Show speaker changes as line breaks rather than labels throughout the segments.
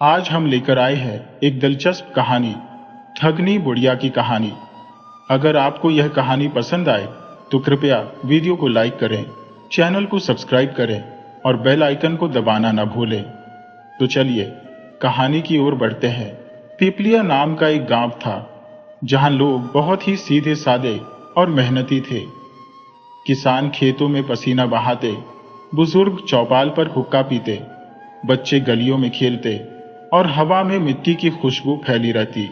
आज हम लेकर आए हैं एक दिलचस्प कहानी, ठगनी बुढ़िया की कहानी। अगर आपको यह कहानी पसंद आए तो कृपया वीडियो को लाइक करें, चैनल को सब्सक्राइब करें और बेल आइकन को दबाना न भूलें। तो चलिए कहानी की ओर बढ़ते हैं। पीपलिया नाम का एक गांव था जहां लोग बहुत ही सीधे सादे और मेहनती थे। किसान खेतों में पसीना बहाते, बुजुर्ग चौपाल पर हुक्का पीते, बच्चे गलियों में खेलते और हवा में मिट्टी की खुशबू फैली रहती।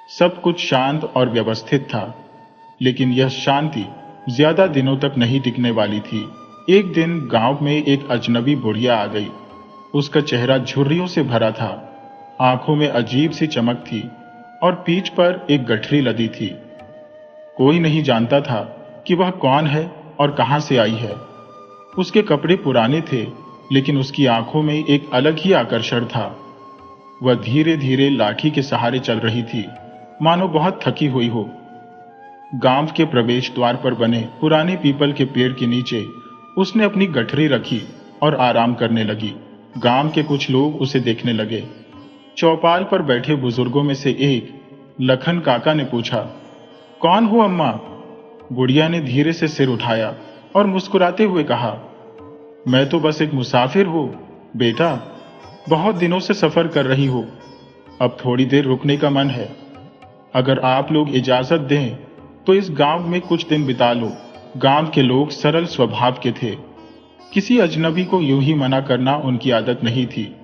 सब कुछ शांत और व्यवस्थित था, लेकिन यह शांति ज्यादा दिनों तक नहीं टिकने वाली थी। एक दिन गांव में एक अजनबी बुढ़िया आ गई। उसका चेहरा झुर्रियों से भरा था, आंखों में अजीब सी चमक थी और पीठ पर एक गठरी लदी थी। कोई नहीं जानता था कि वह कौन है और कहां से आई है। उसके कपड़े पुराने थे, लेकिन उसकी आंखों में एक अलग ही आकर्षण था। वह धीरे धीरे लाठी के सहारे चल रही थी, मानो बहुत थकी हुई हो। गांव के प्रवेश द्वार पर बने पुराने पीपल के पेड़ के नीचे उसने अपनी गठरी रखी और आराम करने लगी। गांव के कुछ लोग उसे देखने लगे। चौपाल पर बैठे बुजुर्गों में से एक, लखन काका ने पूछा, कौन हो अम्मा? बुढ़िया ने धीरे से सिर उठाया और मुस्कुराते हुए कहा, मैं तो बस एक मुसाफिर हूं बेटा। बहुत दिनों से सफर कर रही हो, अब थोड़ी देर रुकने का मन है। अगर आप लोग इजाजत दें तो इस गांव में कुछ दिन बिता लो। गांव के लोग सरल स्वभाव के थे, किसी अजनबी को यूं ही मना करना उनकी आदत नहीं थी।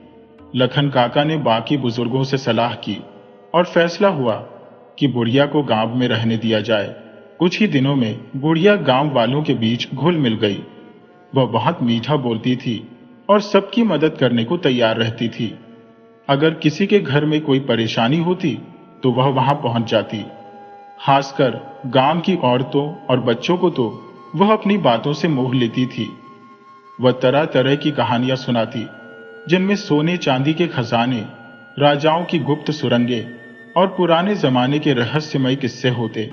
लखन काका ने बाकी बुजुर्गों से सलाह की और फैसला हुआ कि बुढ़िया को गांव में रहने दिया जाए। कुछ ही दिनों में बुढ़िया गांव वालों के बीच घुल मिल गई। वह बहुत मीठा बोलती थी और सबकी मदद करने को तैयार रहती थी। अगर किसी के घर में कोई परेशानी होती तो वह वहां पहुंच जाती। खासकर गांव की औरतों और बच्चों को तो वह अपनी बातों से मोह लेती थी। वह तरह तरह की कहानियां सुनाती, जिनमें सोने चांदी के खजाने, राजाओं की गुप्त सुरंगें और पुराने जमाने के रहस्यमय किस्से होते।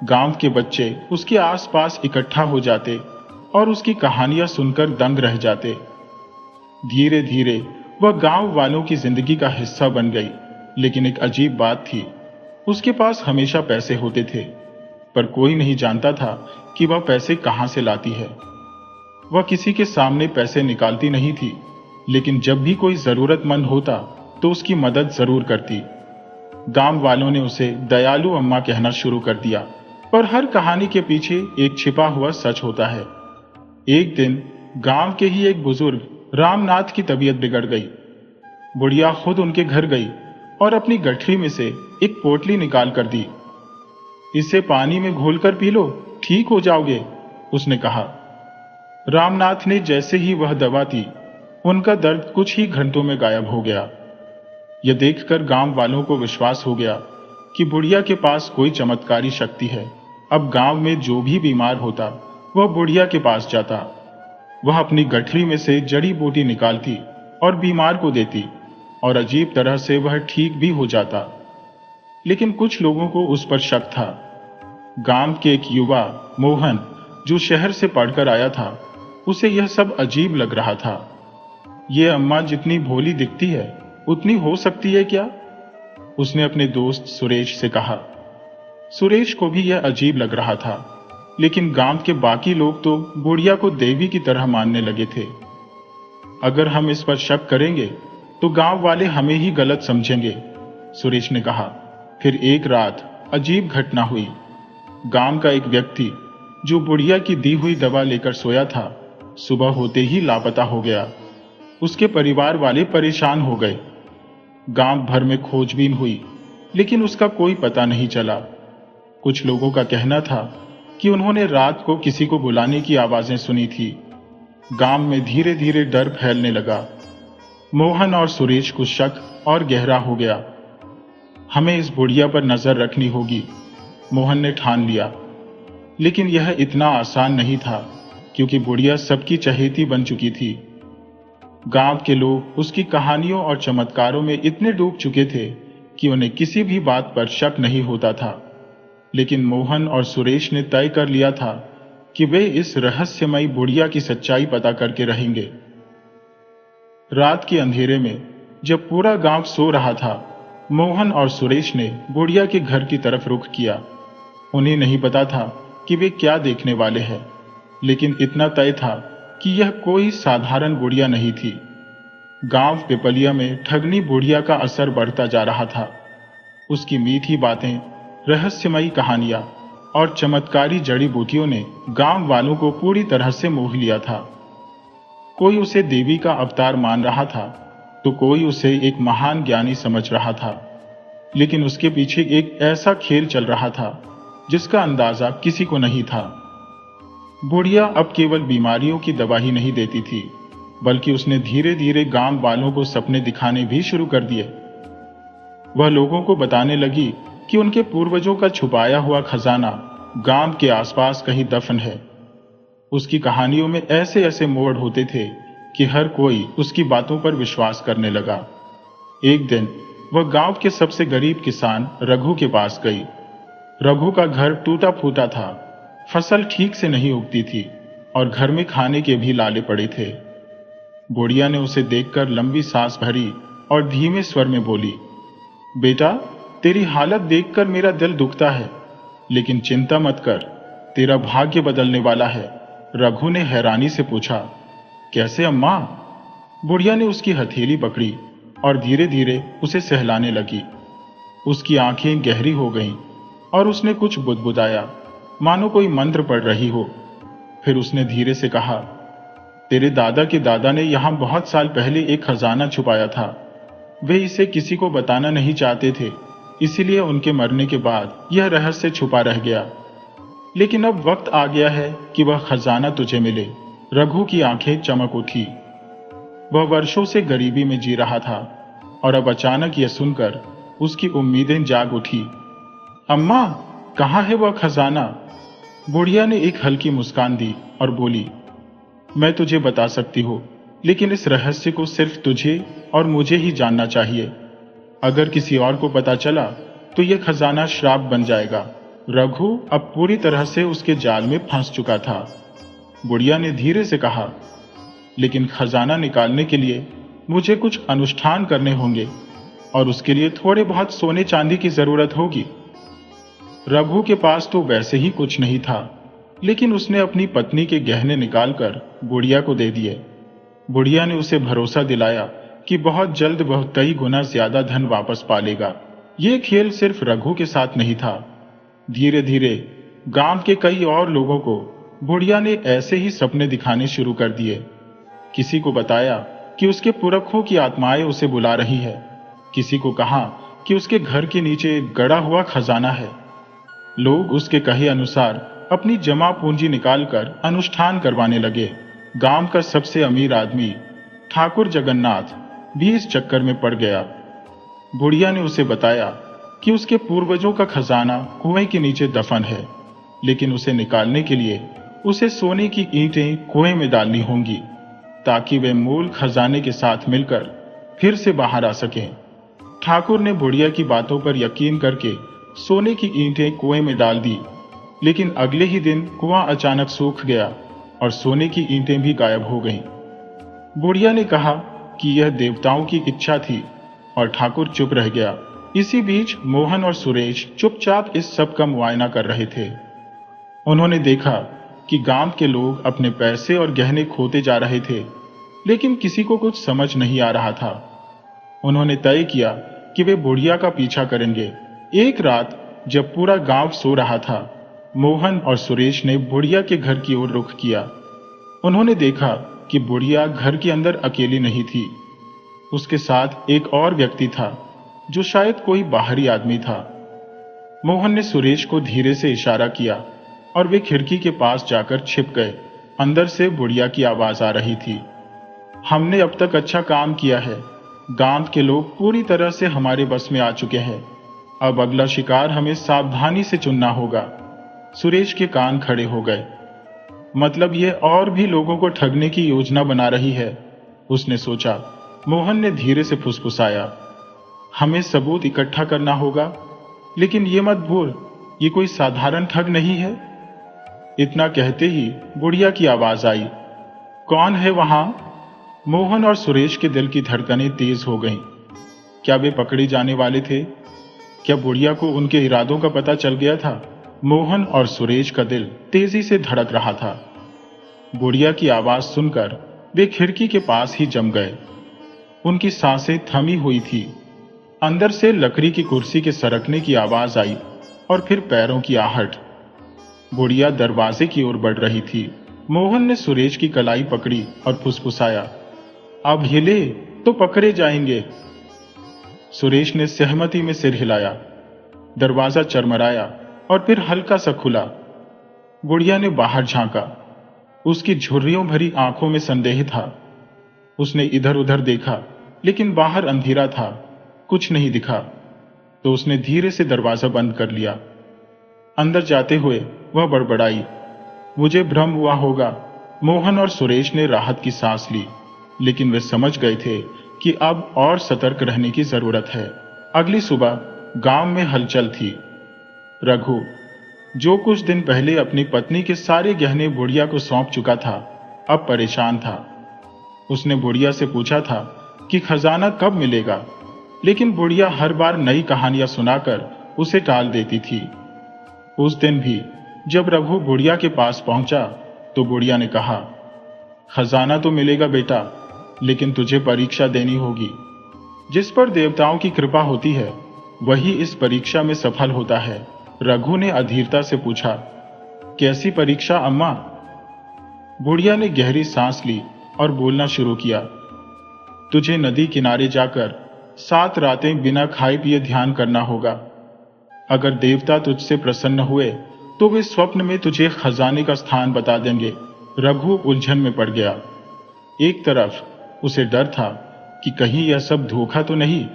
गांव के बच्चे उसके आसपास इकट्ठा हो जाते और उसकी कहानियां सुनकर दंग रह जाते। धीरे धीरे वह गांव वालों की जिंदगी का हिस्सा बन गई। लेकिन एक अजीब बात थी, उसके पास हमेशा पैसे होते थे, पर कोई नहीं जानता था कि वह पैसे कहां से लाती है। वह किसी के सामने पैसे निकालती नहीं थी, लेकिन जब भी कोई जरूरतमंद होता तो उसकी मदद जरूर करती। गांव वालों ने उसे दयालु अम्मा कहना शुरू कर दिया, पर हर कहानी के पीछे एक छिपा हुआ सच होता है। एक दिन गांव के ही एक बुजुर्ग रामनाथ की तबीयत बिगड़ गई। बुढ़िया खुद उनके घर गई और अपनी गठरी में से एक पोटली निकाल कर दी। इसे पानी में घोलकर पी लो, ठीक हो जाओगे, उसने कहा। रामनाथ ने जैसे ही वह दवा दी, उनका दर्द कुछ ही घंटों में गायब हो गया। यह देखकर गांव वालों को विश्वास हो गया कि बुढ़िया के पास कोई चमत्कारी शक्ति है। अब गांव में जो भी बीमार होता वह बुढ़िया के पास जाता। वह अपनी गठरी में से जड़ी बूटी निकालती और बीमार को देती और अजीब तरह से वह ठीक भी हो जाता। लेकिन कुछ लोगों को उस पर शक था। गांव के एक युवा मोहन, जो शहर से पढ़कर आया था, उसे यह सब अजीब लग रहा था। ये अम्मा जितनी भोली दिखती है उतनी हो सकती है क्या? उसने अपने दोस्त सुरेश से कहा। सुरेश को भी यह अजीब लग रहा था, लेकिन गांव के बाकी लोग तो बुढ़िया को देवी की तरह मानने लगे थे। अगर हम इस पर शक करेंगे तो गांव वाले हमें ही गलत समझेंगे, सुरेश ने कहा। फिर एक रात अजीब घटना हुई। गांव का एक व्यक्ति जो बुढ़िया की दी हुई दवा लेकर सोया था, सुबह होते ही लापता हो गया। उसके परिवार वाले परेशान हो गए। गांव भर में खोजबीन हुई, लेकिन उसका कोई पता नहीं चला। कुछ लोगों का कहना था कि उन्होंने रात को किसी को बुलाने की आवाजें सुनी थी। गांव में धीरे धीरे डर फैलने लगा। मोहन और सुरेश को शक और गहरा हो गया। हमें इस बुढ़िया पर नजर रखनी होगी, मोहन ने ठान लिया। लेकिन यह इतना आसान नहीं था, क्योंकि बुढ़िया सबकी चहेती बन चुकी थी। गांव के लोग उसकी कहानियों और चमत्कारों में इतने डूब चुके थे कि उन्हें किसी भी बात पर शक नहीं होता था। लेकिन मोहन और सुरेश ने तय कर लिया था कि वे इस रहस्यमयी बुढ़िया की सच्चाई पता करके रहेंगे। रात के अंधेरे में जब पूरा गांव सो रहा था, मोहन और सुरेश ने बुढ़िया के घर की तरफ रुख किया। उन्हें नहीं पता था कि वे क्या देखने वाले हैं, लेकिन इतना तय था कि यह कोई साधारण बुढ़िया नहीं थी। गांव पिपलिया में ठगनी बुढ़िया का असर बढ़ता जा रहा था। उसकी मीठी बातें, रहस्यमयी कहानियां और चमत्कारी जड़ी बूटियों ने गांव वालों को पूरी तरह से मोह लिया था। कोई उसे देवी का अवतार मान रहा था, तो कोई उसे एक महान ज्ञानी समझ रहा था। लेकिन उसके पीछे एक ऐसा खेल चल रहा था जिसका अंदाजा किसी को नहीं था। बुढ़िया अब केवल बीमारियों की दवा ही नहीं देती थी, बल्कि उसने धीरे धीरे गांव वालों को सपने दिखाने भी शुरू कर दिए। वह लोगों को बताने लगी कि उनके पूर्वजों का छुपाया हुआ खजाना गांव के आसपास कहीं दफन है। उसकी कहानियों में ऐसे ऐसे मोड़ होते थे कि हर कोई उसकी बातों पर विश्वास करने लगा। एक दिन वह गांव के सबसे गरीब किसान रघु के पास गई। रघु का घर टूटा फूटा था, फसल ठीक से नहीं उगती थी और घर में खाने के भी लाले पड़े थे। बुढ़िया ने उसे देखकर लंबी सांस भरी और धीमे स्वर में बोली, बेटा, तेरी हालत देखकर मेरा दिल दुखता है, लेकिन चिंता मत कर, तेरा भाग्य बदलने वाला है। रघु ने हैरानी से पूछा, कैसे अम्मा? बुढ़िया ने उसकी हथेली पकड़ी और धीरे धीरे उसे सहलाने लगी। उसकी आंखें गहरी हो गईं और उसने कुछ बुदबुदाया, मानो कोई मंत्र पढ़ रही हो। फिर उसने धीरे से कहा, तेरे दादा के दादा ने यहां बहुत साल पहले एक खजाना छुपाया था। वे इसे किसी को बताना नहीं चाहते थे, इसीलिए उनके मरने के बाद यह रहस्य छुपा रह गया। लेकिन अब वक्त आ गया है कि वह खजाना तुझे मिले। रघु की आंखें चमक उठी। वह वर्षों से गरीबी में जी रहा था और अब अचानक यह सुनकर उसकी उम्मीदें जाग उठी। अम्मा, कहाँ है वह खजाना? बुढ़िया ने एक हल्की मुस्कान दी और बोली, मैं तुझे बता सकती हूँ, लेकिन इस रहस्य को सिर्फ तुझे और मुझे ही जानना चाहिए। अगर किसी और को पता चला तो यह खजाना श्राप बन जाएगा। रघु अब पूरी तरह से उसके जाल में फंस चुका था। बुढ़िया ने धीरे से कहा, लेकिन खजाना निकालने के लिए मुझे कुछ अनुष्ठान करने होंगे और उसके लिए थोड़े बहुत सोने चांदी की जरूरत होगी। रघु के पास तो वैसे ही कुछ नहीं था, लेकिन उसने अपनी पत्नी के गहने निकालकर बुढ़िया को दे दिए। बुढ़िया ने उसे भरोसा दिलाया कि बहुत जल्द वह कई गुना ज्यादा धन वापस पालेगा। यह खेल सिर्फ रघु के साथ नहीं था। धीरे धीरे गांव के कई और लोगों को बुढ़िया ने ऐसे ही सपने दिखाने शुरू कर दिए। किसी को बताया कि उसके पुरखों की आत्माएं उसे बुला रही है। किसी को कहा कि उसके घर के नीचे एक गड़ा हुआ खजाना है। लोग उसके कहे अनुसार अपनी जमा पूंजी निकालकर अनुष्ठान करवाने लगे। गांव का सबसे अमीर आदमी ठाकुर जगन्नाथ भी इस चक्कर में पड़ गया। बुढ़िया ने उसे बताया कि उसके पूर्वजों का खजाना कुएं के नीचे दफन है, लेकिन उसे निकालने के लिए उसे सोने की ईंटें कुएं में डालनी होंगी, ताकि वे मूल खजाने के साथ मिलकर फिर से बाहर आ सकें। ठाकुर ने बुढ़िया की बातों पर यकीन करके सोने की ईंटें कुएं में डाल दी, लेकिन अगले ही दिन कुआं अचानक सूख गया और सोने की ईंटें भी गायब हो गईं। बुढ़िया ने कहा कि यह देवताओं की इच्छा थी और ठाकुर चुप रह गया। इसी बीच मोहन और सुरेश चुपचाप इस सब का मुआयना कर रहे थे। उन्होंने देखा कि गांव के लोग अपने पैसे और गहने खोते जा रहे थे, लेकिन किसी को कुछ समझ नहीं आ रहा था। उन्होंने तय किया कि वे बुढ़िया का पीछा करेंगे। एक रात जब पूरा गांव सो रहा था, मोहन और सुरेश ने बुढ़िया के घर की ओर रुख किया। उन्होंने देखा कि बुढ़िया घर के अंदर अकेली नहीं थी। उसके साथ एक और व्यक्ति था, जो शायद कोई बाहरी आदमी था। मोहन ने सुरेश को धीरे से इशारा किया और वे खिड़की के पास जाकर छिप गए। अंदर से बुढ़िया की आवाज आ रही थी, हमने अब तक अच्छा काम किया है। गांव के लोग पूरी तरह से हमारे बस में आ चुके हैं। अब अगला शिकार हमें सावधानी से चुनना होगा। सुरेश के कान खड़े हो गए। मतलब ये और भी लोगों को ठगने की योजना बना रही है, उसने सोचा। मोहन ने धीरे से फुसफुसाया, हमें सबूत इकट्ठा करना होगा, लेकिन ये मत भूल, ये कोई साधारण ठग नहीं है। इतना कहते ही बुढ़िया की आवाज आई, कौन है वहां? मोहन और सुरेश के दिल की धड़कनें तेज हो गईं। क्या वे पकड़े जाने वाले थे? क्या बुढ़िया को उनके इरादों का पता चल गया था? मोहन और सुरेश का दिल तेजी से धड़क रहा था। बुढ़िया की आवाज सुनकर वे खिड़की के पास ही जम गए। उनकी सांसें थमी हुई थी। अंदर से लकड़ी की कुर्सी के सरकने की आवाज आई और फिर पैरों की आहट। बुढ़िया दरवाजे की ओर बढ़ रही थी। मोहन ने सुरेश की कलाई पकड़ी और फुसफुसाया, अब हिले तो पकड़े जाएंगे। सुरेश ने सहमति में सिर हिलाया। दरवाजा चरमराया और फिर हल्का सा खुला। बुढ़िया ने बाहर झांका। उसकी झुर्रियों भरी आंखों में संदेह था। उसने इधर उधर देखा, लेकिन बाहर अंधेरा था, कुछ नहीं दिखा। तो उसने धीरे से दरवाजा बंद कर लिया। अंदर जाते हुए वह बड़बड़ाई, मुझे भ्रम हुआ होगा। मोहन और सुरेश ने राहत की सांस ली, लेकिन वे समझ गए थे कि अब और सतर्क रहने की जरूरत है। अगली सुबह गांव में हलचल थी। रघु, जो कुछ दिन पहले अपनी पत्नी के सारे गहने बुढ़िया को सौंप चुका था, अब परेशान था। उसने बुढ़िया से पूछा था कि खजाना कब मिलेगा, लेकिन बुढ़िया हर बार नई कहानियां सुनाकर उसे टाल देती थी। उस दिन भी जब रघु बुढ़िया के पास पहुंचा तो बुढ़िया ने कहा, खजाना तो मिलेगा बेटा, लेकिन तुझे परीक्षा देनी होगी। जिस पर देवताओं की कृपा होती है वही इस परीक्षा में सफल होता है। रघु ने अधीरता से पूछा, कैसी परीक्षा अम्मा? बुढ़िया ने गहरी सांस ली और बोलना शुरू किया, तुझे नदी किनारे जाकर 7 रातें बिना खाए पिए ध्यान करना होगा। अगर देवता तुझसे प्रसन्न हुए तो वे स्वप्न में तुझे खजाने का स्थान बता देंगे। रघु उलझन में पड़ गया। एक तरफ उसे डर था कि कहीं यह सब धोखा तो नहीं,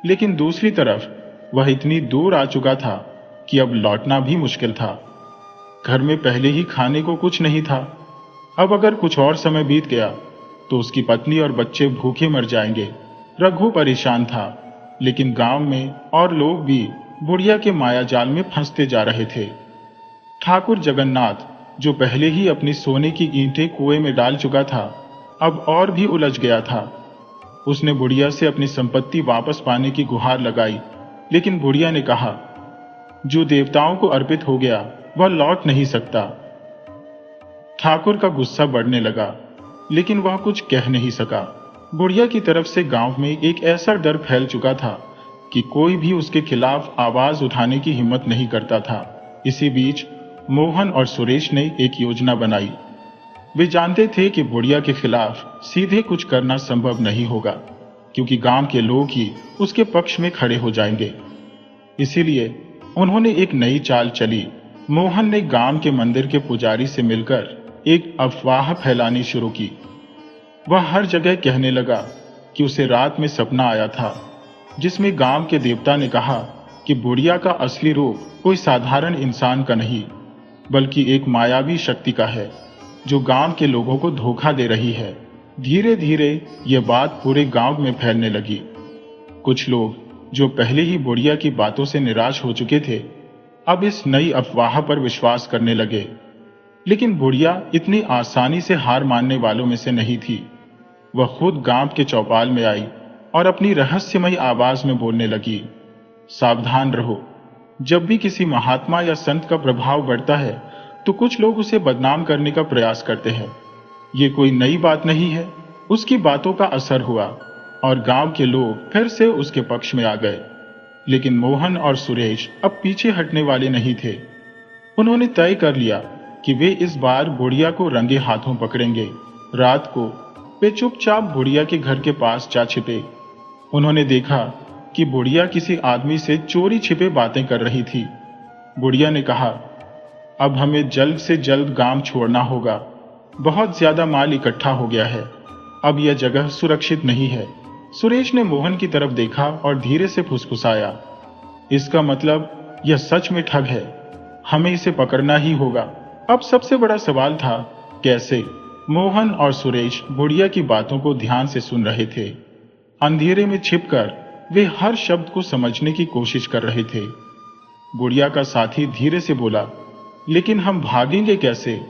लेकिन दूसरी तरफ वह इतनी दूर आ चुका था कि अब लौटना भी मुश्किल था। घर में पहले ही खाने को कुछ नहीं था। अब अगर कुछ और समय बीत गया तो उसकी पत्नी और बच्चे भूखे मर जाएंगे। रघु परेशान था, लेकिन गांव में और लोग भी बुढ़िया के माया जाल में फंसते जा रहे थे। ठाकुर जगन्नाथ, जो पहले ही अपनी सोने की ईंटें कुएं में डाल चुका था, अब और भी उलझ गया था। उसने बुढ़िया से अपनी संपत्ति वापस पाने की गुहार लगाई, लेकिन बुढ़िया ने कहा, जो देवताओं को अर्पित हो गया वह लौट नहीं सकता। ठाकुर का गुस्सा बढ़ने लगा, लेकिन वह कुछ कह नहीं सका। बुढ़िया की तरफ से गांव में एक ऐसा डर फैल चुका था कि कोई भी उसके खिलाफ आवाज उठाने की हिम्मत नहीं करता था। इसी बीच मोहन और सुरेश ने एक योजना बनाई। वे जानते थे कि बुढ़िया के खिलाफ सीधे कुछ करना संभव नहीं होगा, क्योंकि गांव के लोग ही उसके पक्ष में खड़े हो जाएंगे। इसीलिए उन्होंने एक नई चाल चली। मोहन ने गांव के मंदिर के पुजारी से मिलकर एक अफवाह फैलानी शुरू की। वह हर जगह कहने लगा कि उसे रात में सपना आया था, जिसमें गांव के देवता ने कहा कि बुढ़िया का असली रूप कोई साधारण इंसान का नहीं, बल्कि एक मायावी शक्ति का है, जो गांव के लोगों को धोखा दे रही है। धीरे धीरे यह बात पूरे गांव में फैलने लगी। कुछ लोग जो पहले ही बुढ़िया की बातों से निराश हो चुके थे, अब इस नई अफवाह पर विश्वास करने लगे। लेकिन बुढ़िया इतनी आसानी से हार मानने वालों में से नहीं थी। वह खुद गांव के चौपाल में आई और अपनी रहस्यमयी आवाज में बोलने लगी, सावधान रहो। जब भी किसी महात्मा या संत का प्रभाव बढ़ता है तो कुछ लोग उसे बदनाम करने का प्रयास करते हैं। ये कोई नई बात नहीं है। उसकी बातों का असर हुआ और गांव के लोग फिर से उसके पक्ष में आ गए। लेकिन मोहन और सुरेश अब पीछे हटने वाले नहीं थे। उन्होंने तय कर लिया कि वे इस बार बुढ़िया को रंगे हाथों पकड़ेंगे। रात को वे चुपचाप बुढ़िया के घर के पास जा छिपे। उन्होंने देखा कि बुढ़िया किसी आदमी से चोरी छिपे बातें कर रही थी। बुढ़िया ने कहा, अब हमें जल्द से जल्द गांव छोड़ना होगा। बहुत ज्यादा माल इकट्ठा हो गया है। अब यह जगह सुरक्षित नहीं है। सुरेश ने मोहन की तरफ देखा और धीरे से फुसफुसाया, इसका मतलब यह सच में ठग है। हमें इसे पकड़ना ही होगा। अब सबसे बड़ा सवाल था, कैसे? मोहन और सुरेश बुढ़िया की बातों को ध्यान से सुन रहे थे। अंधेरे में छिपकर वे हर शब्द को समझने की कोशिश कर रहे थे। बुढ़िया का साथी धीरे से बोला, लेकिन हम भागेंगे कैसे?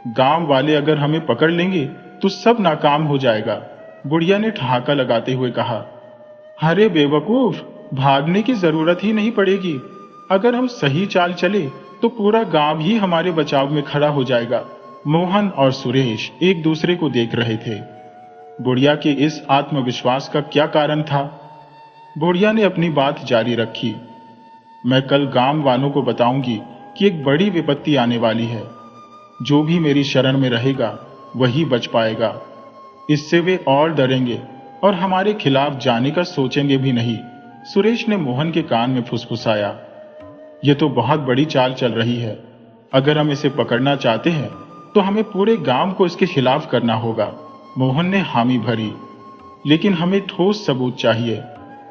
गांव वाले अगर हमें पकड़ लेंगे तो सब नाकाम हो जाएगा। बुढ़िया ने ठहाका लगाते हुए कहा, अरे बेवकूफ, भागने की जरूरत ही नहीं पड़ेगी। अगर हम सही चाल चले तो पूरा गांव ही हमारे बचाव में खड़ा हो जाएगा। मोहन और सुरेश एक दूसरे को देख रहे थे। बुढ़िया के इस आत्मविश्वास का क्या कारण था? बुढ़िया ने अपनी बात जारी रखी, मैं कल गांव वालों को बताऊंगी कि एक बड़ी विपत्ति आने वाली है। जो भी मेरी शरण में रहेगा वही बच पाएगा। इससे वे और डरेंगे और हमारे खिलाफ जाने का सोचेंगे भी नहीं। सुरेश ने मोहन के कान में फुसफुसाया, यह तो बहुत बड़ी चाल चल रही है। अगर हम इसे पकड़ना चाहते हैं तो हमें पूरे गांव को इसके खिलाफ करना होगा। मोहन ने हामी भरी, लेकिन हमें ठोस सबूत चाहिए।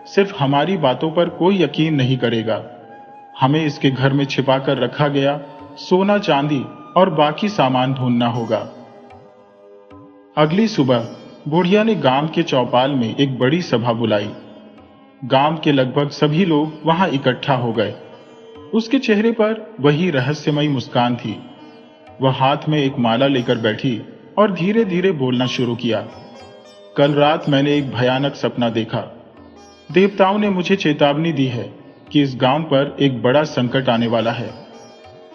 सिर्फ हमारी बातों पर कोई यकीन नहीं करेगा। हमें इसके घर में छिपा कर रखा गया सोना चांदी और बाकी सामान ढूंढना होगा। अगली सुबह बुढ़िया ने गांव के चौपाल में एक बड़ी सभा बुलाई। गांव के लगभग सभी लोग वहां इकट्ठा हो गए। उसके चेहरे पर वही रहस्यमयी मुस्कान थी। वह हाथ में एक माला लेकर बैठी और धीरे धीरे बोलना शुरू किया। कल रात मैंने एक भयानक सपना देखा। देवताओं ने मुझे चेतावनी दी है कि इस गांव पर एक बड़ा संकट आने वाला है।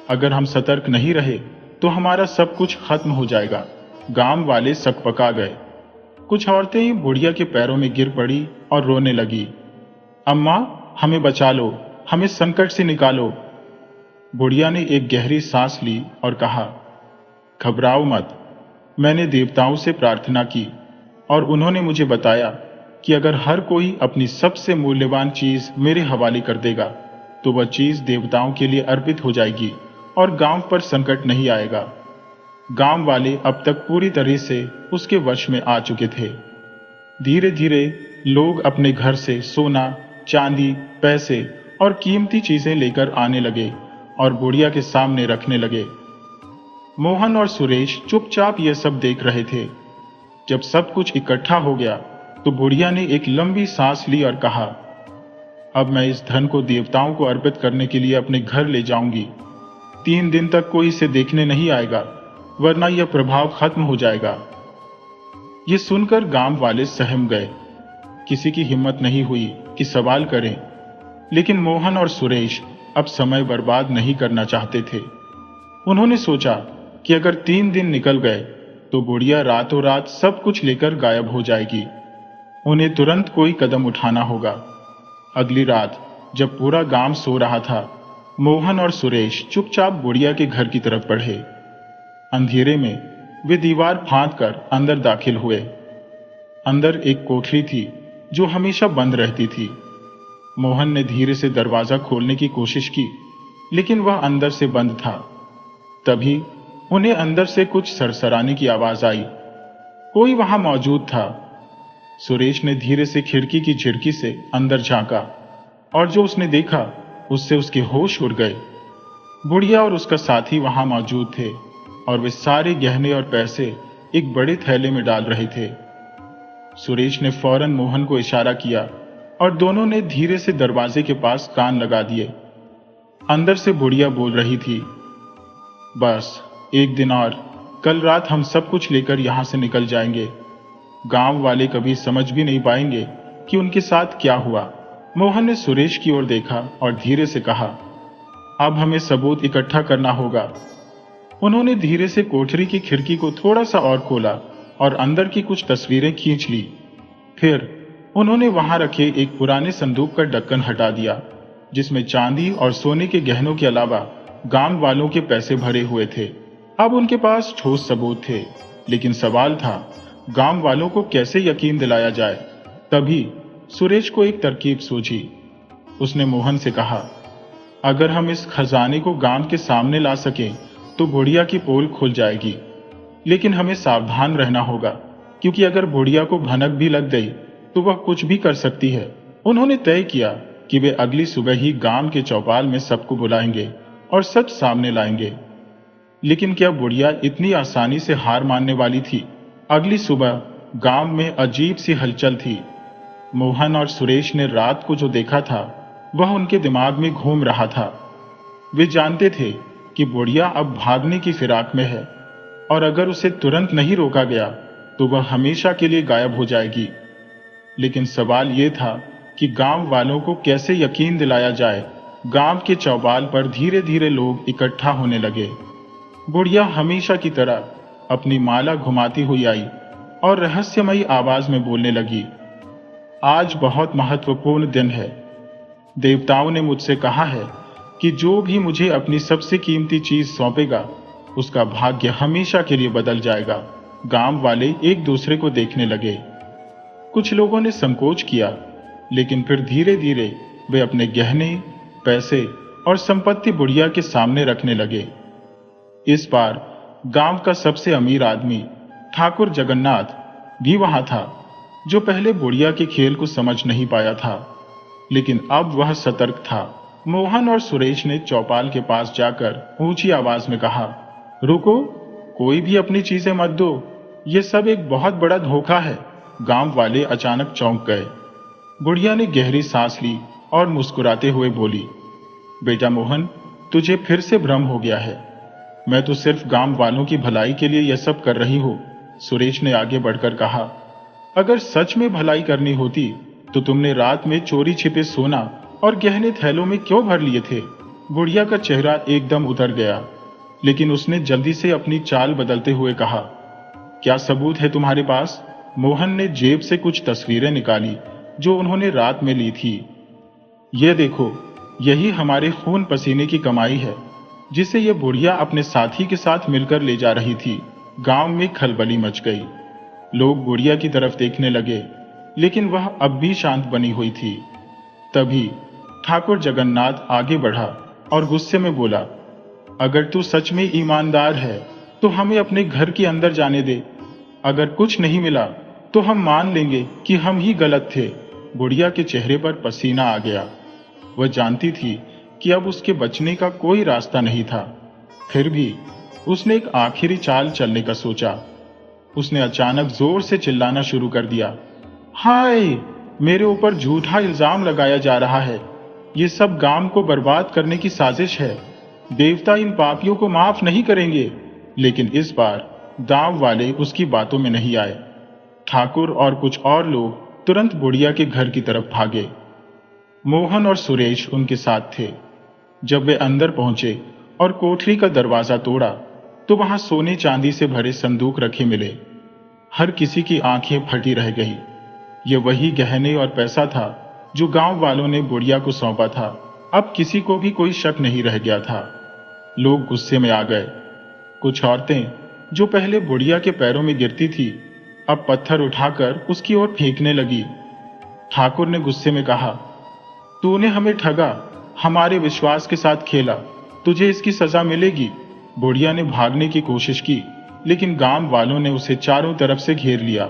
अगर हम सतर्क नहीं रहे तो हमारा सब कुछ खत्म हो जाएगा। गांव वाले सकपका गए। कुछ औरतें ही बुढ़िया के पैरों में गिर पड़ी और रोने लगी, अम्मा, हमें बचा लो, हमें संकट से निकालो। बुढ़िया ने एक गहरी सांस ली और कहा, घबराओ मत। मैंने देवताओं से प्रार्थना की और उन्होंने मुझे बताया कि अगर हर कोई अपनी सबसे मूल्यवान चीज मेरे हवाले कर देगा तो वह चीज देवताओं के लिए अर्पित हो जाएगी और गांव पर संकट नहीं आएगा। गांव वाले अब तक पूरी तरह से उसके वश में आ चुके थे। धीरे धीरे लोग अपने घर से सोना, चांदी, पैसे और कीमती चीजें लेकर आने लगे और बुढ़िया के सामने रखने लगे। मोहन और सुरेश चुपचाप यह सब देख रहे थे। जब सब कुछ इकट्ठा हो गया तो बुढ़िया ने एक लंबी सांस ली और कहा, अब मैं इस धन को देवताओं को अर्पित करने के लिए अपने घर ले जाऊंगी। 3 दिन तक कोई इसे देखने नहीं आएगा, वरना यह प्रभाव खत्म हो जाएगा। यह सुनकर गांव वाले सहम गए। किसी की हिम्मत नहीं हुई कि सवाल करें, लेकिन मोहन और सुरेश अब समय बर्बाद नहीं करना चाहते थे। उन्होंने सोचा कि अगर 3 दिन निकल गए तो बुढ़िया रातों रात सब कुछ लेकर गायब हो जाएगी। उन्हें तुरंत कोई कदम उठाना होगा। अगली रात जब पूरा गांव सो रहा था, मोहन और सुरेश चुपचाप बुढ़िया के घर की तरफ बढ़े। अंधेरे में वे दीवार फांद कर अंदर दाखिल हुए। अंदर एक कोठरी थी जो हमेशा बंद रहती थी। मोहन ने धीरे से दरवाजा खोलने की कोशिश की, लेकिन वह अंदर से बंद था। तभी उन्हें अंदर से कुछ सरसराने की आवाज आई। कोई वहां मौजूद था। सुरेश ने धीरे से खिड़की की झिड़की से अंदर झांका और जो उसने देखा उससे उसके होश उड़ गए। बुढ़िया और उसका साथी वहां मौजूद थे और वे सारे गहने और पैसे एक बड़े थैले में डाल रहे थे। सुरेश ने फौरन मोहन को इशारा किया और दोनों ने धीरे से दरवाजे के पास कान लगा दिए। अंदर से बुढ़िया बोल रही थी, बस एक दिन और, कल रात हम सब कुछ लेकर यहां से निकल जाएंगे। गांव वाले कभी समझ भी नहीं पाएंगे कि उनके साथ क्या हुआ। मोहन ने सुरेश की ओर देखा और धीरे से कहा, अब हमें सबूत इकट्ठा करना होगा। उन्होंने धीरे से कोठरी की खिड़की को थोड़ा सा और खोला और अंदर की कुछ तस्वीरें खींच ली। फिर उन्होंने वहां रखे एक पुराने संदूक का ढक्कन हटा दिया, जिसमें चांदी और सोने के गहनों के अलावा गांव वालों के पैसे भरे हुए थे। अब उनके पास ठोस सबूत थे, लेकिन सवाल था गांव वालों को कैसे यकीन दिलाया जाए। तभी सुरेश को एक तरकीब सूझी। उसने मोहन से कहा, अगर हम इस खजाने को गांव के सामने ला सकें तो बुढ़िया की पोल खुल जाएगी। लेकिन हमें सावधान रहना होगा, क्योंकि अगर बुढ़िया को भनक भी लग गई तो वह कुछ भी कर सकती है। उन्होंने तय किया कि वे अगली सुबह ही गांव के चौपाल में सबको बुलाएंगे और सच सामने लाएंगे। लेकिन क्या बुढ़िया इतनी आसानी से हार मानने वाली थी? अगली सुबह गांव में अजीब सी हलचल थी। मोहन और सुरेश ने रात को जो देखा था वह उनके दिमाग में घूम रहा था। वे जानते थे कि बुढ़िया अब भागने की फिराक में है और अगर उसे तुरंत नहीं रोका गया तो वह हमेशा के लिए गायब हो जाएगी। लेकिन सवाल ये था कि गांव वालों को कैसे यकीन दिलाया जाए। गांव के चौपाल पर धीरे धीरे लोग इकट्ठा होने लगे। बुढ़िया हमेशा की तरह अपनी माला घुमाती हुई आई और रहस्यमयी आवाज में बोलने लगी, आज बहुत महत्वपूर्ण दिन है। देवताओं ने मुझसे कहा है कि जो भी मुझे अपनी सबसे कीमती चीज सौंपेगा उसका भाग्य हमेशा के लिए बदल जाएगा। गांव वाले एक दूसरे को देखने लगे। कुछ लोगों ने संकोच किया, लेकिन फिर धीरे धीरे वे अपने गहने, पैसे और संपत्ति बुढ़िया के सामने रखने लगे। इस बार गांव का सबसे अमीर आदमी ठाकुर जगन्नाथ भी वहां था, जो पहले बुढ़िया के खेल को समझ नहीं पाया था, लेकिन अब वह सतर्क था। मोहन और सुरेश ने चौपाल के पास जाकर ऊंची आवाज में कहा, रुको, कोई भी अपनी चीजें मत दो, ये सब एक बहुत बड़ा धोखा है। गांव वाले अचानक चौंक गए। बुढ़िया ने गहरी सांस ली और मुस्कुराते हुए बोली, बेटा मोहन, तुझे फिर से भ्रम हो गया है। मैं तो सिर्फ गांव वालों की भलाई के लिए यह सब कर रही हूं। सुरेश ने आगे बढ़कर कहा, अगर सच में भलाई करनी होती तो तुमने रात में चोरी छिपे सोना और गहने थैलों में क्यों भर लिए थे। बुढ़िया का चेहरा एकदम उतर गया, लेकिन उसने जल्दी से अपनी चाल बदलते हुए कहा, क्या सबूत है तुम्हारे पास। मोहन ने जेब से कुछ तस्वीरें निकाली जो उन्होंने रात में ली थी। ये देखो, यही हमारे खून पसीने की कमाई है, जिसे ये बुढ़िया अपने साथी के साथ मिलकर ले जा रही थी। गांव में खलबली मच गई। लोग बुढ़िया की तरफ देखने लगे, लेकिन वह अब भी शांत बनी हुई थी। तभी ठाकुर जगन्नाथ आगे बढ़ा और गुस्से में बोला, अगर तू सच में ईमानदार है तो हमें अपने घर के अंदर जाने दे। अगर कुछ नहीं मिला तो हम मान लेंगे कि हम ही गलत थे। बुढ़िया के चेहरे पर पसीना आ गया। वह जानती थी कि अब उसके बचने का कोई रास्ता नहीं था। फिर भी उसने एक आखिरी चाल चलने का सोचा। उसने अचानक जोर से चिल्लाना शुरू कर दिया, हाय, मेरे ऊपर झूठा इल्जाम लगाया जा रहा है। ये सब गांव को बर्बाद करने की साजिश है। देवता इन पापियों को माफ नहीं करेंगे। लेकिन इस बार गांव वाले उसकी बातों में नहीं आए। ठाकुर और कुछ और लोग तुरंत बुढ़िया के घर की तरफ भागे। मोहन और सुरेश उनके साथ थे। जब वे अंदर पहुंचे और कोठरी का दरवाजा तोड़ा तो वहां सोने चांदी से भरे संदूक रखे मिले। हर किसी की आंखें फटी रह गई। ये वही गहने और पैसा था जो गांव वालों ने बुढ़िया को सौंपा था। अब किसी को भी कोई शक नहीं रह गया था। लोग गुस्से में आ गए। कुछ औरतें जो पहले बुढ़िया के पैरों में गिरती थी, अब पत्थर उठाकर उसकी ओर फेंकने लगी। ठाकुर ने गुस्से में कहा, तूने हमें ठगा, हमारे विश्वास के साथ खेला, तुझे इसकी सजा मिलेगी। बुढ़िया ने भागने की कोशिश की, लेकिन गांव वालों ने उसे चारों तरफ से घेर लिया।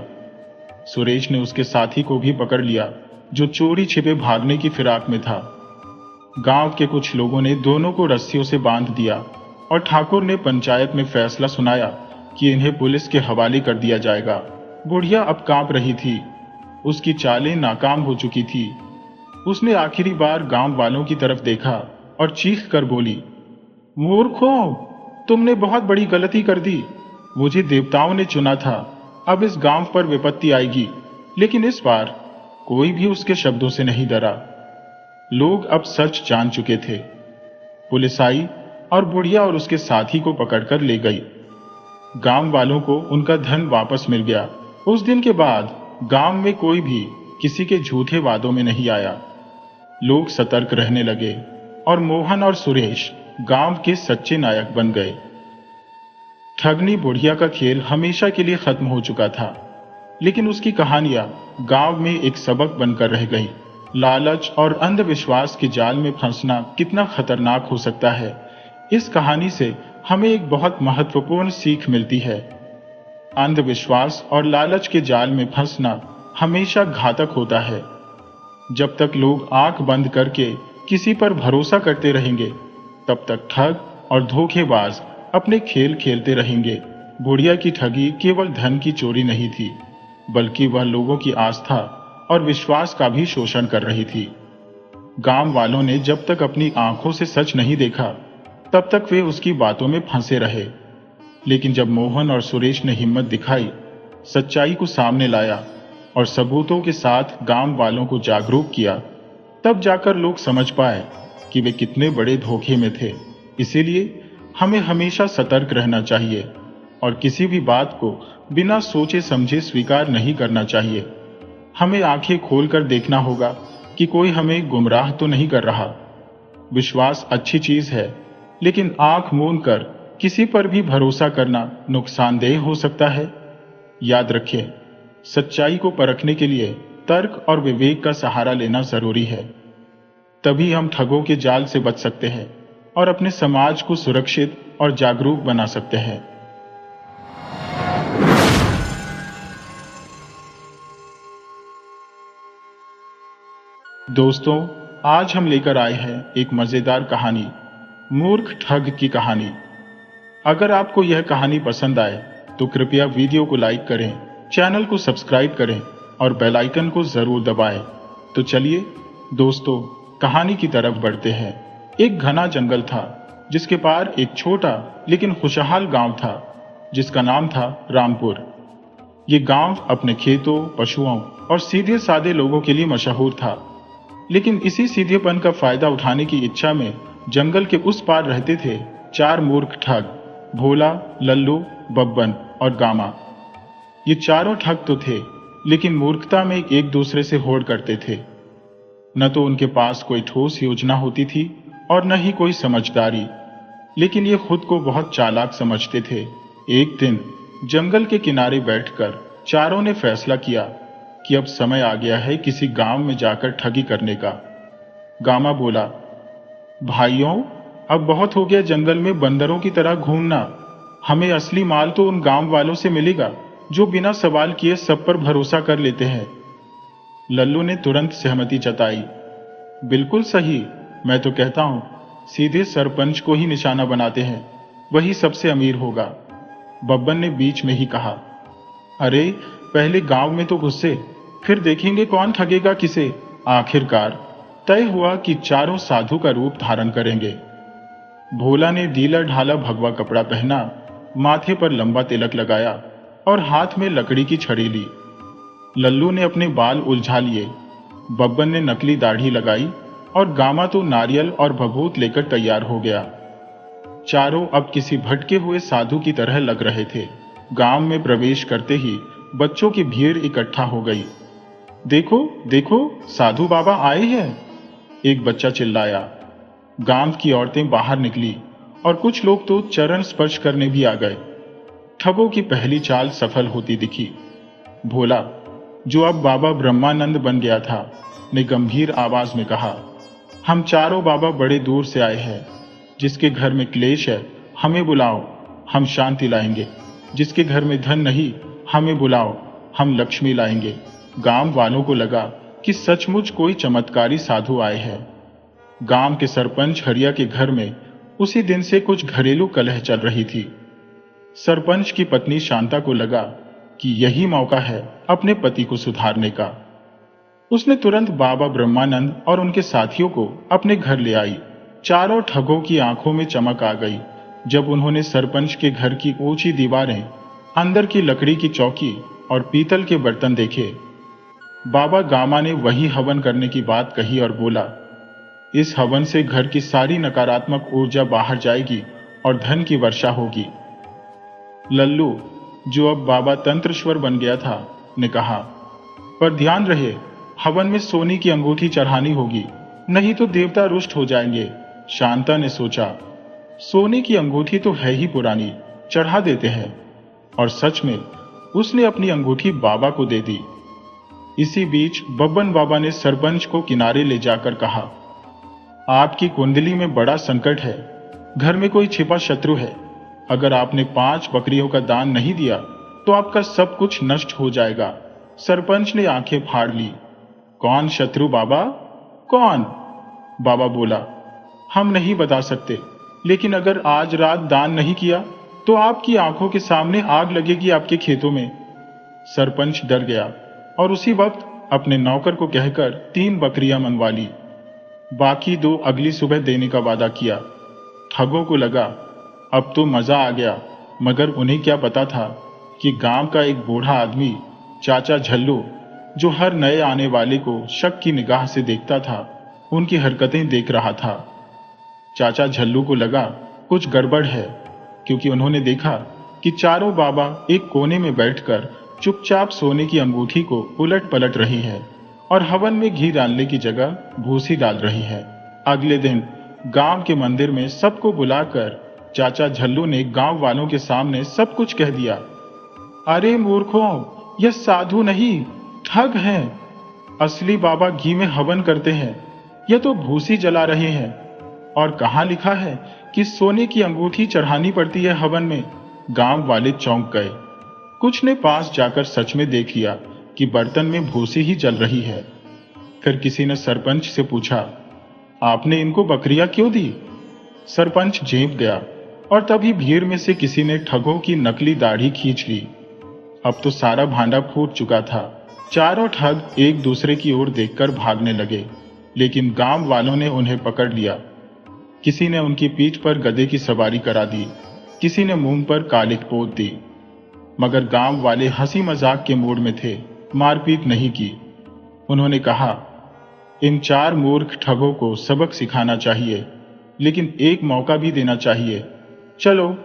सुरेश ने उसके साथी को भी पकड़ लिया, जो चोरी छिपे भागने की फिराक में था। गांव के कुछ लोगों ने दोनों को रस्सियों से बांध दिया और ठाकुर ने पंचायत में फैसला सुनाया कि इन्हें पुलिस के हवाले कर दिया जाएगा। बुढ़िया अब कांप रही थी। उसकी चालें नाकाम हो चुकी थी। उसने आखिरी बार गांव वालों की तरफ देखा और चीख कर बोली, मूर्खों, तुमने बहुत बड़ी गलती कर दी। मुझे देवताओं ने चुना था। अब इस गांव पर विपत्ति आएगी, लेकिन इस बार कोई भी उसके शब्दों से नहीं डरा। लोग अब सच जान चुके थे। पुलिस आई और बुढ़िया और उसके साथी को पकड़कर ले गई। गांव वालों को उनका धन वापस मिल गया। उस दिन के बाद गांव में कोई भी किसी के झूठे वादों में नहीं आया। लोग सतर्क रहने लगे और मोहन और सुरेश गांव के सच्चे नायक बन गए। ठगनी बुढ़िया का खेल हमेशा के लिए खत्म हो चुका था, लेकिन उसकी कहानियां गांव में एक सबक बनकर रह गई। लालच और अंधविश्वास के जाल में फंसना कितना खतरनाक हो सकता है। इस कहानी से हमें एक बहुत महत्वपूर्ण सीख मिलती है। अंधविश्वास और लालच के जाल में फंसना हमेशा घातक होता है। जब तक लोग आंख बंद करके किसी पर भरोसा करते रहेंगे, तब तक ठग और धोखेबाज अपने खेल खेलते रहेंगे। बुढ़िया की ठगी केवल धन की चोरी नहीं थी, बल्कि वह लोगों की आस्था और विश्वास का भी शोषण कर रही थी। गांव वालों ने जब तक अपनी आंखों से सच नहीं देखा, तब तक वे उसकी बातों में फंसे रहे। लेकिन जब मोहन और सुरेश ने हिम्मत दिखाई, सच्चाई को सामने लाया और सबूतों के साथ गांव वालों को जागरूक किया, तब जाकर लोग समझ पाए कि वे कितने बड़े धोखे में थे। इसीलिए हमें हमेशा सतर्क रहना चाहिए और किसी भी बात को बिना सोचे समझे स्वीकार नहीं करना चाहिए। हमें आंखें खोलकर देखना होगा कि कोई हमें गुमराह तो नहीं कर रहा। विश्वास अच्छी चीज है, लेकिन आंख मूंद कर किसी पर भी भरोसा करना नुकसानदेह हो सकता है। याद रखिए, सच्चाई को परखने के लिए तर्क और विवेक का सहारा लेना जरूरी है। तभी हम ठगों के जाल से बच सकते हैं और अपने समाज को सुरक्षित और जागरूक बना सकते हैं। दोस्तों, आज हम लेकर आए हैं एक मजेदार कहानी, मूर्ख ठग की कहानी। अगर आपको यह कहानी पसंद आए तो कृपया वीडियो को लाइक करें, चैनल को सब्सक्राइब करें और बेल आइकन को जरूर दबाएं। तो चलिए दोस्तों, कहानी की तरफ बढ़ते हैं। एक घना जंगल था जिसके पार एक छोटा लेकिन खुशहाल गांव था जिसका नाम था रामपुर। ये गांव अपने खेतों, पशुओं और सीधे साधे लोगों के लिए मशहूर था। लेकिन इसी सीधेपन का फायदा उठाने की इच्छा में जंगल के उस पार रहते थे चार मूर्ख ठग, भोला, लल्लू, बब्बन और गामा। ये चारों ठग तो थे, लेकिन मूर्खता में एक दूसरे से होड़ करते थे। न तो उनके पास कोई ठोस योजना होती थी और न ही कोई समझदारी, लेकिन ये खुद को बहुत चालाक समझते थे। एक दिन जंगल के किनारे बैठकर चारों ने फैसला किया कि अब समय आ गया है किसी गांव में जाकर ठगी करने का। गामा बोला, भाइयों, अब बहुत हो गया जंगल में बंदरों की तरह घूमना। हमें असली माल तो उन गांव वालों से मिलेगा जो बिना सवाल किए सब पर भरोसा कर लेते हैं। लल्लू ने तुरंत सहमति जताई। बिल्कुल सही, मैं तो कहता हूं सीधे सरपंच को ही निशाना बनाते हैं, वही सबसे अमीर होगा। बब्बन ने बीच में ही कहा, अरे पहले गांव में तो घुसे, फिर देखेंगे कौन ठगेगा किसे। आखिरकार तय हुआ कि चारों साधु का रूप धारण करेंगे। भोला ने ढीला ढाला भगवा कपड़ा पहना, माथे पर लंबा तिलक लगाया और हाथ में लकड़ी की छड़ी ली। लल्लू ने अपने बाल उलझा लिए, बब्बन ने नकली दाढ़ी लगाई और गामा तो नारियल और भभूत लेकर तैयार हो गया। चारों अब किसी भटके हुए साधु की तरह लग रहे थे। गांव में प्रवेश करते ही बच्चों की भीड़ इकट्ठा हो गई। देखो देखो, साधु बाबा आए हैं, एक बच्चा चिल्लाया। गांव की औरतें बाहर निकली और कुछ लोग तो चरण स्पर्श करने भी आ गए। ठगों की पहली चाल सफल होती दिखी। भोला, जो अब बाबा ब्रह्मानंद बन गया था, ने गंभीर आवाज में कहा, हम चारों बाबा बड़े दूर से आए हैं। जिसके घर में क्लेश है हमें बुलाओ, हम शांति लाएंगे। जिसके घर में धन नहीं, हमें बुलाओ, हम लक्ष्मी लाएंगे। गांव वालों को लगा कि सचमुच कोई चमत्कारी साधु आए हैं। गांव के सरपंच हरिया के घर में उसी दिन से कुछ घरेलू कलह चल रही थी। सरपंच की पत्नी शांता को लगा कि यही मौका है अपने पति को सुधारने का। उसने तुरंत बाबा ब्रह्मानंद और उनके साथियों को अपने घर ले आई। चारों ठगों की आंखों में चमक आ गई जब उन्होंने सरपंच के घर की ऊंची दीवारें, अंदर की लकड़ी की चौकी और पीतल के बर्तन देखे। बाबा गामा ने वही हवन करने की बात कही और बोला, इस हवन से घर की सारी नकारात्मक ऊर्जा बाहर जाएगी और धन की वर्षा होगी। लल्लू, जो अब बाबा तंत्रश्वर बन गया था, ने कहा, पर ध्यान रहे, हवन में सोने की अंगूठी चढ़ानी होगी, नहीं तो देवता रुष्ट हो जाएंगे। शांता ने सोचा, सोने की अंगूठी तो है ही पुरानी, चढ़ा देते हैं। और सच में उसने अपनी अंगूठी बाबा को दे दी। इसी बीच बब्बन बाबा ने सरपंच को किनारे ले जाकर कहा, आपकी कुंडली में बड़ा संकट है, घर में कोई छिपा शत्रु है। अगर आपने 5 बकरियों का दान नहीं दिया तो आपका सब कुछ नष्ट हो जाएगा। सरपंच ने आंखें फाड़ ली। कौन शत्रु बाबा, कौन? बाबा बोला, हम नहीं बता सकते, लेकिन अगर आज रात दान नहीं किया तो आपकी आंखों के सामने आग लगेगी आपके खेतों में। सरपंच डर गया और उसी वक्त अपने नौकर को कहकर 3 बकरियां मंगवा ली। बाकी 2 अगली सुबह देने का वादा किया। ठगों को लगा अब तो मजा आ गया, मगर उन्हें क्या पता था कि गांव का एक बूढ़ा आदमी चाचा झल्लू, जो हर नए आने वाले को शक की निगाह से देखता था, उनकी हरकतें देख रहा था। चाचा झल्लू को लगा कुछ गड़बड़ है, क्योंकि उन्होंने देखा कि चारों बाबा एक कोने में बैठकर चुपचाप सोने की अंगूठी को उलट पलट रही है और हवन में घी डालने की जगह भूसी डाल रही है। अगले दिन गांव के मंदिर में सबको बुलाकर चाचा झल्लू ने गांव वालों के सामने सब कुछ कह दिया। अरे मूर्खों, यह साधु नहीं, ठग हैं। असली बाबा घी में हवन करते हैं, यह तो भूसी जला रहे हैं। और कहाँ लिखा है कि सोने की अंगूठी चढ़ानी पड़ती है हवन में। गांव वाले चौंक गए। कुछ ने पास जाकर सच में देख लिया कि बर्तन में भूसी ही जल रही है। फिर किसी ने सरपंच से पूछा, आपने इनको बकरियां क्यों दी? सरपंच झेप गया और तभी भीड़ में से किसी ने ठगों की नकली दाढ़ी खींच ली। अब तो सारा भांडा फूट चुका था। चारों ठग एक दूसरे की ओर देखकर भागने लगे, लेकिन गांव वालों ने उन्हें पकड़ लिया। किसी ने उनकी पीठ पर गधे की सवारी करा दी, किसी ने मुंह पर कालिख पोत दी। मगर गांव वाले हंसी मजाक के मूड में थे, मारपीट नहीं की। उन्होंने कहा, इन चार मूर्ख ठगों को सबक सिखाना चाहिए, लेकिन एक मौका भी देना चाहिए। चलो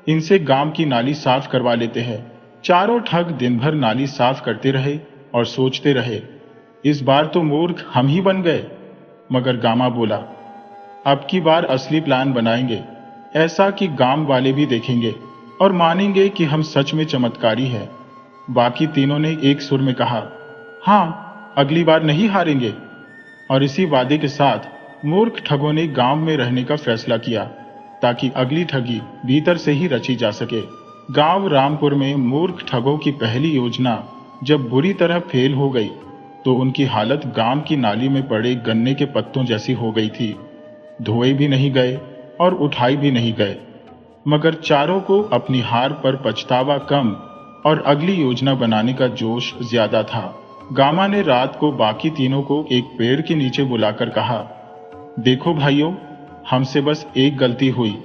इनसे गांव की नाली साफ करवा लेते हैं। चारों ठग दिन भर नाली साफ करते रहे और सोचते रहे, इस बार तो मूर्ख हम ही बन गए। मगर गामा बोला, अब की बार असली प्लान बनाएंगे, ऐसा कि गांव वाले भी देखेंगे और मानेंगे कि हम सच में चमत्कारी हैं। बाकी तीनों ने एक सुर में कहा, हाँ, अगली बार नहीं हारेंगे। और इसी वादे के साथ मूर्ख ठगों ने गांव में रहने का फैसला किया, ताकि अगली ठगी भीतर से ही रची जा सके। गांव रामपुर में मूर्ख ठगों की पहली योजना जब बुरी तरह फेल हो गई, तो उनकी हालत गांव की नाली में पड़े गन्ने के पत्तों जैसी हो गई थी। धोए भी नहीं गए और उठाए भी नहीं गए। मगर चारों को अपनी हार पर पछतावा कम और अगली योजना बनाने का जोश ज्यादा था। गामा ने रात को बाकी तीनों को एक पेड़ के नीचे बुलाकर कहा, देखो भाइयों, हमसे बस एक गलती हुई।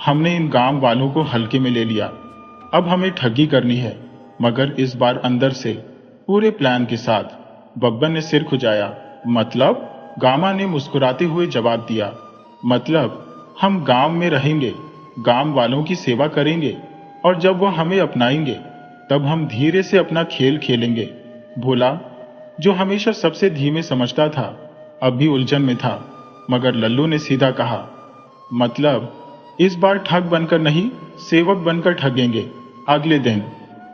हमने इन गांव वालों को हल्के में ले लिया। अब हमें ठगी करनी है, मगर इस बार अंदर से, पूरे प्लान के साथ। बब्बन ने सिर खुजाया। मतलब? गामा ने मुस्कुराते हुए जवाब दिया, मतलब हम गांव में रहेंगे, गांव वालों की सेवा करेंगे, और जब वह हमें अपनाएंगे तब हम धीरे से अपना खेल खेलेंगे। भोला, जो हमेशा सबसे धीमे समझता था, अब भी उलझन में था। मगर लल्लू ने सीधा कहा, मतलब इस बार ठग बनकर नहीं, सेवक बनकर ठगेंगे। अगले दिन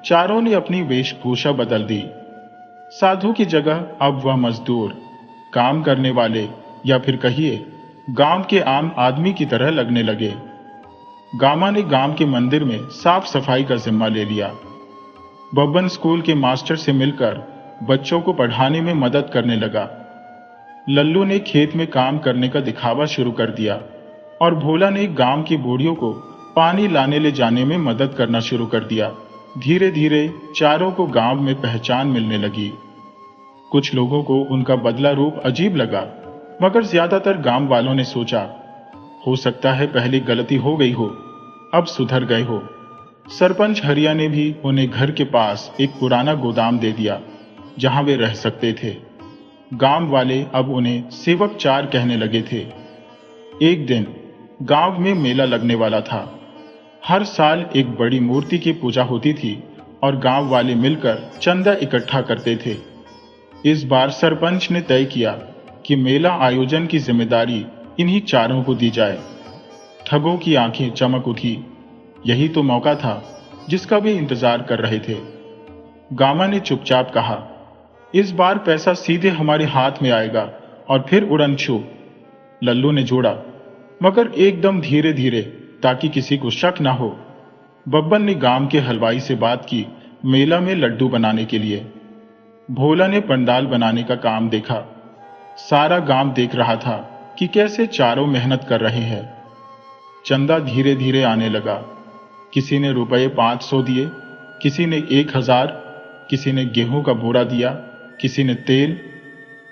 चारों ने अपनी वेशभूषा बदल दी। साधु की जगह अब वह मजदूर, काम करने वाले, या फिर कहिए गांव के आम आदमी की तरह लगने लगे। गामा ने गांव के मंदिर में साफ सफाई का जिम्मा ले लिया। बब्बन स्कूल के मास्टर से मिलकर बच्चों को पढ़ाने में मदद करने लगा। लल्लू ने खेत में काम करने का दिखावा शुरू कर दिया और भोला ने गांव की बूढ़ियों को पानी लाने ले जाने में मदद करना शुरू कर दिया। धीरे धीरे चारों को गांव में पहचान मिलने लगी। कुछ लोगों को उनका बदला रूप अजीब लगा, मगर ज्यादातर गांव वालों ने सोचा, हो सकता है पहली गलती हो गई हो, अब सुधर गए हो। सरपंच हरिया ने भी उन्हें घर के पास एक पुराना गोदाम दे दिया, जहां वे रह सकते थे। गांव वाले अब उन्हें सेवक चार कहने लगे थे। एक दिन गांव में मेला लगने वाला था। हर साल एक बड़ी मूर्ति की पूजा होती थी और गांव वाले मिलकर चंदा इकट्ठा करते थे। इस बार सरपंच ने तय किया कि मेला आयोजन की जिम्मेदारी इन्हीं चारों को दी जाए। ठगों की आंखें चमक उठी। यही तो मौका था जिसका वे इंतजार कर रहे थे। गामा ने चुपचाप कहा, इस बार पैसा सीधे हमारे हाथ में आएगा और फिर उड़न छू। लल्लू ने जोड़ा, मगर एकदम धीरे धीरे, ताकि किसी को शक ना हो। बब्बन ने गांव के हलवाई से बात की मेला में लड्डू बनाने के लिए। भोला ने पंडाल बनाने का काम देखा। सारा गांव देख रहा था कि कैसे चारों मेहनत कर रहे हैं। चंदा धीरे धीरे आने लगा। किसी ने रुपए 500 दिए, किसी ने 1000, किसी ने गेहूं का बोरा दिया, किसी ने तेल।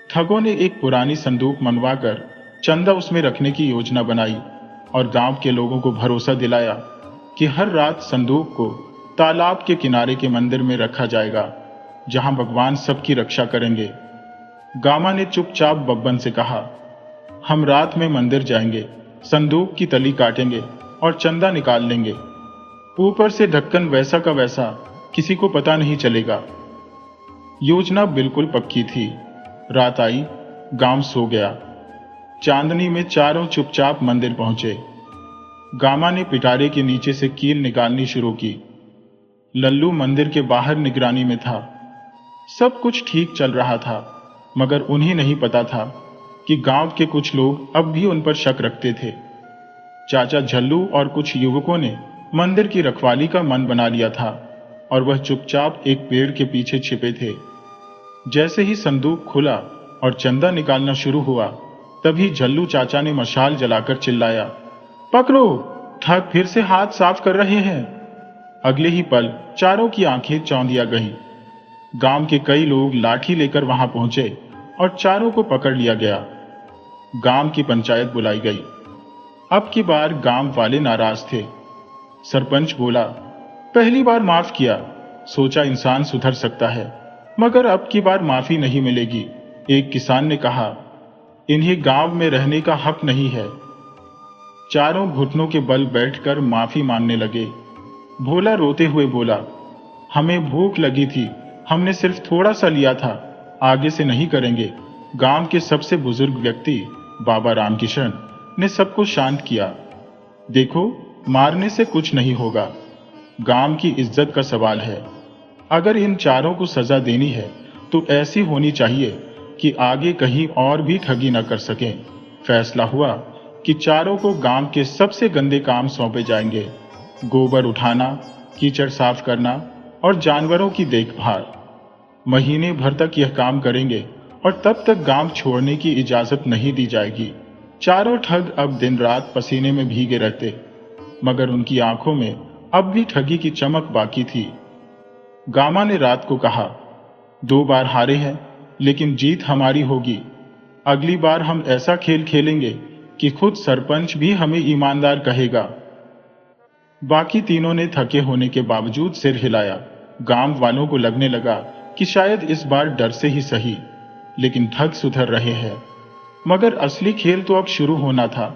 ठगों ने एक पुरानी संदूक मंगवाकर चंदा उसमें रखने की योजना बनाई और गांव के लोगों को भरोसा दिलाया कि हर रात संदूक को तालाब के किनारे के मंदिर में रखा जाएगा, जहां भगवान सबकी रक्षा करेंगे। गामा ने चुपचाप बब्बन से कहा, हम रात में मंदिर जाएंगे, संदूक की तली काटेंगे और चंदा निकाल लेंगे। ऊपर से ढक्कन वैसा का वैसा, किसी को पता नहीं चलेगा। योजना बिल्कुल पक्की थी। रात आई, गांव सो गया। चांदनी में चारों चुपचाप मंदिर पहुंचे। गामा ने पिटारे के नीचे से कील निकालनी शुरू की। लल्लू मंदिर के बाहर निगरानी में था। सब कुछ ठीक चल रहा था, मगर उन्हें नहीं पता था कि गांव के कुछ लोग अब भी उन पर शक रखते थे। चाचा झल्लू और कुछ युवकों ने मंदिर की रखवाली का मन बना लिया था और वह चुपचाप एक पेड़ के पीछे छिपे थे। जैसे ही संदूक खुला और चंदा निकालना शुरू हुआ, तभी झल्लू चाचा ने मशाल जलाकर चिल्लाया, पकड़ो, ठग फिर से हाथ साफ कर रहे हैं। अगले ही पल चारों की आंखें चौंधिया गईं। गांव के कई लोग लाठी लेकर वहां पहुंचे और चारों को पकड़ लिया गया। गांव की पंचायत बुलाई गई। अब की बार गांव वाले नाराज थे। सरपंच बोला, पहली बार माफ किया, सोचा इंसान सुधर सकता है, मगर अब की बार माफी नहीं मिलेगी। एक किसान ने कहा, इन्हें गांव में रहने का हक नहीं है। चारों घुटनों के बल बैठकर माफी मांगने लगे। भोला रोते हुए बोला, हमें भूख लगी थी, हमने सिर्फ थोड़ा सा लिया था, आगे से नहीं करेंगे। गांव के सबसे बुजुर्ग व्यक्ति बाबा रामकिशन ने सबको शांत किया। देखो, मारने से कुछ नहीं होगा, गांव की इज्जत का सवाल है। अगर इन चारों को सजा देनी है तो ऐसी होनी चाहिए कि आगे कहीं और भी ठगी न कर सकें। फैसला हुआ कि चारों को गांव के सबसे गंदे काम सौंपे जाएंगे, गोबर उठाना, कीचड़ साफ करना और जानवरों की देखभाल। महीने भर तक यह काम करेंगे और तब तक गांव छोड़ने की इजाजत नहीं दी जाएगी। चारों ठग अब दिन रात पसीने में भीगे रहते, मगर उनकी आंखों में अब भी ठगी की चमक बाकी थी। गामा ने रात को कहा, 2 बार हारे हैं, लेकिन जीत हमारी होगी। अगली बार हम ऐसा खेल खेलेंगे कि खुद सरपंच भी हमें ईमानदार कहेगा। बाकी तीनों ने थके होने के बावजूद सिर हिलाया। गांव वालों को लगने लगा कि शायद इस बार डर से ही सही, लेकिन ठग सुधर रहे हैं। मगर असली खेल तो अब शुरू होना था,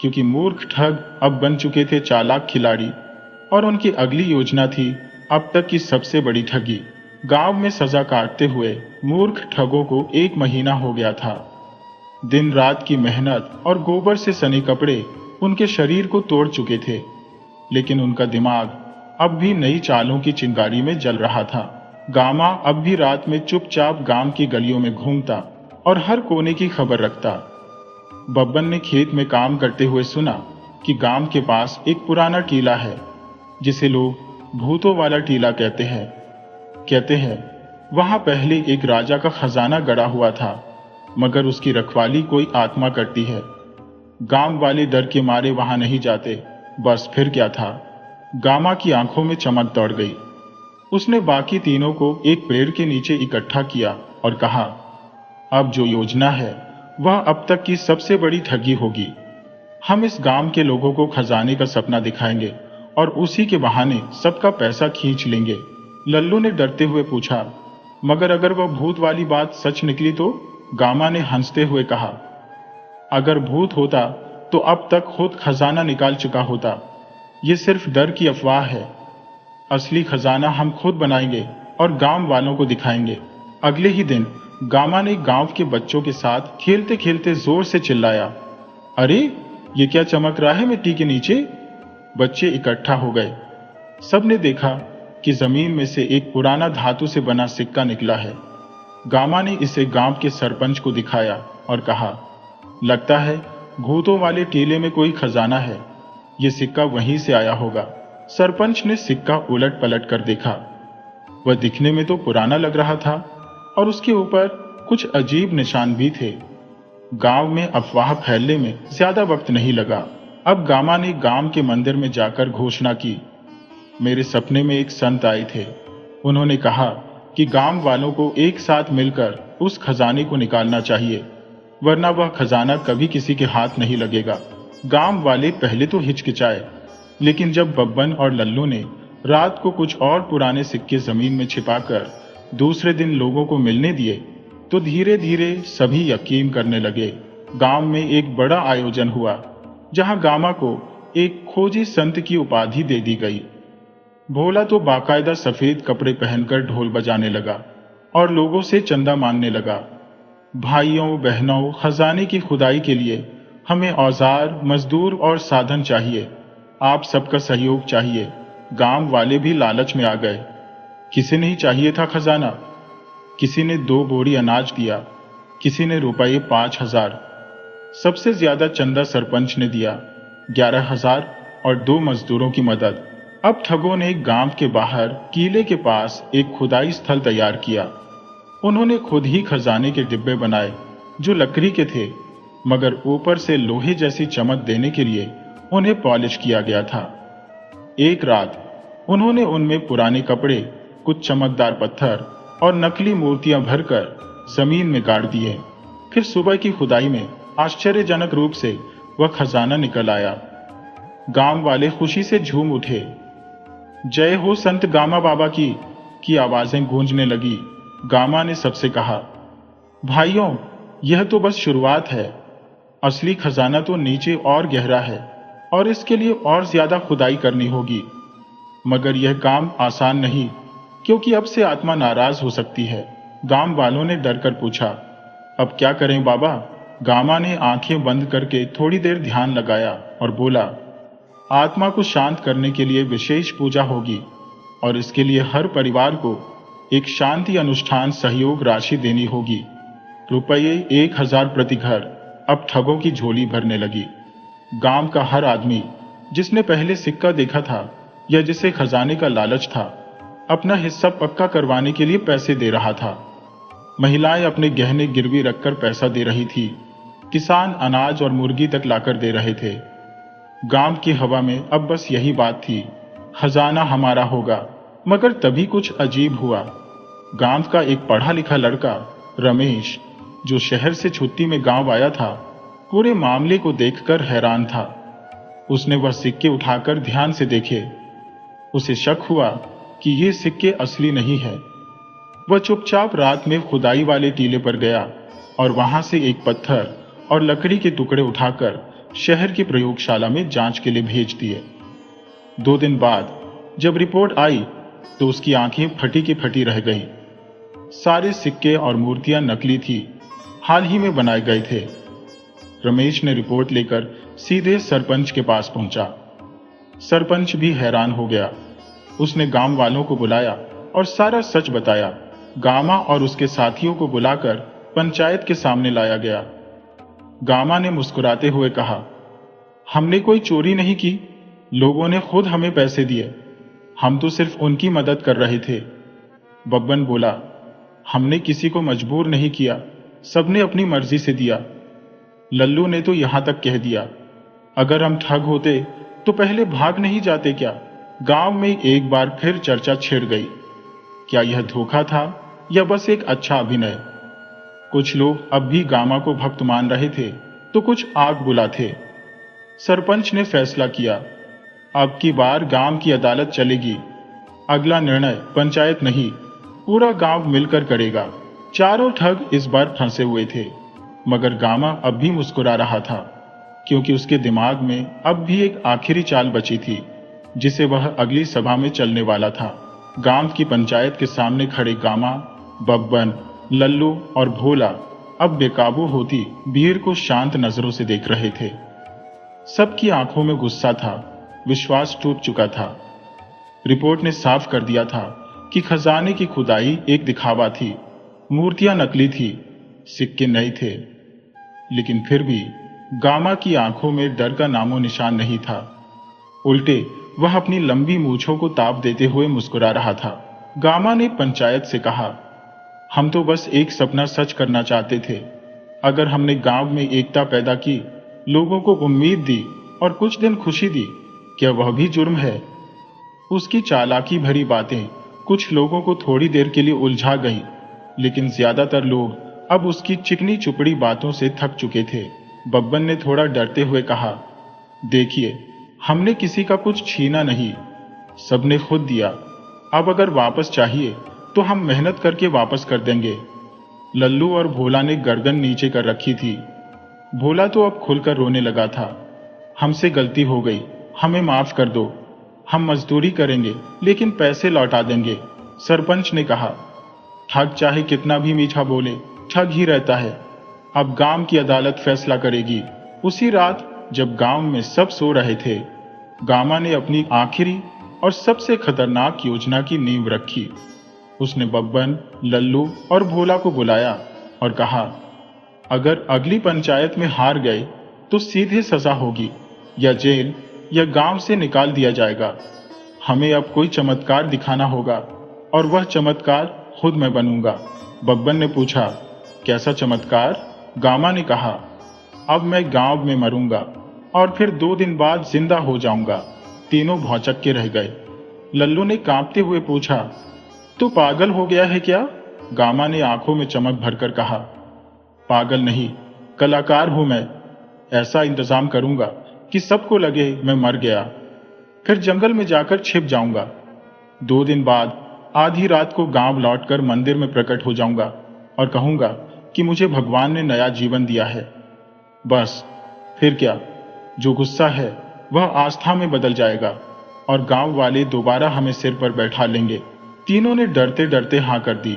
क्योंकि मूर्ख ठग अब बन चुके थे चालाक खिलाड़ी, और उनकी अगली योजना थी अब तक की सबसे बड़ी ठगी। गांव में सजा काटते हुए मूर्ख ठगों को 1 महीना हो गया था। दिन रात की मेहनत और गोबर से सने कपड़े उनके शरीर को तोड़ चुके थे, लेकिन उनका दिमाग अब भी नई चालों की चिंगारी में जल रहा था। गामा अब भी रात में चुपचाप गांव की गलियों में घूमता और हर कोने की खबर रखता। बब्बन ने खेत में काम करते हुए सुना कि गांव के पास एक पुराना टीला है, जिसे लोग भूतों वाला टीला कहते हैं वहां पहले एक राजा का खजाना गड़ा हुआ था, मगर उसकी रखवाली कोई आत्मा करती है। गांव वाले डर के मारे वहां नहीं जाते। बस फिर क्या था, गामा की आंखों में चमक दौड़ गई। उसने बाकी तीनों को एक पेड़ के नीचे इकट्ठा किया और कहा, अब जो योजना है वह अब तक की सबसे बड़ी ठगी होगी। हम इस गांव के लोगों को खजाने का सपना दिखाएंगे और उसी के बहाने सबका पैसा खींच लेंगे। लल्लू ने डरते हुए पूछा, मगर अगर वह भूत वाली बात सच निकली तो? गामा ने हंसते हुए कहा, अगर भूत होता तो अब तक खुद खजाना निकाल चुका होता। ये सिर्फ डर की अफवाह है। असली खजाना हम खुद बनाएंगे और गांव वालों को दिखाएंगे। अगले ही दिन गामा ने गांव के बच्चों के साथ खेलते खेलते जोर से चिल्लाया, अरे ये क्या चमक रहा है मिट्टी के नीचे? बच्चे इकट्ठा हो गए। सबने देखा कि जमीन में से एक पुराना धातु से बना सिक्का निकला है। गामा ने इसे गांव के सरपंच को दिखाया और कहा, लगता है भूतों वाले टीले में कोई खजाना है। ये सिक्का वहीं से आया होगा। सरपंच ने सिक्का उलट पलट कर देखा। वह दिखने में तो पुराना लग रहा था और उसके ऊपर कुछ अजीब निशान भी थे। गांव में अफवाह फैलने में ज्यादा वक्त नहीं लगा। अब गामा ने गांव के मंदिर में जाकर घोषणा की, मेरे सपने में एक संत आए थे। उन्होंने कहा कि गांव वालों को एक साथ मिलकर उस खजाने को निकालना चाहिए, वरना वह खजाना कभी किसी के हाथ नहीं लगेगा। गांव वाले पहले तो हिचकिचाए, लेकिन जब बब्बन और लल्लू ने रात को कुछ और पुराने सिक्के जमीन में छिपाकर दूसरे दिन लोगों को मिलने दिए तो धीरे धीरे सभी यकीन करने लगे। गांव में एक बड़ा आयोजन हुआ जहां गामा को एक खोजी संत की उपाधि दे दी गई। भोला तो बाकायदा सफेद कपड़े पहनकर ढोल बजाने लगा और लोगों से चंदा मांगने लगा। भाइयों बहनों, खजाने की खुदाई के लिए हमें औजार, मजदूर और साधन चाहिए। आप सबका सहयोग चाहिए। गांव वाले भी लालच में आ गए। किसी ने ही चाहिए था खजाना। किसी ने 2 बोरी अनाज दिया, किसी ने रुपये 5,000। सबसे ज्यादा चंदा सरपंच ने दिया, 11,000 और 2 मजदूरों की मदद। अब ठगों ने गांव के बाहर किले के पास एक खुदाई स्थल तैयार किया। उन्होंने खुद ही खजाने के डिब्बे बनाए जो लकड़ी के थे, मगर ऊपर से लोहे जैसी चमक देने के लिए उन्हें पॉलिश किया गया था। एक रात उन्होंने उनमें पुराने कपड़े, कुछ चमकदार पत्थर और नकली मूर्तियां भरकर जमीन में गाड़ दिए। फिर सुबह की खुदाई में आश्चर्यजनक रूप से वह खजाना निकल आया। गांव वाले खुशी से झूम उठे। जय हो संत गामा बाबा की आवाजें गूंजने लगी। गामा ने सबसे कहा, भाइयों, यह तो बस शुरुआत है। असली खजाना तो नीचे और गहरा है और इसके लिए और ज्यादा खुदाई करनी होगी। मगर यह काम आसान नहीं, क्योंकि अब से आत्मा नाराज हो सकती है। गांव वालों ने डरकर पूछा, अब क्या करें बाबा? गामा ने आंखें बंद करके थोड़ी देर ध्यान लगाया और बोला, आत्मा को शांत करने के लिए विशेष पूजा होगी और इसके लिए हर परिवार को एक शांति अनुष्ठान सहयोग राशि देनी होगी। रुपये 1,000 प्रति घर। अब ठगों की झोली भरने लगी। गांव का हर आदमी जिसने पहले सिक्का देखा था या जिसे खजाने का लालच था, अपना हिस्सा पक्का करवाने के लिए पैसे दे रहा था। महिलाएं अपने गहने गिरवी रखकर पैसा दे रही थी। किसान अनाज और मुर्गी तक लाकर दे रहे थे। गांव की हवा में अब बस यही बात थी, खजाना हमारा होगा। मगर तभी कुछ अजीब हुआ। गांव का एक पढ़ा लिखा लड़का रमेश, जो शहर से छुट्टी में गांव आया था, पूरे मामले को देखकर हैरान था। उसने वह सिक्के उठाकर ध्यान से देखे। उसे शक हुआ कि ये सिक्के असली नहीं है। वह चुपचाप रात में खुदाई वाले टीले पर गया और वहां से एक पत्थर और लकड़ी के टुकड़े उठाकर शहर की प्रयोगशाला में जांच के लिए भेज दिए। 2 दिन बाद जब रिपोर्ट आई तो उसकी आंखें फटी की फटी रह गईं। सारे सिक्के और मूर्तियां नकली थी, हाल ही में बनाए गए थे। रमेश ने रिपोर्ट लेकर सीधे सरपंच के पास पहुंचा। सरपंच भी हैरान हो गया। उसने गांव वालों को बुलाया और सारा सच बताया। गामा और उसके साथियों को बुलाकर पंचायत के सामने लाया गया। गामा ने मुस्कुराते हुए कहा, हमने कोई चोरी नहीं की, लोगों ने खुद हमें पैसे दिए। हम तो सिर्फ उनकी मदद कर रहे थे। बब्बन बोला, हमने किसी को मजबूर नहीं किया, सबने अपनी मर्जी से दिया। लल्लू ने तो यहां तक कह दिया, अगर हम ठग होते तो पहले भाग नहीं जाते क्या? गांव में एक बार फिर चर्चा छिड़ गई। क्या यह धोखा था या बस एक अच्छा अभिनय? कुछ लोग अब भी गामा को भक्त मान रहे थे तो कुछ आग बुला थे। सरपंच ने फैसला किया, अब की बार गांव की अदालत चलेगी। अगला निर्णय पंचायत नहीं, पूरा गांव मिलकर करेगा। चारों ठग इस बार फंसे हुए थे, मगर गामा अब भी मुस्कुरा रहा था, क्योंकि उसके दिमाग में अब भी एक आखिरी चाल बची थी जिसे वह अगली सभा में चलने वाला था। गांव की पंचायत के सामने खड़े गामा, बब्बन, लल्लू और भोला अब बेकाबू होती भीड़ को शांत नजरों से देख रहे थे। सबकी आंखों में गुस्सा था, विश्वास टूट चुका था। रिपोर्ट ने साफ कर दिया था कि खजाने की खुदाई एक दिखावा थी। मूर्तियां नकली थी, सिक्के नए थे। लेकिन फिर भी गामा की आंखों में डर का नामो निशान नहीं था। उल्टे वह अपनी लंबी मूंछों को ताप देते हुए मुस्कुरा रहा था। गामा ने पंचायत से कहा, हम तो बस एक सपना सच करना चाहते थे। अगर हमने गांव में एकता पैदा की, लोगों को उम्मीद दी और कुछ दिन खुशी दी, क्या वह भी जुर्म है? उसकी चालाकी भरी बातें कुछ लोगों को थोड़ी देर के लिए उलझा गई, लेकिन ज्यादातर लोग अब उसकी चिकनी चुपड़ी बातों से थक चुके थे। बब्बन ने थोड़ा डरते हुए कहा, देखिए, हमने किसी का कुछ छीना नहीं, सबने खुद दिया। अब अगर वापस चाहिए तो हम मेहनत करके वापस कर देंगे। लल्लू और भोला ने गर्दन नीचे कर रखी थी। भोला तो अब खुलकर रोने लगा था। हमसे गलती हो गई, हमें माफ कर दो। हम मजदूरी करेंगे लेकिन पैसे लौटा देंगे, सरपंच ने कहा। ठग चाहे कितना भी मीठा बोले, ठग ही रहता है। अब गांव की अदालत फैसला करेगी। उसी रात जब गांव में सब सो रहे थे, गामा ने अपनी आखिरी और सबसे खतरनाक योजना की नींव रखी। उसने बब्बन, लल्लू और भोला को बुलाया और कहा, अगर अगली पंचायत में हार गए तो सीधे सजा होगी, या जेल या गांव से निकाल दिया जाएगा। हमें अब कोई चमत्कार दिखाना होगा और वह चमत्कार खुद मैं बनूंगा। बब्बन ने पूछा, कैसा चमत्कार? गामा ने कहा, अब मैं गांव में मरूंगा और फिर 2 दिन बाद जिंदा हो जाऊंगा। तीनों भौचक्के के रह गए। लल्लू ने कांपते हुए पूछा, तू पागल हो गया है क्या? गामा ने आंखों में चमक भरकर कहा, पागल नहीं, कलाकार हूं मैं। ऐसा इंतजाम करूंगा कि सबको लगे मैं मर गया। फिर जंगल में जाकर छिप जाऊंगा। 2 दिन बाद आधी रात को गांव लौटकर मंदिर में प्रकट हो जाऊंगा और कहूंगा कि मुझे भगवान ने नया जीवन दिया है। बस फिर क्या, जो गुस्सा है वह आस्था में बदल जाएगा और गांव वाले दोबारा हमें सिर पर बैठा लेंगे। तीनों ने डरते डरते हां कर दी।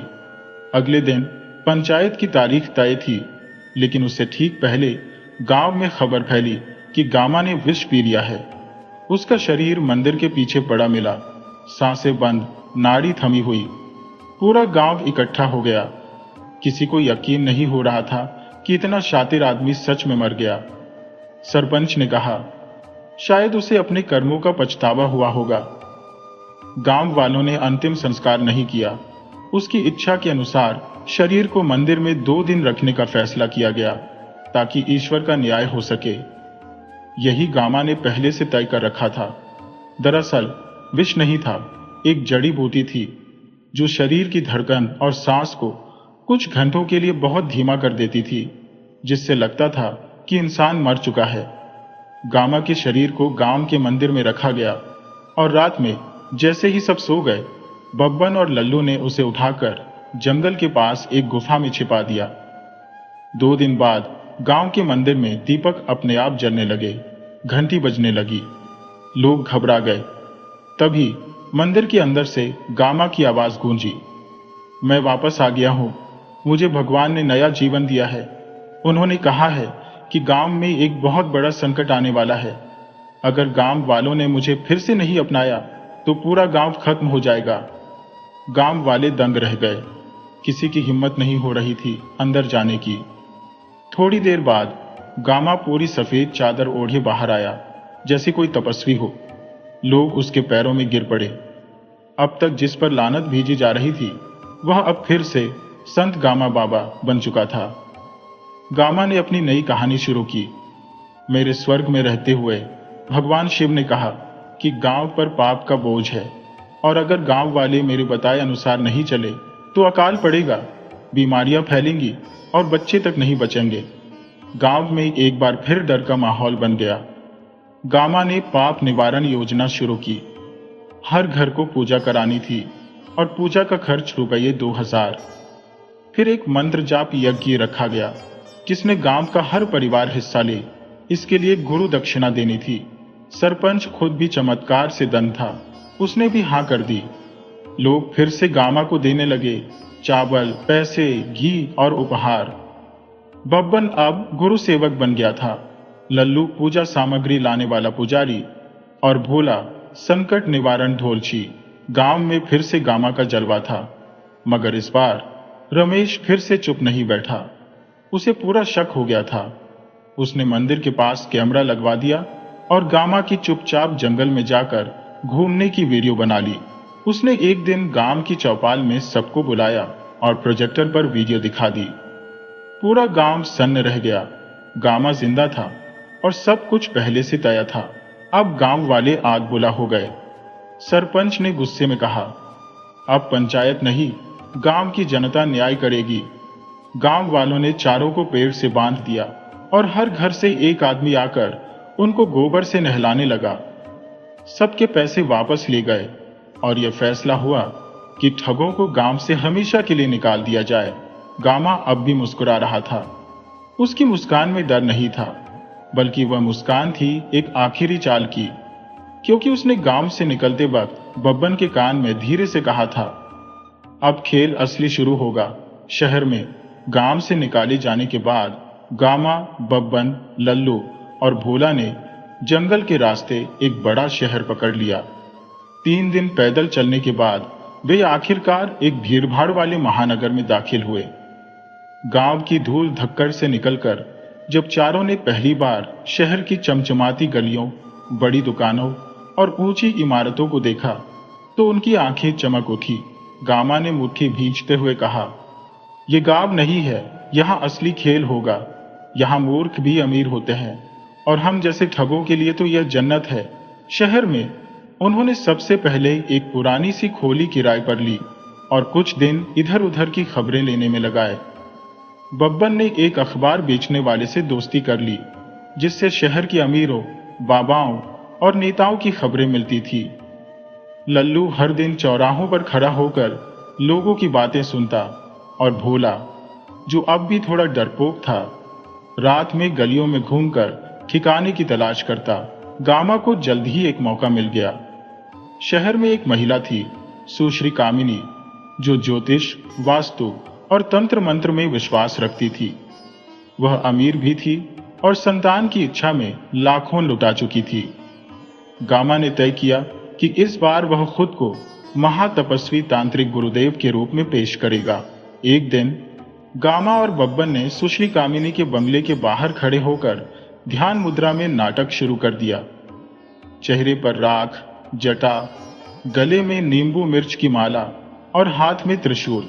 अगले दिन पंचायत की तारीख तय थी, लेकिन उससे ठीक पहले गांव में खबर फैली कि गामा ने विष पी लिया है। उसका शरीर मंदिर के पीछे पड़ा मिला, सांसें बंद, नाड़ी थमी हुई। पूरा गांव इकट्ठा हो गया। किसी को यकीन नहीं हो रहा था कि इतना शातिर आदमी सच में मर गया। सरपंच ने कहा, शायद उसे अपने कर्मों का पछतावा हुआ होगा। गांव वालों ने अंतिम संस्कार नहीं किया। उसकी इच्छा के अनुसार शरीर को मंदिर में 2 दिन रखने का फैसला किया गया ताकि ईश्वर का न्याय हो सके। यही गामा ने पहले से तय कर रखा था। दरअसल विष नहीं था, एक जड़ी बूटी थी जो शरीर की धड़कन और सांस को कुछ घंटों के लिए बहुत धीमा कर देती थी, जिससे लगता था कि इंसान मर चुका है। गामा के शरीर को गांव के मंदिर में रखा गया और रात में जैसे ही सब सो गए, बब्बन और लल्लू ने उसे उठाकर जंगल के पास एक गुफा में छिपा दिया। 2 दिन बाद गांव के मंदिर में दीपक अपने आप जलने लगे, घंटी बजने लगी, लोग घबरा गए। तभी मंदिर के अंदर से गामा की आवाज गूंजी, मैं वापस आ गया हूं, मुझे भगवान ने नया जीवन दिया है। उन्होंने कहा है कि गांव में एक बहुत बड़ा संकट आने वाला है। अगर गांव वालों ने मुझे फिर से नहीं अपनाया तो पूरा गांव खत्म हो जाएगा। गांव वाले दंग रह गए। किसी की हिम्मत नहीं हो रही थी अंदर जाने की। थोड़ी देर बाद गामा पूरी सफेद चादर ओढ़े बाहर आया, जैसे कोई तपस्वी हो। लोग उसके पैरों में गिर पड़े। अब तक जिस पर लानत भेजी जा रही थी, वह अब फिर से संत गामा बाबा बन चुका था। गामा ने अपनी नई कहानी शुरू की। मेरे स्वर्ग में रहते हुए भगवान शिव ने कहा कि गांव पर पाप का बोझ है और अगर गांव वाले मेरे बताए अनुसार नहीं चले तो अकाल पड़ेगा, बीमारियां फैलेंगी और बच्चे तक नहीं बचेंगे। गांव में एक बार फिर डर का माहौल बन गया। गामा ने पाप निवारण योजना शुरू की। हर घर को पूजा करानी थी और पूजा का खर्च रुपये 2000। फिर एक मंत्र जाप यज्ञ रखा गया जिसमें गांव का हर परिवार हिस्सा ले। इसके लिए गुरु दक्षिणा देनी थी। सरपंच खुद भी चमत्कार से दंग था, उसने भी हां कर दी। लोग फिर से गामा को देने लगे, चावल, पैसे, घी और उपहार। बब्बन अब गुरु सेवक बन गया था, लल्लू पूजा सामग्री लाने वाला पुजारी और भोला संकट निवारण ढोलची। गांव में फिर से गामा का जलवा था, मगर इस बार रमेश फिर से चुप नहीं बैठा। उसे पूरा शक हो गया था। उसने मंदिर के पास कैमरा लगवा दिया और गामा की चुपचाप जंगल में जाकर घूमने की वीडियो बना ली। उसने एक दिन गांव की चौपाल में सबको बुलाया और प्रोजेक्टर पर वीडियो दिखा दी। पूरा गांव सन्न रह गया। गामा जिंदा था और सब कुछ पहले से तय था। अब गांव वाले आग बुला हो गए। सरपंच ने गुस्से में कहा, अब पंचायत नहीं, गांव की जनता न्याय करेगी। गांव वालों ने चारों को पेड़ से बांध दिया और हर घर से एक आदमी आकर उनको गोबर से नहलाने लगा। सबके पैसे वापस ले गए और यह फैसला हुआ कि ठगों को गांव से हमेशा के लिए निकाल दिया जाए। गामा अब भी मुस्कुरा रहा था। उसकी मुस्कान में डर नहीं था, बल्कि वह मुस्कान थी एक आखिरी चाल की, क्योंकि उसने गांव से निकलते वक्त बब्बन के कान में धीरे से कहा था, अब खेल असली शुरू होगा। शहर में गांव से निकाले जाने के बाद गामा, बब्बन, लल्लू और भोला ने जंगल के रास्ते एक बड़ा शहर पकड़ लिया। 3 दिन पैदल चलने के बाद वे आखिरकार एक भीड़भाड़ वाले महानगर में दाखिल हुए। गांव की धूल धक्कर से निकलकर जब चारों ने पहली बार शहर की चमचमाती गलियों, बड़ी दुकानों और ऊंची इमारतों को देखा तो उनकी आंखें चमक उठी। गामा ने मुट्ठी भींचते हुए कहा, यह गांव नहीं है, यहाँ असली खेल होगा। यहाँ मूर्ख भी अमीर होते हैं और हम जैसे ठगों के लिए तो यह जन्नत है। शहर में उन्होंने सबसे पहले एक पुरानी सी खोली किराए पर ली और कुछ दिन इधर उधर की खबरें लेने में लगाए। बब्बन ने एक अखबार बेचने वाले से दोस्ती कर ली, जिससे शहर के अमीरों, बाबाओं और नेताओं की खबरें मिलती थी। लल्लू हर दिन चौराहों पर खड़ा होकर लोगों की बातें सुनता और भोला, जो अब भी थोड़ा डरपोक था, रात में गलियों में घूमकर ठिकाने की तलाश करता। गामा को जल्द ही एक मौका मिल गया। शहर में एक महिला थी, सुश्री कामिनी, जो ज्योतिष, वास्तु और तंत्र मंत्र में विश्वास रखती थी। वह अमीर भी थी और संतान की इच्छा में लाखों लुटा चुकी थी। गामा ने तय किया कि इस बार वह खुद को महातपस्वी तांत्रिक गुरुदेव के रूप में पेश करेगा। एक दिन गामा और बब्बन ने सुश्री कामिनी के बंगले के बाहर खड़े होकर ध्यान मुद्रा में नाटक शुरू कर दिया। चेहरे पर राख, जटा, गले में नींबू मिर्च की माला और हाथ में त्रिशूल।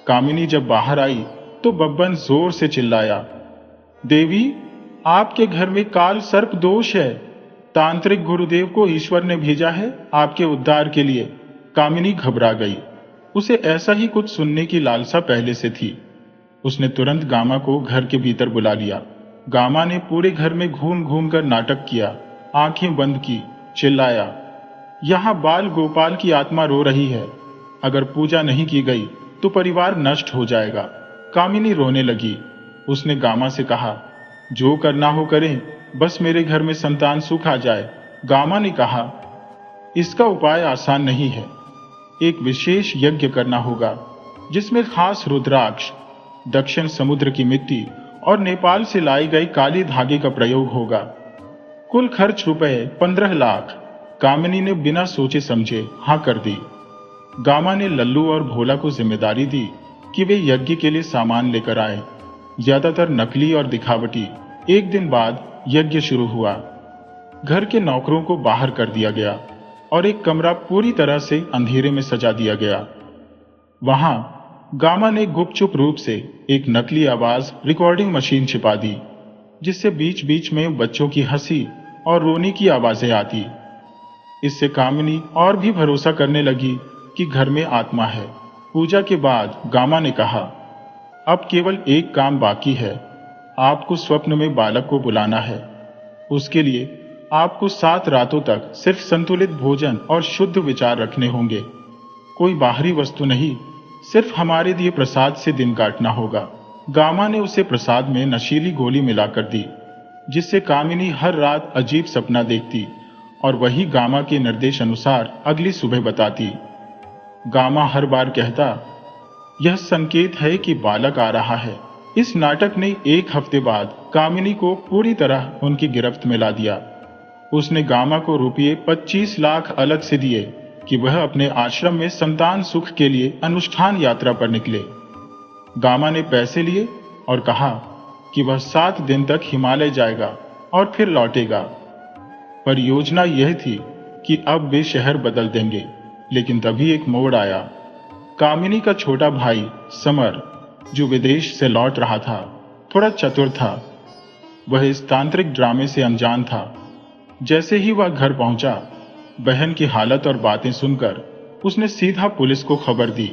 कामिनी जब बाहर आई तो बब्बन जोर से चिल्लाया, देवी, आपके घर में काल सर्प दोष है। तांत्रिक गुरुदेव को ईश्वर ने भेजा है आपके उद्धार के लिए। कामिनी घबरा गई। उसे ऐसा ही कुछ सुनने की लालसा पहले से थी। उसने तुरंत गामा को घर के भीतर बुला लिया। गामा ने पूरे घर में घूम घूम कर नाटक किया, आंखें बंद की, चिल्लाया, यहाँ बाल गोपाल की आत्मा रो रही है। अगर पूजा नहीं की गई तो परिवार नष्ट हो जाएगा। कामिनी रोने लगी। उसने गामा से कहा, जो करना हो करें, बस मेरे घर में संतान सुख आ जाए। गामा ने कहा, इसका उपाय आसान नहीं है। एक विशेष यज्ञ करना होगा, जिसमें खास रुद्राक्ष, दक्षिण समुद्र की मिट्टी और नेपाल से लाई गई काली धागे का प्रयोग होगा। कुल खर्च रुपए 15 लाख। कामिनी ने बिना सोचे समझे हाँ कर दी। गामा ने लल्लू और भोला को जिम्मेदारी दी कि वे यज्ञ के लिए सामान लेकर आए, ज्यादातर नकली और दिखावटी। एक दिन बाद यज्ञ शुरू हुआ। घर के नौकरों को बाहर कर दिया गया और एक कमरा पूरी तरह से अंधेरे में सजा दिया गया। वहां गामा ने गुपचुप रूप से एक नकली आवाज रिकॉर्डिंग मशीन छिपा दी, जिससे बीच बीच में बच्चों की हंसी और रोने की आवाजें आती। इससे कामिनी और भी भरोसा करने लगी कि घर में आत्मा है। पूजा के बाद गामा ने कहा, अब केवल एक काम बाकी है। आपको स्वप्न में बालक को बुलाना है। उसके लिए आपको 7 रातों तक सिर्फ संतुलित भोजन और शुद्ध विचार रखने होंगे। कोई बाहरी वस्तु नहीं, सिर्फ हमारे दिए प्रसाद से दिन काटना होगा। गामा ने उसे प्रसाद में नशीली गोली मिलाकर दी, जिससे कामिनी हर रात अजीब सपना देखती और वही गामा के निर्देश अनुसार अगली सुबह बताती। गामा हर बार कहता, यह संकेत है कि बालक आ रहा है। इस नाटक ने 1 हफ्ते बाद कामिनी को पूरी तरह उनकी गिरफ्त में ला दिया। उसने गामा को रुपये 25 लाख अलग से दिए कि वह अपने आश्रम में संतान सुख के लिए अनुष्ठान यात्रा पर निकले। गामा ने पैसे लिए और कहा कि वह 7 दिन तक हिमालय जाएगा और फिर लौटेगा। परियोजना यह थी कि अब वे शहर बदल देंगे, लेकिन तभी एक मोड़ आया। कामिनी का छोटा भाई समर, जो विदेश से लौट रहा था, थोड़ा चतुर था। वह इस तांत्रिक ड्रामे से अनजान था। जैसे ही वह घर पहुंचा, बहन की हालत और बातें सुनकर उसने सीधा पुलिस को खबर दी।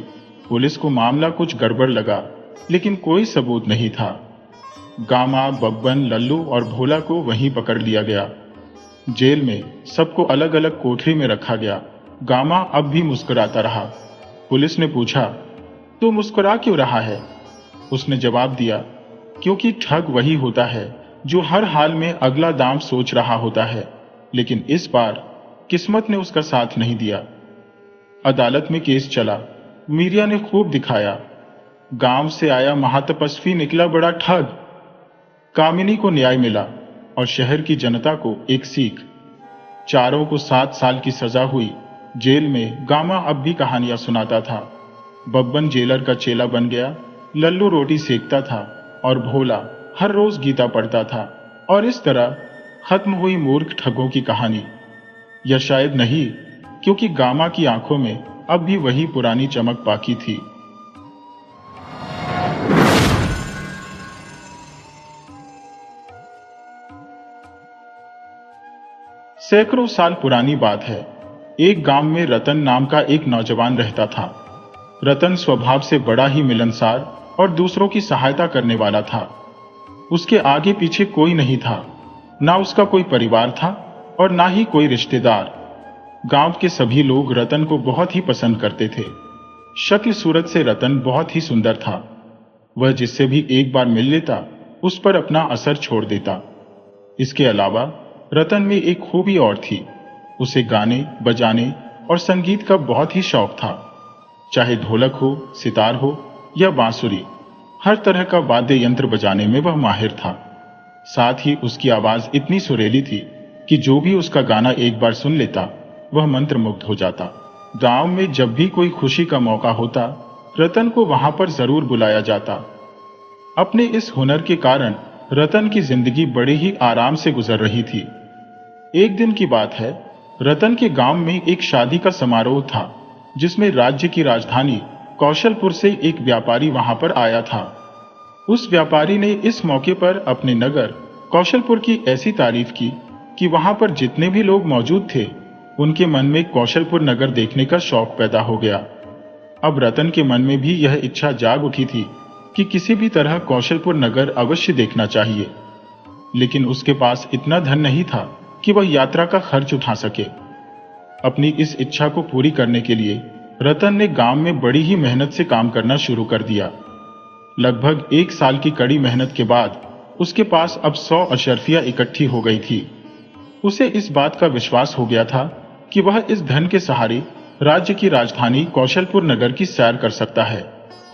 पुलिस को मामला कुछ गड़बड़ लगा, लेकिन कोई सबूत नहीं था। गामा, बब्बन, लल्लू और भोला को वहीं पकड़ लिया गया। जेल में सबको अलग अलग कोठरी में रखा गया। गामा अब भी मुस्कुराता रहा। पुलिस ने पूछा, तू मुस्कुरा क्यों रहा है? उसने जवाब दिया, क्योंकि ठग वही होता है जो हर हाल में अगला दाम सोच रहा होता है। लेकिन इस बार किस्मत ने उसका साथ नहीं दिया। अदालत में केस चला। मीरिया ने खूब दिखाया, गांव से आया महातपस्वी निकला बड़ा ठग। कामिनी को न्याय मिला और शहर की जनता को एक सीख। चारों को 7 साल की सजा हुई। जेल में गामा अब भी कहानियां सुनाता था। बब्बन जेलर का चेला बन गया, लल्लू रोटी सेकता था और भोला हर रोज गीता पढ़ता था। और इस तरह खत्म हुई मूर्ख ठगों की कहानी। या शायद नहीं, क्योंकि गामा की आंखों में अब भी वही पुरानी चमक बाकी थी। सैकड़ों साल पुरानी बात है। एक गांव में रतन नाम का एक नौजवान रहता था। रतन स्वभाव से बड़ा ही मिलनसार और दूसरों की सहायता करने वाला था। उसके आगे पीछे कोई नहीं था, ना उसका कोई परिवार था और ना ही कोई रिश्तेदार। गांव के सभी लोग रतन को बहुत ही पसंद करते थे। शक्ल सूरत से रतन बहुत ही सुंदर था। वह जिससे भी एक बार मिल लेता, उस पर अपना असर छोड़ देता। इसके अलावा रतन में एक खूबी और थी। उसे गाने बजाने और संगीत का बहुत ही शौक था। चाहे ढोलक हो, सितार हो या बांसुरी, हर तरह का वाद्य यंत्र बजाने में वह माहिर था। साथ ही उसकी आवाज इतनी सुरीली थी कि जो भी उसका गाना एक बार सुन लेता, वह मंत्रमुग्ध हो जाता। गांव में जब भी कोई खुशी का मौका होता, रतन को वहां पर जरूर बुलाया जाता। अपने इस हुनर के कारण रतन की जिंदगी बड़े ही आराम से गुजर रही थी। एक दिन की बात है, रतन के गांव में एक शादी का समारोह था, जिसमें राज्य की राजधानी कौशलपुर से एक व्यापारी वहां पर आया था। उस व्यापारी ने इस मौके पर अपने नगर कौशलपुर की ऐसी तारीफ की कि वहां पर जितने भी लोग मौजूद थे, उनके मन में कौशलपुर नगर देखने का शौक पैदा हो गया। अब रतन के मन में भी यह इच्छा जाग उठी थी कि किसी भी तरह कौशलपुर नगर अवश्य देखना चाहिए। लेकिन उसके पास इतना धन नहीं था कि वह यात्रा का खर्च उठा सके। अपनी इस इच्छा को पूरी करने के लिए रतन ने गांव में बड़ी ही मेहनत से काम करना शुरू कर दिया। लगभग 1 साल की कड़ी मेहनत के बाद उसके पास अब 100 अशर्फियां इकट्ठी हो गई थी। उसे इस बात का विश्वास हो गया था कि वह इस धन के सहारे राज्य की राजधानी कौशलपुर नगर की सैर कर सकता है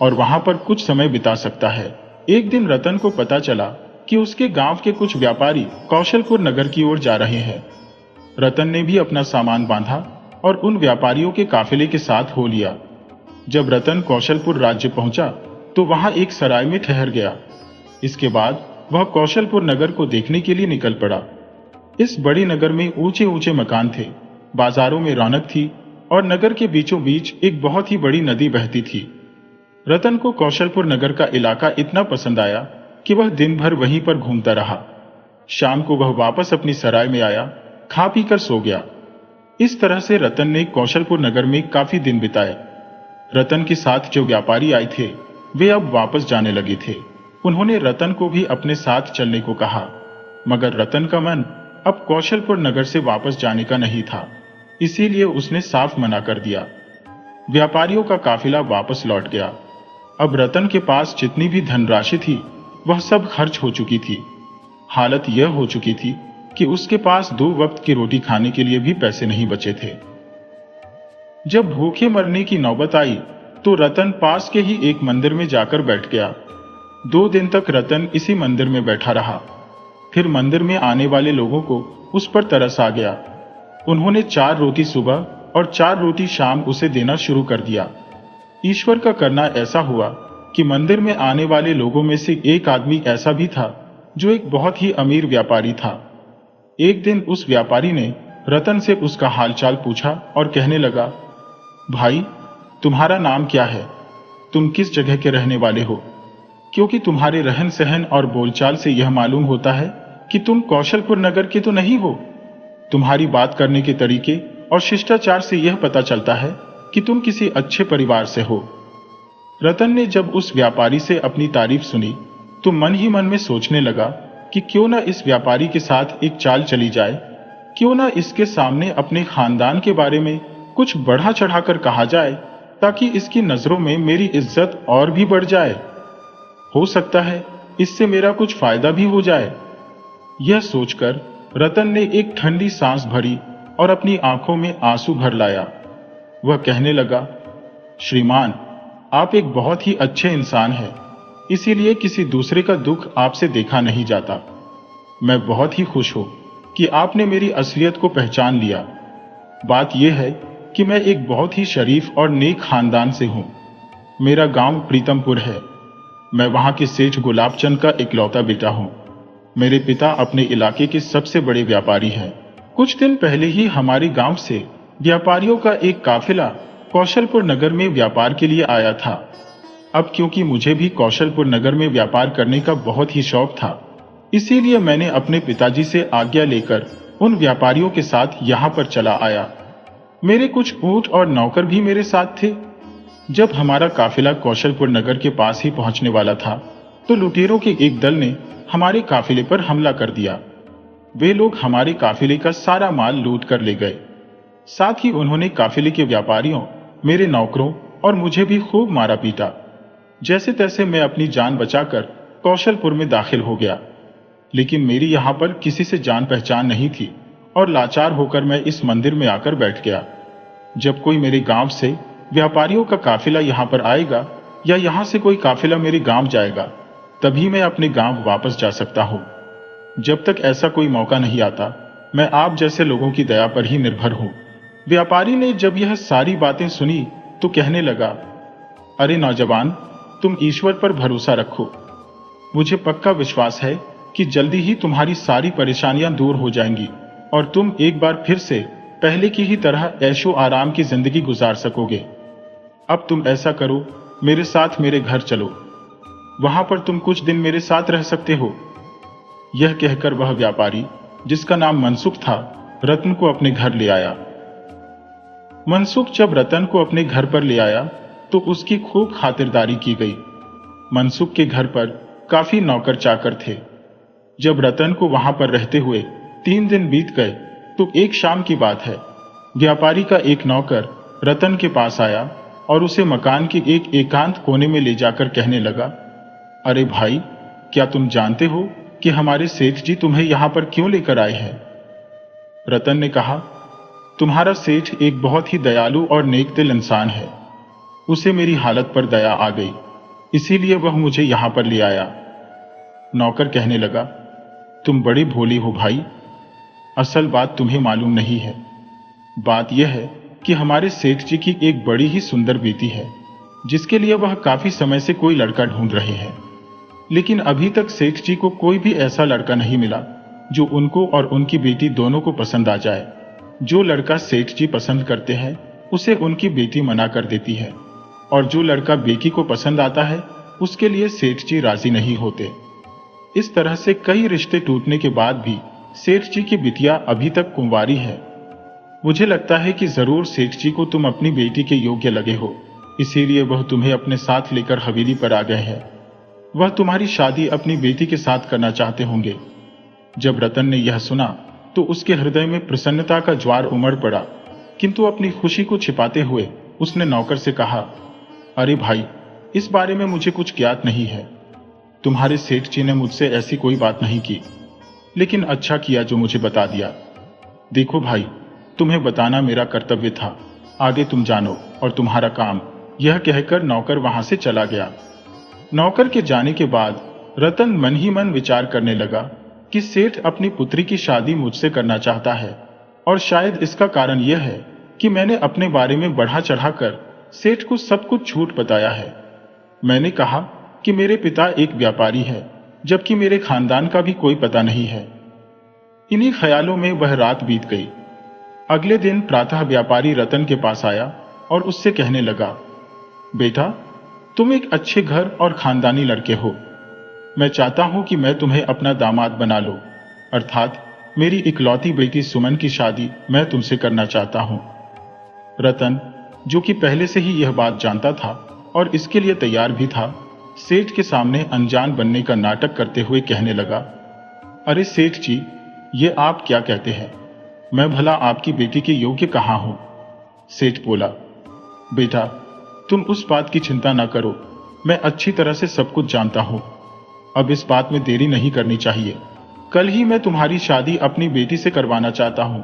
और वहां पर कुछ समय बिता सकता है। एक दिन रतन को पता चला कि उसके गांव के कुछ व्यापारी कौशलपुर नगर की ओर जा रहे हैं। रतन ने भी अपना सामान बांधा और उन व्यापारियों के काफिले के साथ हो लिया। जब रतन कौशलपुर राज्य पहुंचा तो वहां एक सराय में ठहर गया। इसके बाद वह कौशलपुर नगर को देखने के लिए निकल पड़ा। इस बड़ी नगर में ऊंचे ऊंचे मकान थे, बाजारों में रौनक थी और नगर के बीचों बीच एक बहुत ही बड़ी नदी बहती थी। रतन को कौशलपुर नगर का इलाका इतना पसंद आया कि वह दिन भर वहीं पर घूमता रहा। शाम को वह वापस अपनी सराय में आया, खा पी कर सो गया। इस तरह से रतन ने कौशलपुर नगर में काफी दिन बिताए। रतन के साथ जो व्यापारी आए थे, वे अब वापस जाने लगे थे। उन्होंने रतन को भी अपने साथ चलने को कहा, मगर रतन का मन अब कौशलपुर नगर से वापस जाने का नहीं था, इसीलिए उसने साफ मना कर दिया। व्यापारियों का काफिला वापस लौट गया। अब रतन के पास जितनी भी धनराशि थी, वह सब खर्च हो चुकी थी। हालत यह हो चुकी थी कि उसके पास 2 वक्त की रोटी खाने के लिए भी पैसे नहीं बचे थे। जब भूखे मरने की नौबत आई तो रतन पास के ही एक मंदिर में जाकर बैठ गया। 2 दिन तक रतन इसी मंदिर में बैठा रहा। फिर मंदिर में आने वाले लोगों को उस पर तरस आ गया। उन्होंने 4 रोटी सुबह और 4 रोटी शाम उसे देना शुरू कर दिया। ईश्वर का करना ऐसा हुआ कि मंदिर में आने वाले लोगों में से एक आदमी ऐसा भी था जो एक बहुत ही अमीर व्यापारी था। एक दिन उस व्यापारी ने रतन से उसका हालचाल पूछा और कहने लगा, भाई, तुम्हारा नाम क्या है? तुम किस जगह के रहने वाले हो? क्योंकि तुम्हारे रहन सहन और बोलचाल से यह मालूम होता है कि तुम कौशलपुर नगर के तो नहीं हो। तुम्हारी बात करने के तरीके और शिष्टाचार से यह पता चलता है कि तुम किसी अच्छे परिवार से हो। रतन ने जब उस व्यापारी से अपनी तारीफ सुनी तो मन ही मन में सोचने लगा कि क्यों न इस व्यापारी के साथ एक चाल चली जाए क्यों ना इसके सामने अपने खानदान के बारे में कुछ बढ़ा चढ़ाकर कहा जाए, ताकि इसकी नजरों में मेरी इज्जत और भी बढ़ जाए। हो सकता है इससे मेरा कुछ फायदा भी हो जाए। यह सोचकर रतन ने एक ठंडी सांस भरी और अपनी आंखों में आंसू भर लाया। वह कहने लगा, श्रीमान, आप एक बहुत ही अच्छे इंसान हैं, इसीलिए किसी दूसरे का दुख आपसे देखा नहीं जाता। मैं बहुत ही खुश हूं कि आपने मेरी असलियत को पहचान लिया। बात यह है कि मैं एक बहुत ही शरीफ और नेक खानदान से हूं। मेरा गांव प्रीतमपुर है। मैं वहां के सेठ गुलाबचंद का इकलौता बेटा हूं। मेरे पिता अपने इलाके के सबसे बड़े व्यापारी हैं। कुछ दिन पहले ही हमारे गांव से व्यापारियों का एक काफिला कौशलपुर नगर में व्यापार के लिए आया था। अब क्योंकि मुझे भी कौशलपुर नगर में व्यापार करने का बहुत ही शौक था, इसीलिए मैंने अपने पिताजी से आज्ञा लेकर उन व्यापारियों के साथ यहाँ पर चला आया। मेरे कुछ ऊंट और नौकर भी मेरे साथ थे। जब हमारा काफिला कौशलपुर नगर के पास ही पहुंचने वाला था, तो लुटेरों के एक दल ने हमारे काफिले पर हमला कर दिया। वे लोग हमारे काफिले का सारा माल लूट कर ले गए। साथ ही उन्होंने काफिले के व्यापारियों, मेरे नौकरों और मुझे भी खूब मारा पीटा। जैसे तैसे मैं अपनी जान बचाकर कौशलपुर में दाखिल हो गया, लेकिन मेरी यहाँ पर किसी से जान पहचान नहीं थी और लाचार होकर मैं इस मंदिर में आकर बैठ गया। जब कोई मेरे गांव से व्यापारियों का काफिला यहाँ पर आएगा या यहाँ से कोई काफिला मेरे गांव जाएगा, तभी मैं अपने गांव वापस जा सकता हूँ। जब तक ऐसा कोई मौका नहीं आता, मैं आप जैसे लोगों की दया पर ही निर्भर हूँ। व्यापारी ने जब यह सारी बातें सुनी तो कहने लगा, अरे नौजवान, तुम ईश्वर पर भरोसा रखो। मुझे पक्का विश्वास है कि जल्दी ही तुम्हारी सारी परेशानियां दूर हो जाएंगी और तुम एक बार फिर से पहले की ही तरह ऐशो आराम की जिंदगी गुजार सकोगे। अब तुम ऐसा करो, मेरे साथ मेरे घर चलो। वहां पर तुम कुछ दिन मेरे साथ रह सकते हो। यह कहकर वह व्यापारी, जिसका नाम मनसुख था, रतन को अपने घर ले आया। मनसुख जब रतन को अपने घर पर ले आया तो उसकी खूब खातिरदारी की गई। मनसुख के घर पर काफी नौकर चाकर थे। जब रतन को वहां पर रहते हुए 3 दिन बीत गए तो एक शाम की बात है, व्यापारी का एक नौकर रतन के पास आया और उसे मकान के एक एकांत कोने में ले जाकर कहने लगा, अरे भाई, क्या तुम जानते हो कि हमारे सेठ जी तुम्हें यहां पर क्यों लेकर आए हैं? रतन ने कहा, तुम्हारा सेठ एक बहुत ही दयालु और नेक दिल इंसान है। उसे मेरी हालत पर दया आ गई, इसीलिए वह मुझे यहां पर ले आया। नौकर कहने लगा, तुम बड़ी भोली हो भाई। असल बात तुम्हें मालूम नहीं है। बात यह है कि हमारे सेठ जी की एक बड़ी ही सुंदर बेटी है, जिसके लिए वह काफी समय से कोई लड़का ढूंढ रहे हैं। लेकिन अभी तक सेठ जी को कोई भी ऐसा लड़का नहीं मिला जो उनको और उनकी बेटी दोनों को पसंद आ जाए। जो लड़का सेठ जी पसंद करते हैं उसे उनकी बेटी मना कर देती है, और जो लड़का बेटी को पसंद आता है उसके लिए सेठ जी राजी नहीं होते। इस तरह से कई रिश्ते टूटने के बाद भी सेठ जी की बिटिया अभी तक कुंवारी है। मुझे लगता है कि जरूर सेठ जी को तुम अपनी बेटी के योग्य लगे हो, इसीलिए वह तुम्हें अपने साथ लेकर हवेली पर आ गए हैं। वह तुम्हारी शादी अपनी बेटी के साथ करना चाहते होंगे। जब रतन ने यह सुना तो उसके हृदय में प्रसन्नता का ज्वार उमड़ पड़ा, किंतु अपनी खुशी को छिपाते हुए उसने नौकर से कहा, अरे भाई, इस बारे में मुझे कुछ ज्ञात नहीं है। तुम्हारे सेठ जी ने मुझसे ऐसी कोई बात नहीं की, लेकिन अच्छा किया जो मुझे बता दिया। देखो भाई, तुम्हें बताना मेरा कर्तव्य था। आगे तुम जानो और तुम्हारा काम। यह कहकर नौकर वहां से चला गया। नौकर के जाने के बाद रतन मन ही मन विचार करने लगा कि सेठ अपनी पुत्री की शादी मुझसे करना चाहता है, और शायद इसका कारण यह है कि मैंने अपने बारे में बढ़ा चढ़ाकर सेठ को सब कुछ झूठ बताया है। मैंने कहा कि मेरे पिता एक व्यापारी है, जबकि मेरे खानदान का भी कोई पता नहीं है। इन्हीं ख्यालों में वह रात बीत गई। अगले दिन प्रातः व्यापारी रतन के पास आया और उससे कहने लगा, बेटा, तुम एक अच्छे घर और खानदानी लड़के हो। मैं चाहता हूं कि मैं तुम्हें अपना दामाद बना लूं, अर्थात मेरी इकलौती बेटी सुमन की शादी मैं तुमसे करना चाहता हूं। रतन, जो कि पहले से ही यह बात जानता था और इसके लिए तैयार भी था, सेठ के सामने अनजान बनने का नाटक करते हुए कहने लगा, अरे सेठ जी, ये आप क्या कहते हैं? मैं भला आपकी बेटी के योग्य कहाँ हूं? सेठ बोला, बेटा, तुम उस बात की चिंता न करो, मैं अच्छी तरह से सब कुछ जानता हूं। अब इस बात में देरी नहीं करनी चाहिए। कल ही मैं तुम्हारी शादी अपनी बेटी से करवाना चाहता हूं।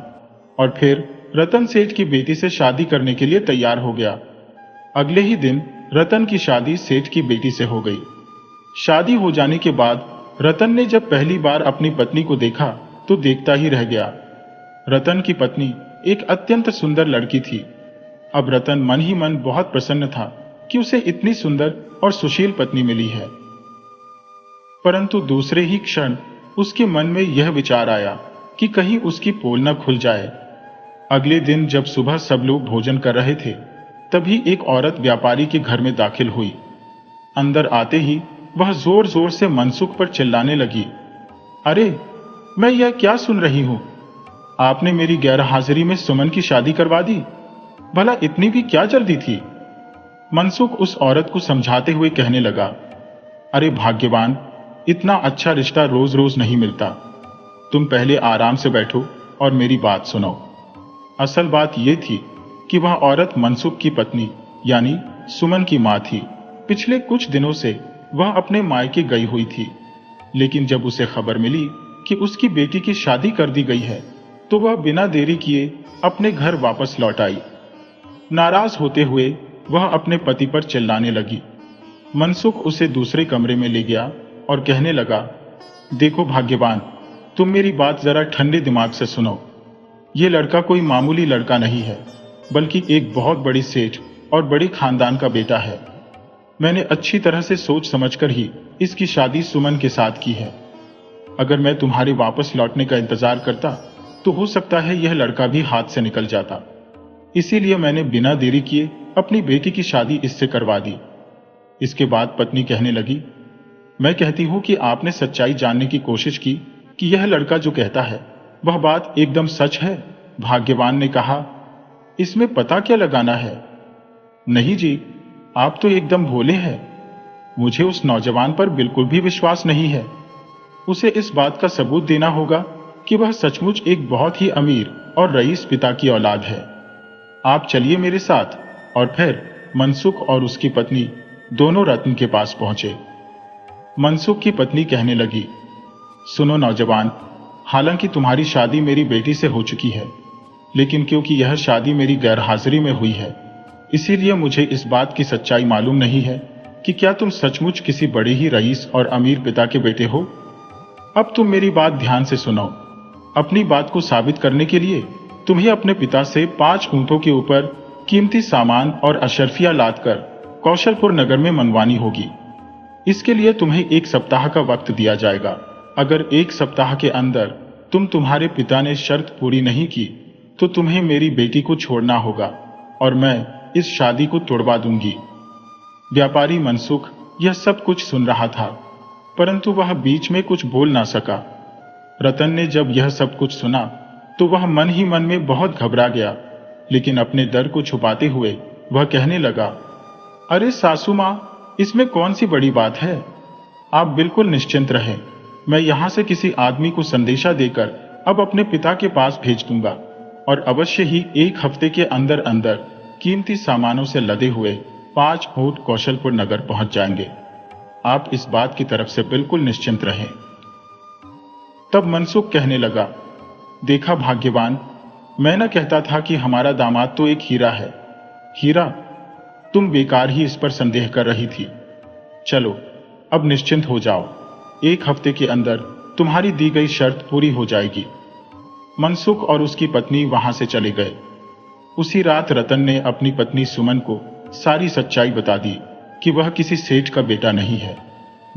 और फिर रतन सेठ की बेटी से शादी करने के लिए तैयार हो गया। अगले ही दिन रतन की शादी सेठ की बेटी से हो गई। शादी हो जाने के बाद रतन ने जब पहली बार अपनी पत्नी को देखा तो देखता ही रह गया। रतन की पत्नी एक अत्यंत सुंदर लड़की थी। अब रतन मन ही मन बहुत प्रसन्न था कि उसे इतनी सुंदर और सुशील पत्नी मिली है। परंतु दूसरे ही क्षण उसके मन में यह विचार आया कि कहीं उसकी पोल न खुल जाए। अगले दिन जब सुबह सब लोग भोजन कर रहे थे, तभी एक औरत व्यापारी के घर में दाखिल हुई। अंदर आते ही वह जोर जोर से मनसुख पर चिल्लाने लगी, अरे, मैं यह क्या सुन रही हूं? आपने मेरी गैरहाजिरी में सुमन की शादी करवा दी। भला इतनी भी क्या जल्दी थी? मनसुख उस औरत को समझाते हुए कहने लगा, अरे भाग्यवान, इतना अच्छा रिश्ता रोज रोज नहीं मिलता। तुम पहले आराम से बैठो और मेरी बात सुनो। असल बात यह थी कि वह औरत मनसुख की पत्नी यानी सुमन की मां थी। पिछले कुछ दिनों से वह अपने मायके गई हुई थी, लेकिन जब उसे खबर मिली कि उसकी बेटी की शादी कर दी गई है, तो वह बिना देरी किए अपने घर वापस लौट आई। नाराज होते हुए वह अपने पति पर चिल्लाने लगी। मनसुख उसे दूसरे कमरे में ले गया और कहने लगा, देखो भाग्यवान, तुम मेरी बात जरा ठंडे दिमाग से सुनो। यह लड़का कोई मामूली लड़का नहीं है, बल्कि एक बहुत बड़ी सेठ और बड़ी खानदान का बेटा है। मैंने अच्छी तरह से सोच समझकर ही इसकी शादी सुमन के साथ की है। अगर मैं तुम्हारे वापस लौटने का इंतजार करता तो हो सकता है यह लड़का भी हाथ से निकल जाता। इसीलिए मैंने बिना देरी किए अपनी बेटी की शादी इससे करवा दी। इसके बाद पत्नी कहने लगी, मैं कहती हूं कि आपने सच्चाई जानने की कोशिश की कि यह लड़का जो कहता है वह बात एकदम सच है। भाग्यवान ने कहा, इसमें पता क्या लगाना है? नहीं जी, आप तो एकदम भोले हैं। मुझे उस नौजवान पर बिल्कुल भी विश्वास नहीं है। उसे इस बात का सबूत देना होगा कि वह सचमुच एक बहुत ही अमीर और रईस पिता की औलाद है। आप चलिए मेरे साथ। और फिर मनसुख और उसकी पत्नी दोनों रत्न के पास पहुंचे। मनसुख की पत्नी कहने लगी, सुनो नौजवान, हालांकि तुम्हारी शादी मेरी बेटी से हो चुकी है, लेकिन क्योंकि यह शादी मेरी गैरहाजिरी में हुई है, इसीलिए मुझे इस बात की सच्चाई मालूम नहीं है कि क्या तुम सचमुच किसी बड़े ही रईस और अमीर पिता के बेटे हो। अब तुम मेरी बात ध्यान से सुनो। अपनी बात को साबित करने के लिए तुम्हें अपने पिता से 5 ऊंटों के ऊपर कीमती सामान और अशर्फियां लादकर कौशलपुर नगर में मनवानी होगी। इसके लिए तुम्हें 1 सप्ताह का वक्त दिया जाएगा। अगर 1 सप्ताह के अंदर तुम्हारे पिता ने शर्त पूरी नहीं की तो तुम्हें मेरी बेटी को छोड़ना होगा और मैं इस शादी को तोड़वा दूंगी। व्यापारी मनसुख यह सब कुछ सुन रहा था, परंतु वह बीच में कुछ बोल ना सका। रतन ने जब यह सब कुछ सुना तो वह मन ही मन में बहुत घबरा गया, लेकिन अपने डर को छुपाते हुए वह कहने लगा, अरे सासू मां, इसमें कौन सी बड़ी बात है? आप बिल्कुल निश्चिंत रहें। मैं यहां से किसी आदमी को संदेशा देकर अब अपने पिता के पास भेज दूंगा और अवश्य ही 1 हफ्ते के अंदर अंदर कीमती सामानों से लदे हुए 5 ऊंट कौशलपुर नगर पहुंच जाएंगे। आप इस बात की तरफ से बिल्कुल निश्चिंत रहें। तब मनसुख कहने लगा, देखा भाग्यवान, मैं न कहता था कि हमारा दामाद तो एक हीरा है। हीरा, तुम बेकार ही इस पर संदेह कर रही थी। चलो अब निश्चिंत हो जाओ। 1 हफ्ते के अंदर तुम्हारी दी गई शर्त पूरी हो जाएगी। मनसुख और उसकी पत्नी वहां से चले गए। उसी रात रतन ने अपनी पत्नी सुमन को सारी सच्चाई बता दी कि वह किसी सेठ का बेटा नहीं है,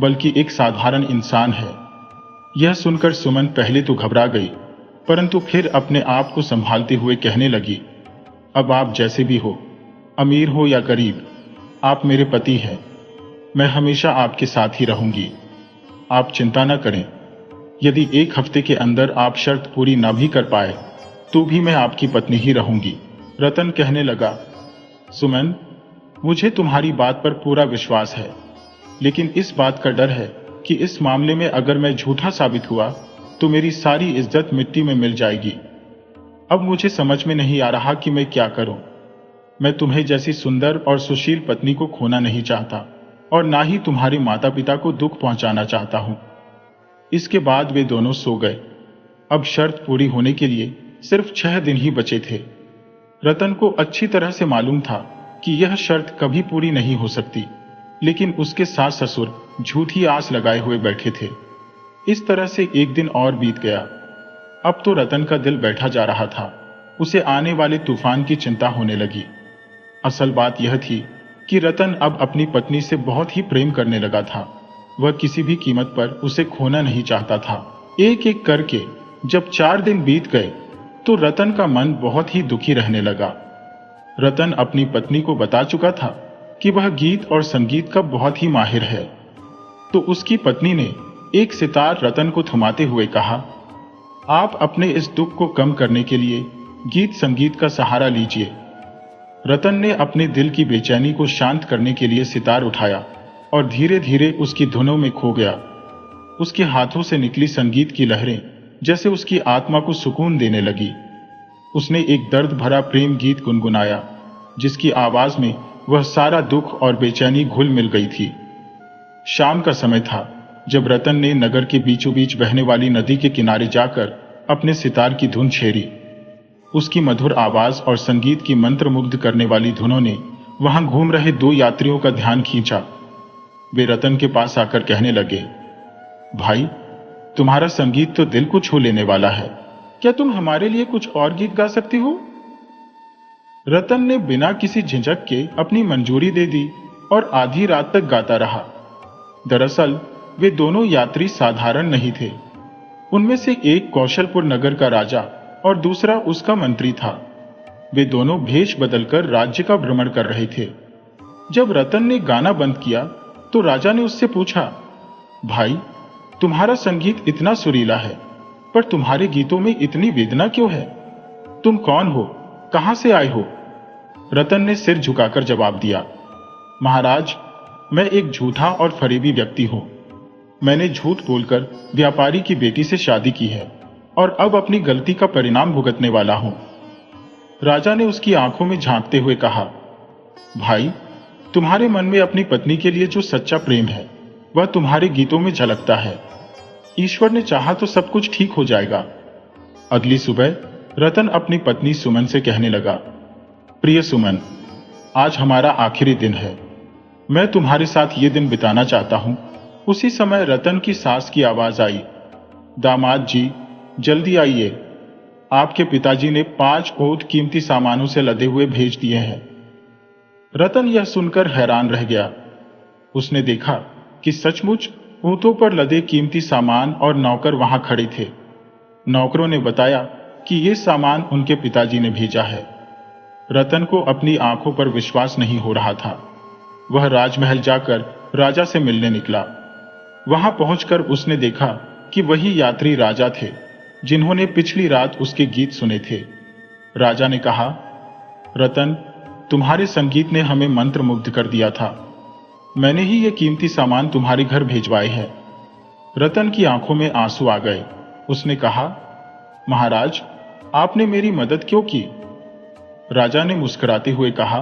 बल्कि एक साधारण इंसान है। यह सुनकर सुमन पहले तो घबरा गई, परंतु फिर अपने आप को संभालते हुए कहने लगी, अब आप जैसे भी हो, अमीर हो या गरीब, आप मेरे पति हैं। मैं हमेशा आपके साथ ही रहूंगी। आप चिंता न करें। यदि 1 हफ्ते के अंदर आप शर्त पूरी न भी कर पाए तो भी मैं आपकी पत्नी ही रहूंगी। रतन कहने लगा, सुमन, मुझे तुम्हारी बात पर पूरा विश्वास है, लेकिन इस बात का डर है कि इस मामले में अगर मैं झूठा साबित हुआ तो मेरी सारी इज्जत मिट्टी में मिल जाएगी। अब मुझे समझ में नहीं आ रहा कि मैं क्या करूं। मैं तुम्हें जैसी सुंदर और सुशील पत्नी को खोना नहीं चाहता और ना ही तुम्हारे माता पिता को दुख पहुंचाना चाहता हूं। इसके बाद वे दोनों सो गए। अब शर्त पूरी होने के लिए सिर्फ 6 दिन ही बचे थे। रतन को अच्छी तरह से मालूम था कि यह शर्त कभी पूरी नहीं हो सकती, लेकिन उसके सास ससुर झूठी आस लगाए हुए बैठे थे। इस तरह से एक दिन और बीत गया। अब तो रतन का दिल बैठा जा रहा था। उसे आने वाले तूफान की चिंता होने लगी। असल बात यह थी कि रतन अब अपनी पत्नी से बहुत ही प्रेम करने लगा था। वह किसी भी कीमत पर उसे खोना नहीं चाहता था। एक एक करके जब 4 दिन बीत गए तो रतन का मन बहुत ही दुखी रहने लगा। रतन अपनी पत्नी को बता चुका था कि वह गीत और संगीत का बहुत ही माहिर है। तो उसकी पत्नी ने एक सितार रतन को थमाते हुए कहा, आप अपने इस दुख को कम करने के लिए गीत संगीत का सहारा लीजिए। रतन ने अपने दिल की बेचैनी को शांत करने के लिए सितार उठाया और धीरे धीरे उसकी धुनों में खो गया। उसके हाथों से निकली संगीत की लहरें जैसे उसकी आत्मा को सुकून देने लगी। उसने एक दर्द भरा प्रेम गीत गुनगुनाया, जिसकी आवाज में वह सारा दुख और बेचैनी घुल मिल गई थी। शाम का समय था जब रतन ने नगर के बीचों बीच बहने वाली नदी के किनारे जाकर अपने सितार की धुन छेड़ी। उसकी मधुर आवाज और संगीत की मंत्रमुग्ध करने वाली धुनों ने वहां घूम रहे 2 यात्रियों का ध्यान खींचा। वे रतन के पास आकर कहने लगे, भाई, तुम्हारा संगीत तो दिल को छू लेने वाला है। क्या तुम हमारे लिए कुछ और गीत गा सकती हो? रतन ने बिना किसी झिझक के अपनी मंजूरी दे दी और आधी रात तक गाता रहा। दरअसल वे दोनों यात्री साधारण नहीं थे। उनमें से एक कौशलपुर नगर का राजा और दूसरा उसका मंत्री था। वे दोनों भेष बदलकर राज्य का भ्रमण कर रहे थे। जब रतन ने गाना बंद किया तो राजा ने उससे पूछा, भाई, तुम्हारा संगीत इतना सुरीला है, पर तुम्हारे गीतों में इतनी वेदना क्यों है? तुम कौन हो? कहां से आए हो? रतन ने सिर झुकाकर जवाब दिया, महाराज, मैं एक झूठा और फरेबी व्यक्ति हूं। मैंने झूठ बोलकर व्यापारी की बेटी से शादी की है और अब अपनी गलती का परिणाम भुगतने वाला हूं। राजा ने उसकी आंखों में झांकते हुए कहा, भाई, तुम्हारे मन में अपनी पत्नी के लिए जो सच्चा प्रेम है वह तुम्हारे गीतों में झलकता है। ईश्वर ने चाहा तो सब कुछ ठीक हो जाएगा। अगली सुबह रतन अपनी पत्नी सुमन से कहने लगा, प्रिय सुमन, आज हमारा आखिरी दिन है। मैं तुम्हारे साथ ये दिन बिताना चाहता हूं। उसी समय रतन की सास की आवाज आई, दामाद जी, जल्दी आइए। आपके पिताजी ने 5 ऊंट कीमती सामानों से लदे हुए भेज दिए हैं। रतन यह सुनकर हैरान रह गया। उसने देखा कि सचमुच ऊंटों पर लदे कीमती सामान और नौकर वहां खड़े थे। नौकरों ने बताया कि ये सामान उनके पिताजी ने भेजा है। रतन को अपनी आंखों पर विश्वास नहीं हो रहा था। वह राजमहल जाकर राजा से मिलने निकला। वहां पहुंचकर उसने देखा कि वही यात्री राजा थे जिन्होंने पिछली रात उसके गीत सुने थे। राजा ने कहा, रतन, तुम्हारे संगीत ने हमें मंत्रमुग्ध कर दिया था। मैंने ही ये कीमती सामान तुम्हारे घर भेजवाए हैं। रतन की आंखों में आंसू आ गए। उसने कहा, महाराज, आपने मेरी मदद क्यों की? राजा ने मुस्कुराते हुए कहा,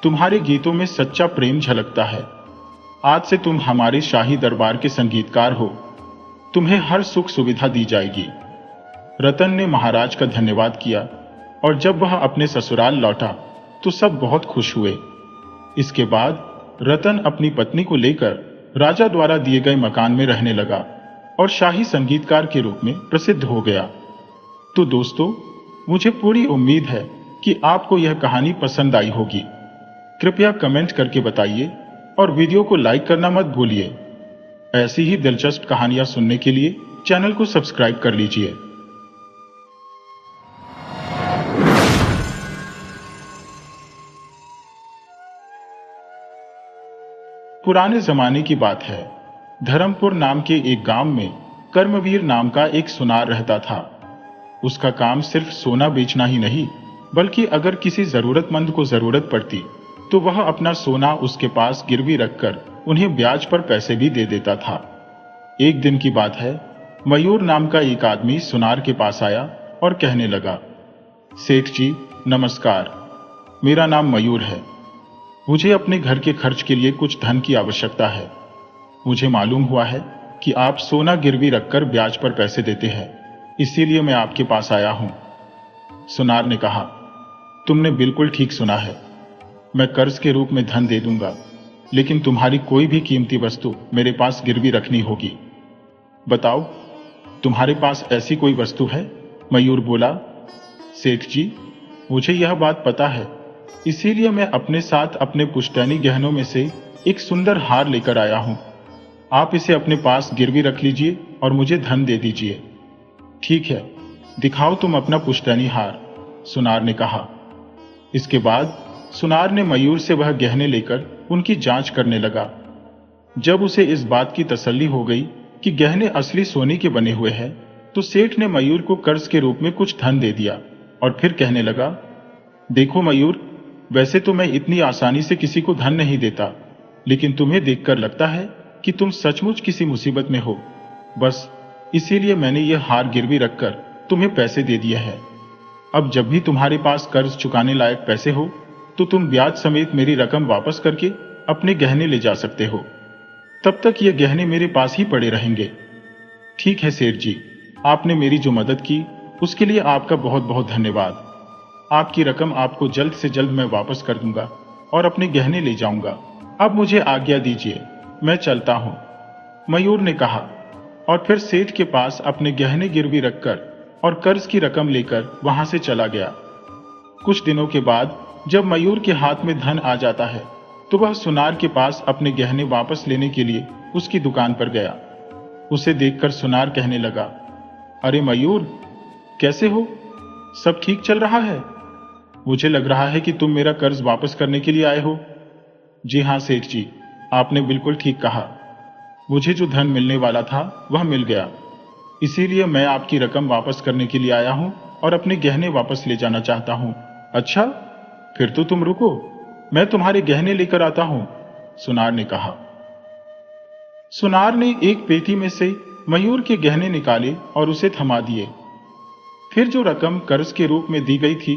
तुम्हारे गीतों में सच्चा प्रेम झलकता है। आज से तुम हमारे शाही दरबार के संगीतकार हो। तुम्हें हर सुख सुविधा दी जाएगी। रतन ने महाराज का धन्यवाद किया और जब वह अपने ससुराल लौटा तो सब बहुत खुश हुए। इसके बाद रतन अपनी पत्नी को लेकर राजा द्वारा दिए गए मकान में रहने लगा और शाही संगीतकार के रूप में प्रसिद्ध हो गया। तो दोस्तों, मुझे पूरी उम्मीद है कि आपको यह कहानी पसंद आई होगी। कृपया कमेंट करके बताइए और वीडियो को लाइक करना मत भूलिए। ऐसी ही दिलचस्प कहानियां सुनने के लिए चैनल को सब्सक्राइब कर लीजिए। पुराने जमाने की बात है। धर्मपुर नाम के एक गांव में कर्मवीर नाम का एक सुनार रहता था। उसका काम सिर्फ सोना बेचना ही नहीं, बल्कि अगर किसी जरूरतमंद को जरूरत पड़ती तो वह अपना सोना उसके पास गिरवी रखकर उन्हें ब्याज पर पैसे भी दे देता था। एक दिन की बात है, मयूर नाम का एक आदमी सुनार के पास आया और कहने लगा, सेठ जी नमस्कार, मेरा नाम मयूर है। मुझे अपने घर के खर्च के लिए कुछ धन की आवश्यकता है। मुझे मालूम हुआ है कि आप सोना गिरवी रखकर ब्याज पर पैसे देते हैं, इसीलिए मैं आपके पास आया हूं। सुनार ने कहा, तुमने बिल्कुल ठीक सुना है। मैं कर्ज के रूप में धन दे दूंगा, लेकिन तुम्हारी कोई भी कीमती वस्तु मेरे पास गिरवी रखनी होगी। बताओ, तुम्हारे पास ऐसी कोई वस्तु है? मयूर बोला, सेठ जी, मुझे यह बात पता है, इसीलिए मैं अपने साथ अपने पुश्तैनी गहनों में से एक सुंदर हार लेकर आया हूं। आप इसे अपने पास गिरवी रख लीजिए और मुझे धन दे दीजिए। ठीक है, दिखाओ तुम अपना पुश्तैनी हार, सुनार ने कहा। इसके बाद सुनार ने मयूर से वह गहने लेकर उनकी जांच करने लगा। जब उसे इस बात की तसल्ली हो गई कि गहने असली सोने के बने हुए हैं, तो सेठ ने मयूर को कर्ज के रूप में कुछ धन दे दिया और फिर कहने लगा, देखो मयूर, वैसे तो मैं इतनी आसानी से किसी को धन नहीं देता, लेकिन तुम्हें देखकर लगता है कि तुम सचमुच किसी मुसीबत में हो। बस इसीलिए मैंने यह हार गिरवी रखकर तुम्हें पैसे दे दिए हैं। अब जब भी तुम्हारे पास कर्ज चुकाने लायक पैसे हो, तो तुम ब्याज समेत मेरी रकम वापस करके अपने गहने ले जा सकते हो। तब तक ये गहने मेरे पास ही पड़े रहेंगे। ठीक है सेठ जी, आपने मेरी जो मदद की उसके लिए आपका बहुत बहुत धन्यवाद। आपकी रकम आपको जल्द से जल्द मैं वापस कर दूंगा और अपने गहने ले जाऊंगा। अब मुझे आज्ञा दीजिए, मैं चलता हूं, मयूर ने कहा और फिर सेठ के पास अपने गहने गिरवी रखकर और कर्ज की रकम लेकर वहां से चला गया। कुछ दिनों के बाद जब मयूर के हाथ में धन आ जाता है, तो वह सुनार के पास अपने गहने वापस लेने के लिए उसकी दुकान पर गया। उसे देखकर सुनार कहने लगा, अरे मयूर, कैसे हो? सब ठीक चल रहा है? मुझे लग रहा है कि तुम मेरा कर्ज वापस करने के लिए आए हो। जी हाँ सेठ जी, आपने बिल्कुल ठीक कहा। मुझे जो धन मिलने वाला था वह मिल गया, इसीलिए मैं आपकी रकम वापस करने के लिए आया हूं और अपने गहने वापस ले जाना चाहता हूं। अच्छा, फिर तो तुम रुको, मैं तुम्हारे गहने लेकर आता हूं, सुनार ने कहा। सुनार ने एक पेटी में से मयूर के गहने निकाले और उसे थमा दिए। फिर जो रकम कर्ज के रूप में दी गई थी,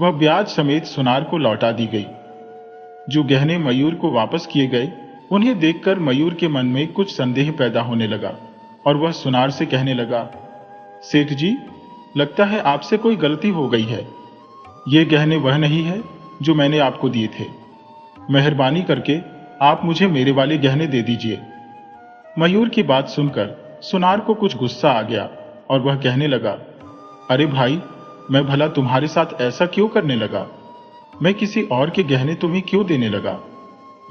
वह ब्याज समेत सुनार को लौटा दी गई। जो गहने मयूर को वापस किए गए, उन्हें देखकर मयूर के मन में कुछ संदेह पैदा होने लगा और वह सुनार से कहने लगा, सेठ जी, लगता है आपसे कोई गलती हो गई है। ये गहने वह नहीं है जो मैंने आपको दिए थे। मेहरबानी करके आप मुझे मेरे वाले गहने दे दीजिए। मयूर की बात सुनकर सुनार को कुछ गुस्सा आ गया और वह कहने लगा, अरे भाई, मैं भला तुम्हारे साथ ऐसा क्यों करने लगा? मैं किसी और के गहने तुम्हें क्यों देने लगा?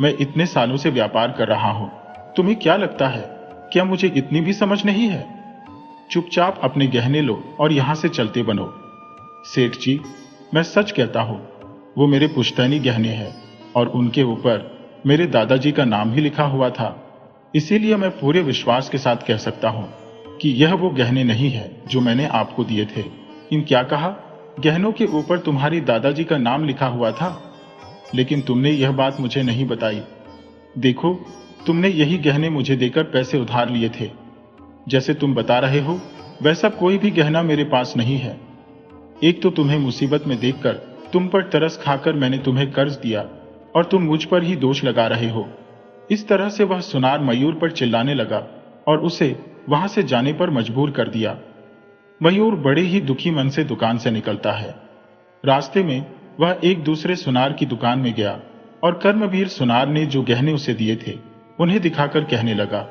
मैं इतने सालों से व्यापार कर रहा हूं, तुम्हें क्या लगता है, क्या मुझे इतनी भी समझ नहीं है? चुपचाप अपने गहने लो और यहां से चलते बनो। सेठ जी, मैं सच कहता हूं, वो मेरे पुश्तैनी गहने हैं और उनके ऊपर मेरे दादाजी का नाम ही लिखा हुआ था। इसीलिए मैं पूरे विश्वास के साथ कह सकता हूं कि यह वो गहने नहीं है जो मैंने आपको दिए थे। इन क्या कहा? गहनों के ऊपर तुम्हारी दादाजी का नाम लिखा हुआ था, लेकिन तुमने यह बात मुझे नहीं बताई। देखो, तुमने यही गहने मुझे देकर पैसे उधार लिए थे। जैसे तुम बता रहे हो, वैसा कोई भी गहना मेरे पास नहीं है। एक तो तुम्हें मुसीबत में देखकर तुम पर तरस खाकर मैंने तुम्हें कर्ज दिया और तुम मुझ पर ही दोष लगा रहे हो। इस तरह से वह सुनार मयूर पर चिल्लाने लगा और उसे वहां से जाने पर मजबूर कर दिया। मयूर बड़े ही दुखी मन से दुकान से निकलता है। रास्ते में वह एक दूसरे सुनार की दुकान में गया और कर्मवीर सुनार ने जो गहने उसे दिए थे उन्हें दिखाकर कहने लगा,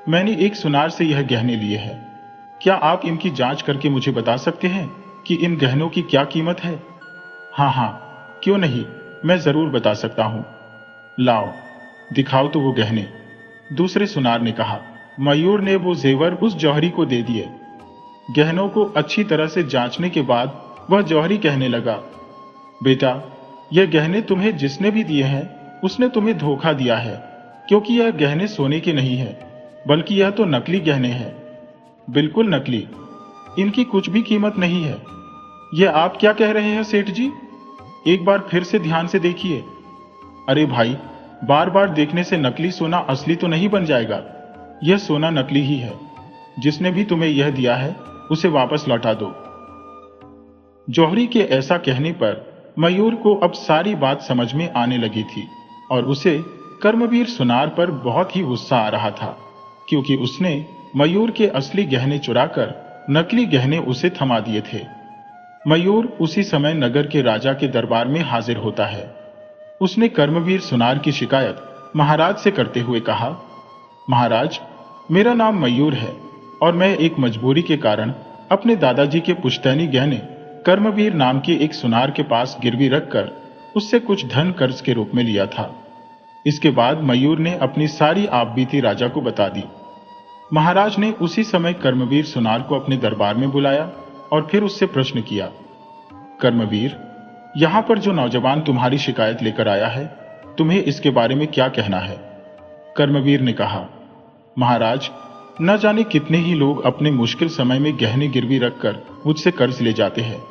मैंने एक सुनार से यह गहने लिए हैं। क्या आप इनकी जांच करके मुझे बता सकते हैं कि इन गहनों की क्या कीमत है? हाँ हाँ, क्यों नहीं, मैं जरूर बता सकता हूं। लाओ, दिखाओ तो वो गहने, दूसरे सुनार ने कहा। मयूर ने वो जेवर उस जौहरी को दे दिए। गहनों को अच्छी तरह से जांचने के बाद वह जौहरी कहने लगा, बेटा, यह गहने तुम्हें जिसने भी दिए हैं उसने तुम्हें धोखा दिया है, क्योंकि यह गहने सोने के नहीं है, बल्कि यह तो नकली गहने हैं, बिल्कुल नकली। इनकी कुछ भी कीमत नहीं है। यह आप क्या कह रहे हैं सेठ जी? एक बार फिर से ध्यान से देखिए। अरे भाई, बार बार देखने से नकली सोना असली तो नहीं बन जाएगा। यह सोना नकली ही है। जिसने भी तुम्हें यह दिया है उसे वापस लौटा दो। जौहरी के ऐसा कहने पर मयूर को अब सारी बात समझ में आने लगी थी और उसे कर्मवीर सुनार पर बहुत ही गुस्सा आ रहा था, क्योंकि उसने मयूर के असली गहने चुराकर नकली गहने उसे थमा दिए थे। मयूर उसी समय नगर के राजा के दरबार में हाजिर होता है। उसने कर्मवीर सुनार की शिकायत महाराज से करते हुए कहा, महाराज, मेरा नाम मयूर है और मैं एक मजबूरी के कारण अपने दादाजी के पुश्तैनी गहने कर्मवीर नाम के एक सुनार के पास गिरवी रखकर उससे कुछ धन कर्ज के रूप में लिया था। इसके बाद मयूर ने अपनी सारी आपबीती राजा को बता दी। महाराज ने उसी समय कर्मवीर सुनार को अपने दरबार में बुलाया और फिर उससे प्रश्न किया, कर्मवीर, यहां पर जो नौजवान तुम्हारी शिकायत लेकर आया है, तुम्हें इसके बारे में क्या कहना है? कर्मवीर ने कहा, महाराज, न जाने कितने ही लोग अपने मुश्किल समय में गहने गिरवी रखकर मुझसे कर्ज ले जाते हैं,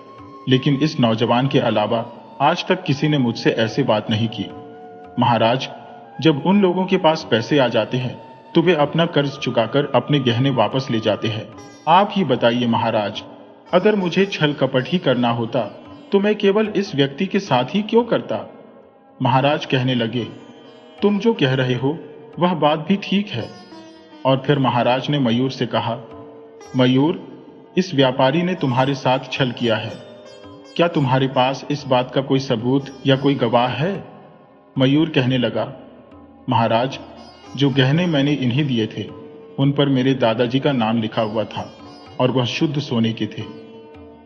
लेकिन इस नौजवान के अलावा आज तक किसी ने मुझसे ऐसी बात नहीं की। महाराज, जब उन लोगों के पास पैसे आ जाते हैं तो वे अपना कर्ज चुकाकर अपने गहने वापस ले जाते हैं। आप ही बताइए महाराज, अगर मुझे छल कपट ही करना होता तो मैं केवल इस व्यक्ति के साथ ही क्यों करता? महाराज कहने लगे, तुम जो कह रहे हो वह बात भी ठीक है। और फिर महाराज ने मयूर से कहा, मयूर, इस व्यापारी ने तुम्हारे साथ छल किया है। क्या तुम्हारे पास इस बात का कोई सबूत या कोई गवाह है? मयूर कहने लगा, महाराज, जो गहने मैंने इन्हें दिए थे उन पर मेरे दादाजी का नाम लिखा हुआ था और वह शुद्ध सोने के थे,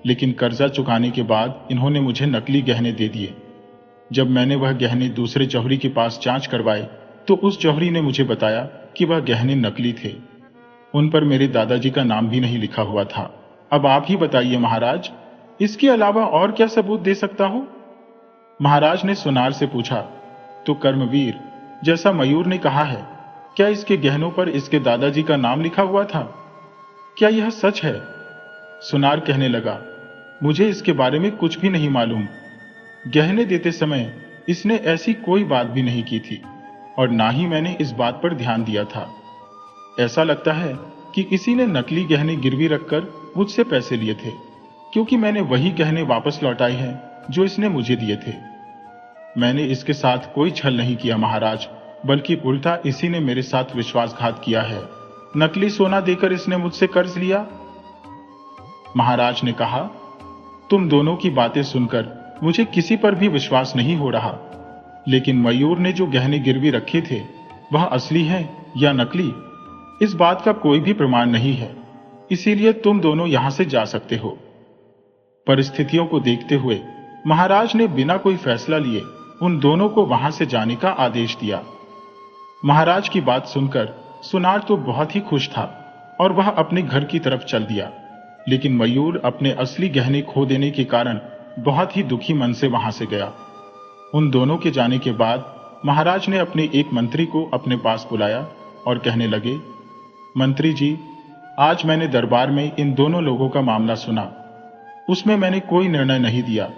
लेकिन कर्जा चुकाने के बाद इन्होंने मुझे नकली गहने दे दिए। जब मैंने वह गहने दूसरे जौहरी के पास जांच करवाए तो उस जौहरी ने मुझे बताया कि वह गहने नकली थे। उन पर मेरे दादाजी का नाम भी नहीं लिखा हुआ था। अब आप ही बताइए महाराज, इसके अलावा और क्या सबूत दे सकता हूं? महाराज ने सुनार से पूछा, तो कर्मवीर, जैसा मयूर ने कहा है, क्या इसके गहनों पर इसके दादाजी का नाम लिखा हुआ था? क्या यह सच है? सुनार कहने लगा, मुझे इसके बारे में कुछ भी नहीं मालूम। गहने देते समय इसने ऐसी कोई बात भी नहीं की थी और ना ही मैंने इस बात पर ध्यान दिया था। ऐसा लगता है कि किसी ने नकली गहने गिरवी रखकर मुझसे पैसे लिए थे, क्योंकि मैंने वही गहने वापस लौटाए हैं जो इसने मुझे दिए थे। मैंने इसके साथ कोई छल नहीं किया महाराज, बल्कि उल्टा इसी ने मेरे साथ विश्वासघात किया है। नकली सोना देकर इसने मुझसे कर्ज लिया। महाराज ने कहा, तुम दोनों की बातें सुनकर मुझे किसी पर भी विश्वास नहीं हो रहा, लेकिन मयूर ने जो गहने गिरवी रखे थे वह असली हैं या नकली, इस बात का कोई भी प्रमाण नहीं है। इसीलिए तुम दोनों यहां से जा सकते हो। परिस्थितियों को देखते हुए महाराज ने बिना कोई फैसला लिए उन दोनों को वहां से जाने का आदेश दिया। महाराज की बात सुनकर सुनार तो बहुत ही खुश था और वह अपने घर की तरफ चल दिया, लेकिन मयूर अपने असली गहने खो देने के कारण बहुत ही दुखी मन से वहां से गया। उन दोनों के जाने के बाद महाराज ने अपने एक मंत्री को अपने पास बुलाया और कहने लगे, मंत्री जी, आज मैंने दरबार में इन दोनों लोगों का मामला सुना। उसमें मैंने कोई निर्णय नहीं दिया,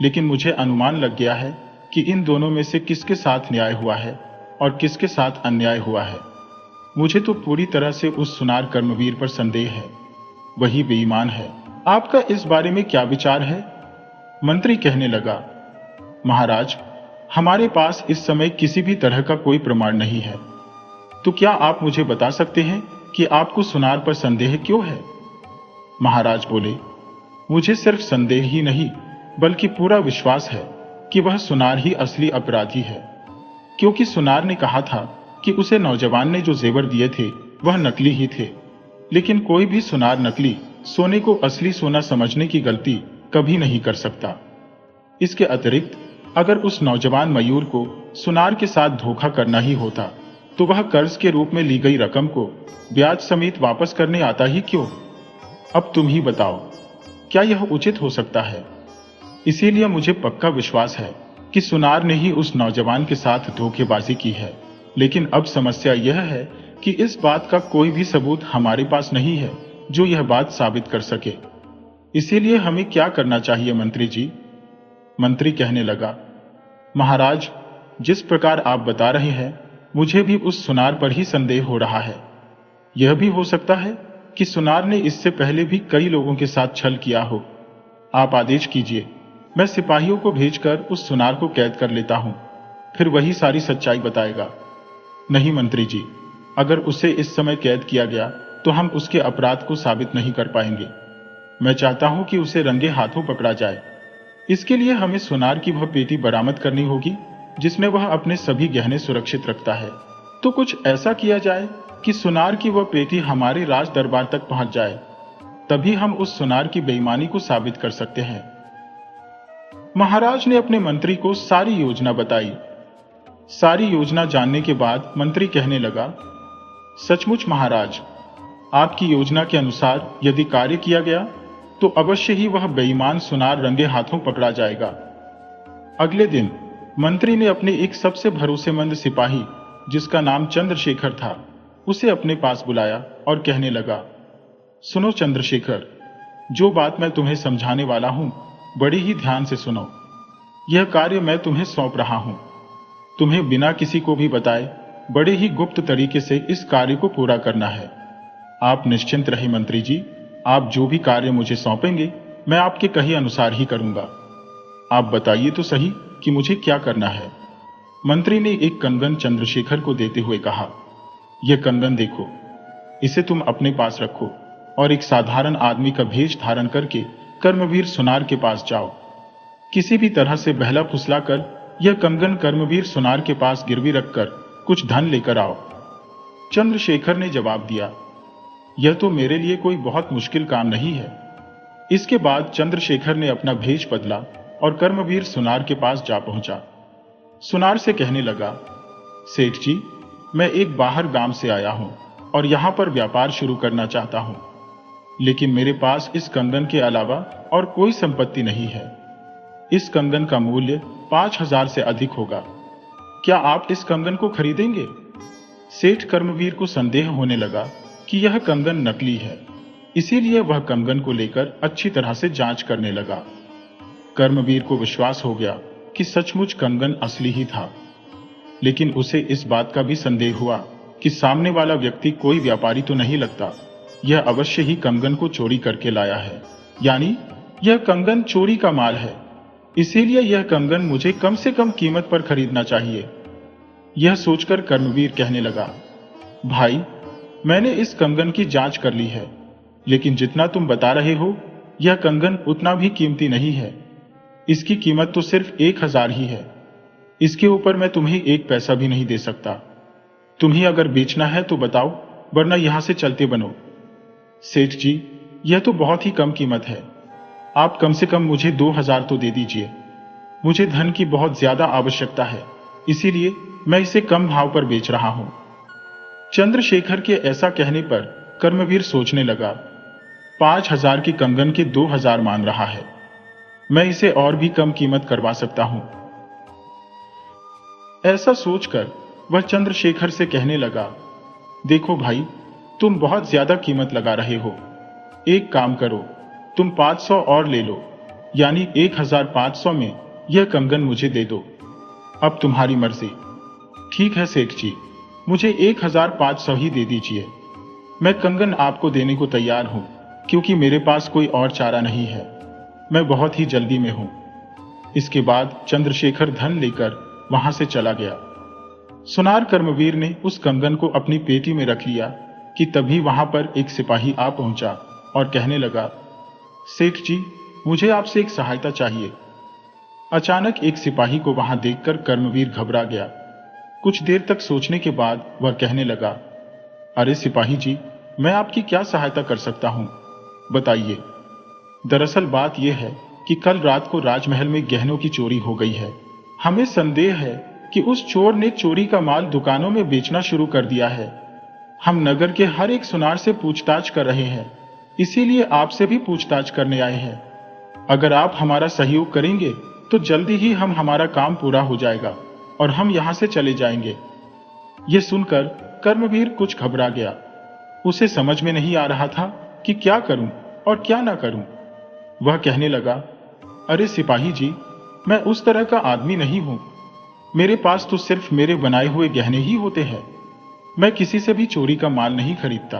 लेकिन मुझे अनुमान लग गया है कि इन दोनों में से किसके साथ न्याय हुआ है और किसके साथ अन्याय हुआ है। मुझे तो पूरी तरह से उस सुनार कर्मवीर पर संदेह है, वही बेईमान है। आपका इस बारे में क्या विचार है? मंत्री कहने लगा, महाराज, हमारे पास इस समय किसी भी तरह का कोई प्रमाण नहीं है, तो क्या आप मुझे बता सकते हैं कि आपको सुनार पर संदेह क्यों है? महाराज बोले, मुझे सिर्फ संदेह ही नहीं बल्कि पूरा विश्वास है कि वह सुनार ही असली अपराधी है, क्योंकि सुनार ने कहा था कि उसे नौजवान ने जो जेवर दिए थे वह नकली ही थे, लेकिन कोई भी सुनार नकली सोने को असली सोना समझने की गलती कभी नहीं कर सकता। इसके अतिरिक्त अगर उस नौजवान मयूर को सुनार के साथ धोखा करना ही होता तो वह कर्ज के रूप में ली गई रकम को ब्याज समेत वापस करने आता ही क्यों? अब तुम ही बताओ, क्या यह उचित हो सकता है? इसीलिए मुझे पक्का विश्वास है कि सुनार ने ही उस नौजवान के साथ धोखेबाजी की है, लेकिन अब समस्या यह है कि इस बात का कोई भी सबूत हमारे पास नहीं है जो यह बात साबित कर सके। इसीलिए हमें क्या करना चाहिए मंत्री जी? मंत्री कहने लगा, महाराज, जिस प्रकार आप बता रहे हैं मुझे भी उस सुनार पर ही संदेह हो रहा है। यह भी हो सकता है कि सुनार ने इससे पहले भी कई लोगों के साथ छल किया हो। आप आदेश कीजिए, मैं सिपाहियों को भेजकर उस सुनार को कैद कर लेता हूं, फिर वही सारी सच्चाई बताएगा। नहीं मंत्री जी, अगर उसे इस समय कैद किया गया तो हम उसके अपराध को साबित नहीं कर पाएंगे। मैं चाहता हूं कि उसे रंगे हाथों पकड़ा जाए। इसके लिए हमें सुनार की वह पेटी बरामद करनी होगी जिसमें वह अपने सभी गहने सुरक्षित रखता है। तो कुछ ऐसा किया जाए कि सुनार की वह पेटी हमारे राज दरबार तक पहुंच जाए, तभी हम उस सुनार की बेईमानी को साबित कर सकते हैं। महाराज ने अपने मंत्री को सारी योजना बताई। सारी योजना जानने के बाद मंत्री कहने लगा, सचमुच महाराज, आपकी योजना के अनुसार यदि कार्य किया गया तो अवश्य ही वह बेईमान सुनार रंगे हाथों पकड़ा जाएगा। अगले दिन मंत्री ने अपने एक सबसे भरोसेमंद सिपाही, जिसका नाम चंद्रशेखर था, उसे अपने पास बुलाया और कहने लगा, सुनो चंद्रशेखर, जो बात मैं तुम्हें समझाने वाला हूं बड़ी ही ध्यान से सुनो। यह कार्य मैं तुम्हें सौंप रहा हूं। तुम्हें बिना किसी को भी बताए बड़े ही गुप्त तरीके से इस कार्य को पूरा करना है। आप निश्चिंत रहे मंत्री जी, आप जो भी कार्य मुझे सौंपेंगे मैं आपके कहे अनुसार ही करूंगा। आप बताइए तो सही कि मुझे क्या करना है। मंत्री ने एक कंगन चंद्रशेखर को देते हुए कहा, यह कंगन देखो, इसे तुम अपने पास रखो और एक साधारण आदमी का भेष धारण करके कर्मवीर सुनार के पास जाओ। किसी भी तरह से बहला फुसलाकर यह कंगन कर्मवीर सुनार के पास गिरवी रखकर कुछ धन लेकर आओ। चंद्रशेखर ने जवाब दिया, यह तो मेरे लिए कोई बहुत मुश्किल काम नहीं है। इसके बाद चंद्रशेखर ने अपना भेष बदला और कर्मवीर सुनार के पास जा पहुंचा। सुनार से कहने लगा, सेठ जी, मैं एक बाहर गांव से आया हूं और यहां पर व्यापार शुरू करना चाहता हूं, लेकिन मेरे पास इस कंगन के अलावा और कोई संपत्ति नहीं है। इस कंगन का मूल्य 5,000 से अधिक होगा। क्या आप इस कंगन को खरीदेंगे? सेठ कर्मवीर को संदेह होने लगा कि यह कंगन नकली है, इसीलिए वह कंगन को लेकर अच्छी तरह से जांच करने लगा। कर्मवीर को विश्वास हो गया कि सचमुच कंगन असली ही था, लेकिन उसे इस बात का भी संदेह हुआ कि सामने वाला व्यक्ति कोई व्यापारी तो नहीं लगता। यह अवश्य ही कंगन को चोरी करके लाया है, यानी यह कंगन चोरी का माल है, इसीलिए यह कंगन मुझे कम से कम कीमत पर खरीदना चाहिए। यह सोचकर कर्मवीर कहने लगा, भाई, मैंने इस कंगन की जांच कर ली है, लेकिन जितना तुम बता रहे हो यह कंगन उतना भी कीमती नहीं है। इसकी कीमत तो सिर्फ 1,000 ही है। इसके ऊपर मैं तुम्हें 1 पैसा भी नहीं दे सकता। तुम्हें अगर बेचना है तो बताओ, वरना यहां से चलते बनो। सेठ जी, यह तो बहुत ही कम कीमत है। आप कम से कम मुझे 2,000 तो दे दीजिए। मुझे धन की बहुत ज्यादा आवश्यकता है, इसीलिए मैं इसे कम भाव पर बेच रहा हूं। चंद्रशेखर के ऐसा कहने पर कर्मवीर सोचने लगा, 5,000 की कंगन के 2,000 मान रहा है, मैं इसे और भी कम कीमत करवा सकता हूं। ऐसा सोचकर वह चंद्रशेखर से कहने लगा, देखो भाई, तुम बहुत ज्यादा कीमत लगा रहे हो। एक काम करो, तुम 500 और ले लो, यानी 1,500 में यह कंगन मुझे दे दो। अब तुम्हारी मर्जी। ठीक है सेठ जी, मुझे 1,500 ही दे दीजिए। मैं कंगन आपको देने को तैयार हूं, क्योंकि मेरे पास कोई और चारा नहीं है। मैं बहुत ही जल्दी में हूं। इसके बाद चंद्रशेखर धन लेकर वहां से चला गया। सुनार कर्मवीर ने उस कंगन को अपनी पेटी में रख लिया कि तभी वहां पर एक सिपाही आ पहुंचा और कहने लगा, सेठ जी, मुझे आपसे एक सहायता चाहिए। अचानक एक सिपाही को वहां देखकर कर्मवीर घबरा गया। कुछ देर तक सोचने के बाद वह कहने लगा, अरे सिपाही जी, मैं आपकी क्या सहायता कर सकता हूं, बताइए। दरअसल बात यह है कि कल रात को राजमहल में गहनों की चोरी हो गई है। हमें संदेह है कि उस चोर ने चोरी का माल दुकानों में बेचना शुरू कर दिया है। हम नगर के हर एक सुनार से पूछताछ कर रहे हैं, इसीलिए आपसे भी पूछताछ करने आए हैं। अगर आप हमारा सहयोग करेंगे तो जल्दी ही हमारा काम पूरा हो जाएगा और हम यहां से चले जाएंगे। यह सुनकर कर्मवीर कुछ घबरा गया। उसे समझ में नहीं आ रहा था कि क्या करूं और क्या ना करूं। वह कहने लगा, अरे सिपाही जी, मैं उस तरह का आदमी नहीं हूं। मेरे पास तो सिर्फ मेरे बनाए हुए गहने ही होते हैं। मैं किसी से भी चोरी का माल नहीं खरीदता।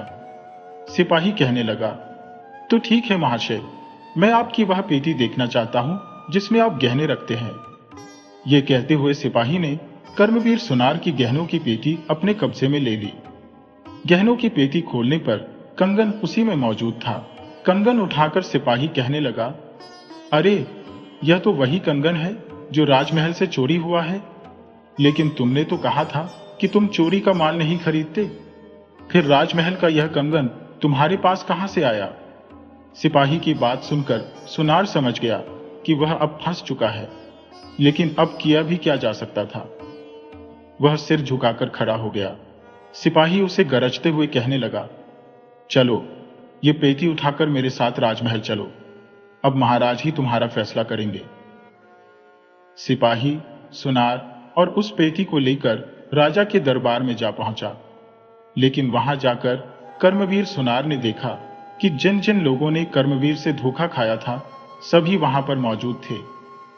सिपाही कहने लगा, तो ठीक है महाशय, मैं आपकी वह पेटी देखना चाहता हूं जिसमें आप गहने रखते हैं। ये कहते हुए सिपाही ने कर्मवीर सुनार की गहनों की पेटी अपने कब्जे में ले ली। गहनों की पेटी खोलने पर कंगन उसी में मौजूद था। कंगन उठाकर सिपाही कहने लगा, अरे यह तो वही कंगन है जो राजमहल से चोरी हुआ है। लेकिन तुमने तो कहा था कि तुम चोरी का माल नहीं खरीदते, फिर राजमहल का यह कंगन तुम्हारे पास कहां से आया? सिपाही की बात सुनकर सुनार समझ गया कि वह अब फंस चुका है, लेकिन अब किया भी क्या जा सकता था। वह सिर झुकाकर खड़ा हो गया। सिपाही उसे गरजते हुए कहने लगा, चलो ये पेटी उठाकर मेरे साथ राजमहल चलो, अब महाराज ही तुम्हारा फैसला करेंगे। सिपाही सुनार और उस पेटी को लेकर राजा के दरबार में जा पहुंचा। लेकिन वहां जाकर कर्मवीर सुनार ने देखा कि जिन जिन लोगों ने कर्मवीर से धोखा खाया था सभी वहां पर मौजूद थे,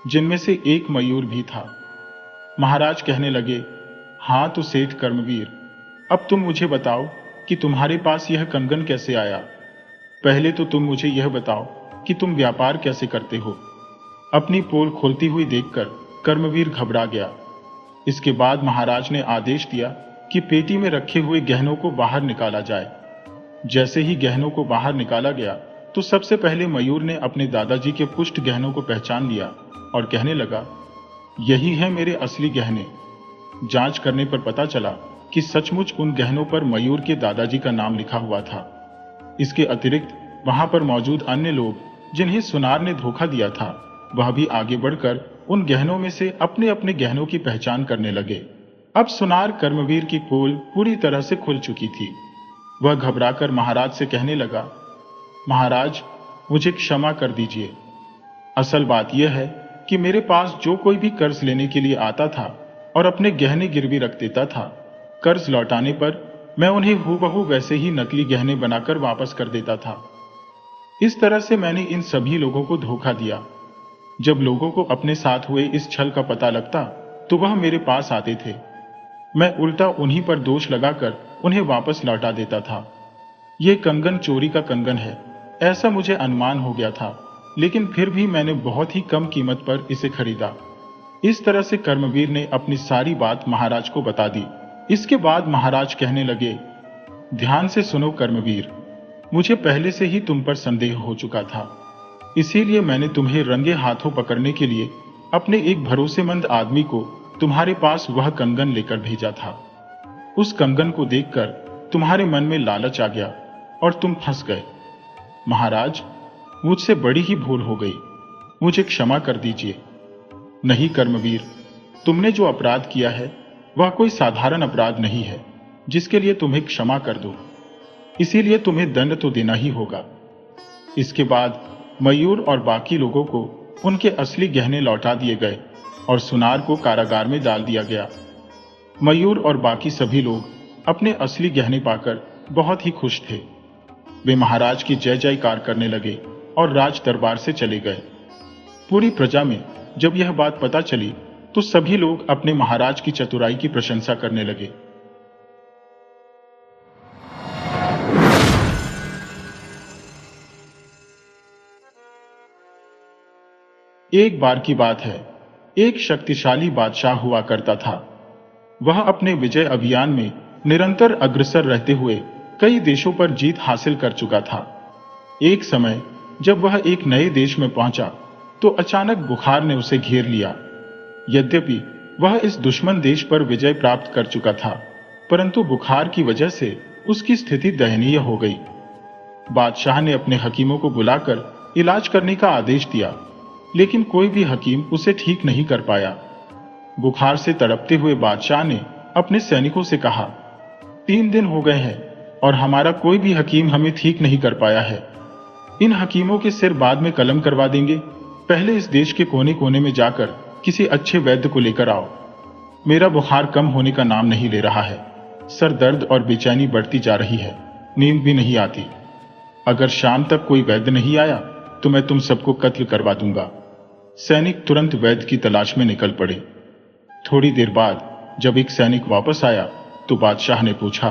जिनमें से एक मयूर भी था। महाराज कहने लगे, हाँ तो सेठ कर्मवीर, अब तुम मुझे बताओ कि तुम्हारे पास यह कंगन कैसे आया। पहले तो तुम मुझे यह बताओ कि तुम व्यापार कैसे करते हो। अपनी पोल खोलती हुई देखकर कर्मवीर घबरा गया। इसके बाद महाराज ने आदेश दिया कि पेटी में रखे हुए गहनों को बाहर निकाला जाए। जैसे ही गहनों को बाहर निकाला गया तो सबसे पहले मयूर ने अपने दादाजी के पुष्ट गहनों को पहचान लिया और कहने लगा, यही है मेरे असली गहने। जांच करने पर पता चला कि सचमुच उन गहनों पर मयूर के दादाजी का नाम लिखा हुआ था। इसके अतिरिक्त वहां पर मौजूद अन्य लोग जिन्हें सुनार ने धोखा दिया था, वह भी आगे बढ़कर उन गहनों में से अपने अपने गहनों की पहचान करने लगे। अब सुनार कर्मवीर की पोल पूरी तरह से खुल चुकी थी। वह घबराकर महाराज से कहने लगा, महाराज मुझे क्षमा कर दीजिए। असल बात यह है कि मेरे पास जो कोई भी कर्ज लेने के लिए आता था और अपने गहने गिरवी रख देता था, कर्ज लौटाने पर मैं उन्हें हूबहू वैसे ही नकली गहने बनाकर वापस कर देता था। इस तरह से मैंने इन सभी लोगों को धोखा दिया। जब लोगों को अपने साथ हुए इस छल का पता लगता तो वह मेरे पास आते थे। मैं उल्टा उन्हीं पर दोष लगाकर उन्हें वापस लौटा देता था। यह कंगन चोरी का कंगन है, ऐसा मुझे अनुमान हो गया था, लेकिन फिर भी मैंने बहुत ही कम कीमत पर इसे खरीदा। इस तरह से कर्मवीर ने अपनी सारी बात महाराज को बता दी। इसके बाद महाराज कहने लगे, ध्यान से सुनो कर्मवीर, मुझे पहले से ही तुम पर संदेह हो चुका था, इसीलिए मैंने तुम्हें रंगे हाथों पकड़ने के लिए अपने एक भरोसेमंद आदमी को तुम्हारे पास वह कंगन लेकर भेजा था। उस कंगन को देखकर तुम्हारे मन में लालच आ गया और तुम फंस गए। महाराज, मुझसे बड़ी ही भूल हो गई, मुझे क्षमा कर दीजिए। नहीं कर्मवीर, तुमने जो अपराध किया है वह कोई साधारण अपराध नहीं है जिसके लिए तुम्हें क्षमा कर दो, इसीलिए तुम्हें दंड तो देना ही होगा। इसके बाद मयूर और बाकी लोगों को उनके असली गहने लौटा दिए गए और सुनार को कारागार में डाल दिया गया। मयूर और बाकी सभी लोग अपने असली गहने पाकर बहुत ही खुश थे। वे महाराज की जय जयकार करने लगे और राज दरबार से चले गए। पूरी प्रजा में जब यह बात पता चली तो सभी लोग अपने महाराज की चतुराई की प्रशंसा करने लगे। एक बार की बात है, एक शक्तिशाली बादशाह हुआ करता था। वह अपने विजय अभियान में निरंतर अग्रसर रहते हुए कई देशों पर जीत हासिल कर चुका था। एक समय जब वह एक नए देश में पहुंचा तो अचानक बुखार ने उसे घेर लिया। यद्यपि वह इस दुश्मन देश पर विजय प्राप्त कर चुका था, परंतु बुखार की वजह से उसकी स्थिति दयनीय हो गई। बादशाह ने अपने हकीमों को बुलाकर इलाज करने का आदेश दिया, लेकिन कोई भी हकीम उसे ठीक नहीं कर पाया। बुखार से तड़पते हुए बादशाह ने अपने सैनिकों से कहा, 3 दिन हो गए हैं और हमारा कोई भी हकीम हमें ठीक नहीं कर पाया है। इन हकीमों के सिर बाद में कलम करवा देंगे। पहले इस देश के कोने कोने में जाकर किसी अच्छे वैद्य को लेकर आओ। मेरा बुखार कम होने का नाम नहीं ले रहा है, सर दर्द और बेचैनी बढ़ती जा रही है, नींद भी नहीं आती। अगर शाम तक कोई वैद्य नहीं आया तो मैं तुम सबको कत्ल करवा दूंगा। सैनिक तुरंत वैद्य की तलाश में निकल पड़े। थोड़ी देर बाद जब एक सैनिक वापस आया तो बादशाह ने पूछा,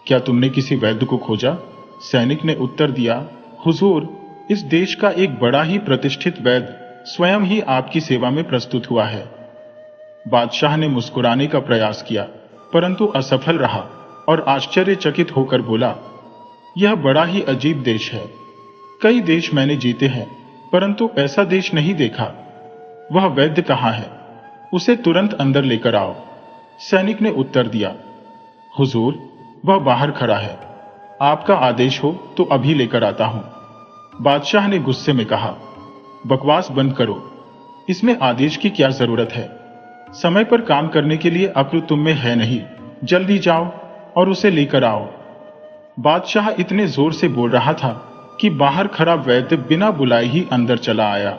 क्या तुमने किसी वैद्य को खोजा? सैनिक ने उत्तर दिया, हुजूर, इस देश का एक बड़ा ही प्रतिष्ठित वैद्य स्वयं ही आपकी सेवा में प्रस्तुत हुआ है। बादशाह ने मुस्कुराने का प्रयास किया, परंतु असफल रहा और आश्चर्यचकित होकर बोला, यह बड़ा ही अजीब देश है। कई देश मैंने जीते हैं, परंतु ऐसा देश नहीं देखा। वह वैद्य कहाँ है? उसे तुरंत अंदर लेकर आओ। सैनिक ने उत्तर दिया, हुजूर, वह बाहर खड़ा है। आपका आदेश हो तो अभी लेकर आता हूं। बादशाह ने गुस्से में कहा, बकवास बंद करो। इसमें आदेश की क्या जरूरत है? समय पर काम करने के लिए अक्ल तुम में है नहीं। जल्दी जाओ और उसे लेकर आओ। बादशाह इतने जोर से बोल रहा था कि बाहर खड़ा वैद्य बिना बुलाए ही अंदर चला आया।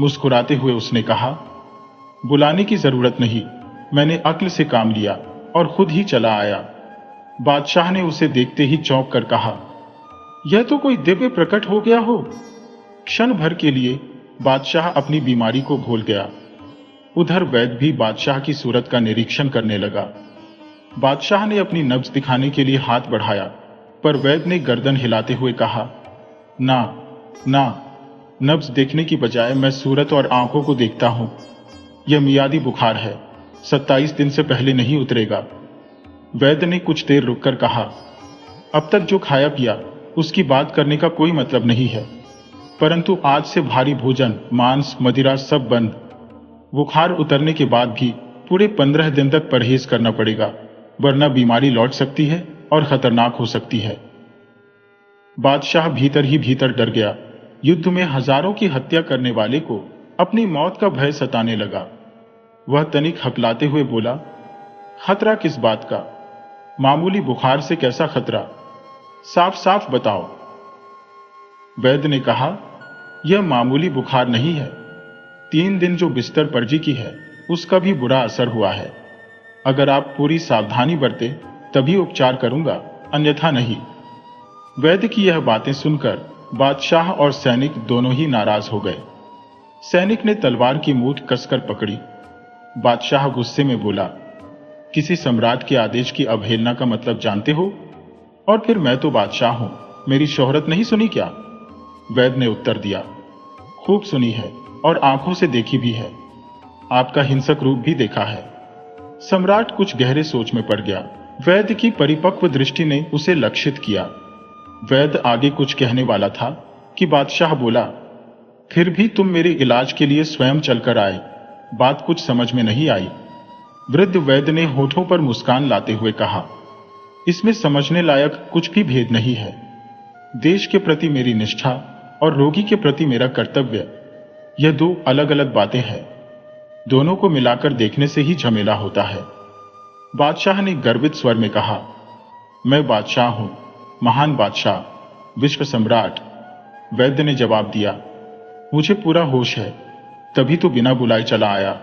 मुस्कुराते हुए उसने कहा, बुलाने की जरूरत नहीं, मैंने अक्ल से काम लिया और खुद ही चला आया। बादशाह ने उसे देखते ही चौंक कर कहा, यह तो कोई दिव्य प्रकट हो गया हो। क्षण भर के लिए बादशाह अपनी बीमारी को भूल गया। उधर वैद्य भी बादशाह की सूरत का निरीक्षण करने लगा। बादशाह ने अपनी नब्ज दिखाने के लिए हाथ बढ़ाया, पर वैद्य ने गर्दन हिलाते हुए कहा, ना ना, नब्ज देखने की बजाय मैं सूरत और आंखों को देखता हूं। यह मियादी बुखार है, 27 दिन से पहले नहीं उतरेगा। वैद्य ने कुछ देर रुककर कहा, अब तक जो खाया पिया उसकी बात करने का कोई मतलब नहीं है, परंतु आज से भारी भोजन, मांस, मदिरा सब बंद। बुखार उतरने के बाद भी पूरे 15 दिन तक परहेज करना पड़ेगा, वरना बीमारी लौट सकती है और खतरनाक हो सकती है। बादशाह भीतर ही भीतर डर गया। युद्ध में हजारों की हत्या करने वाले को अपनी मौत का भय सताने लगा। वह तनिक हकलाते हुए बोला, खतरा किस बात का? मामूली बुखार से कैसा खतरा? साफ साफ बताओ। वैद्य ने कहा, यह मामूली बुखार नहीं है। 3 दिन जो बिस्तर पर्जी की है उसका भी बुरा असर हुआ है। अगर आप पूरी सावधानी बरते तभी उपचार करूंगा, अन्यथा नहीं। वैद्य की यह बातें सुनकर बादशाह और सैनिक दोनों ही नाराज हो गए। सैनिक ने तलवार की मूठ कसकर पकड़ी। बादशाह गुस्से में बोला, किसी सम्राट के आदेश की अवहेलना का मतलब जानते हो? और फिर मैं तो बादशाह हूं, मेरी शोहरत नहीं सुनी क्या? वैद्य ने उत्तर दिया, खूब सुनी है और आंखों से देखी भी है। आपका हिंसक रूप भी देखा है। सम्राट कुछ गहरे सोच में पड़ गया। वैद्य की परिपक्व दृष्टि ने उसे लक्षित किया। वैद्य आगे कुछ कहने वाला था कि बादशाह बोला, फिर भी तुम मेरे इलाज के लिए स्वयं चलकर आए, बात कुछ समझ में नहीं आई। वृद्ध वैद्य ने होठों पर मुस्कान लाते हुए कहा, इसमें समझने लायक कुछ भी भेद नहीं है। देश के प्रति मेरी निष्ठा और रोगी के प्रति मेरा कर्तव्य, यह 2 अलग अलग बातें हैं। दोनों को मिलाकर देखने से ही झमेला होता है। बादशाह ने गर्वित स्वर में कहा, मैं बादशाह हूं, महान बादशाह, विश्व सम्राट। वैद्य ने जवाब दिया, मुझे पूरा होश है, तभी तो बिना बुलाए चला आया।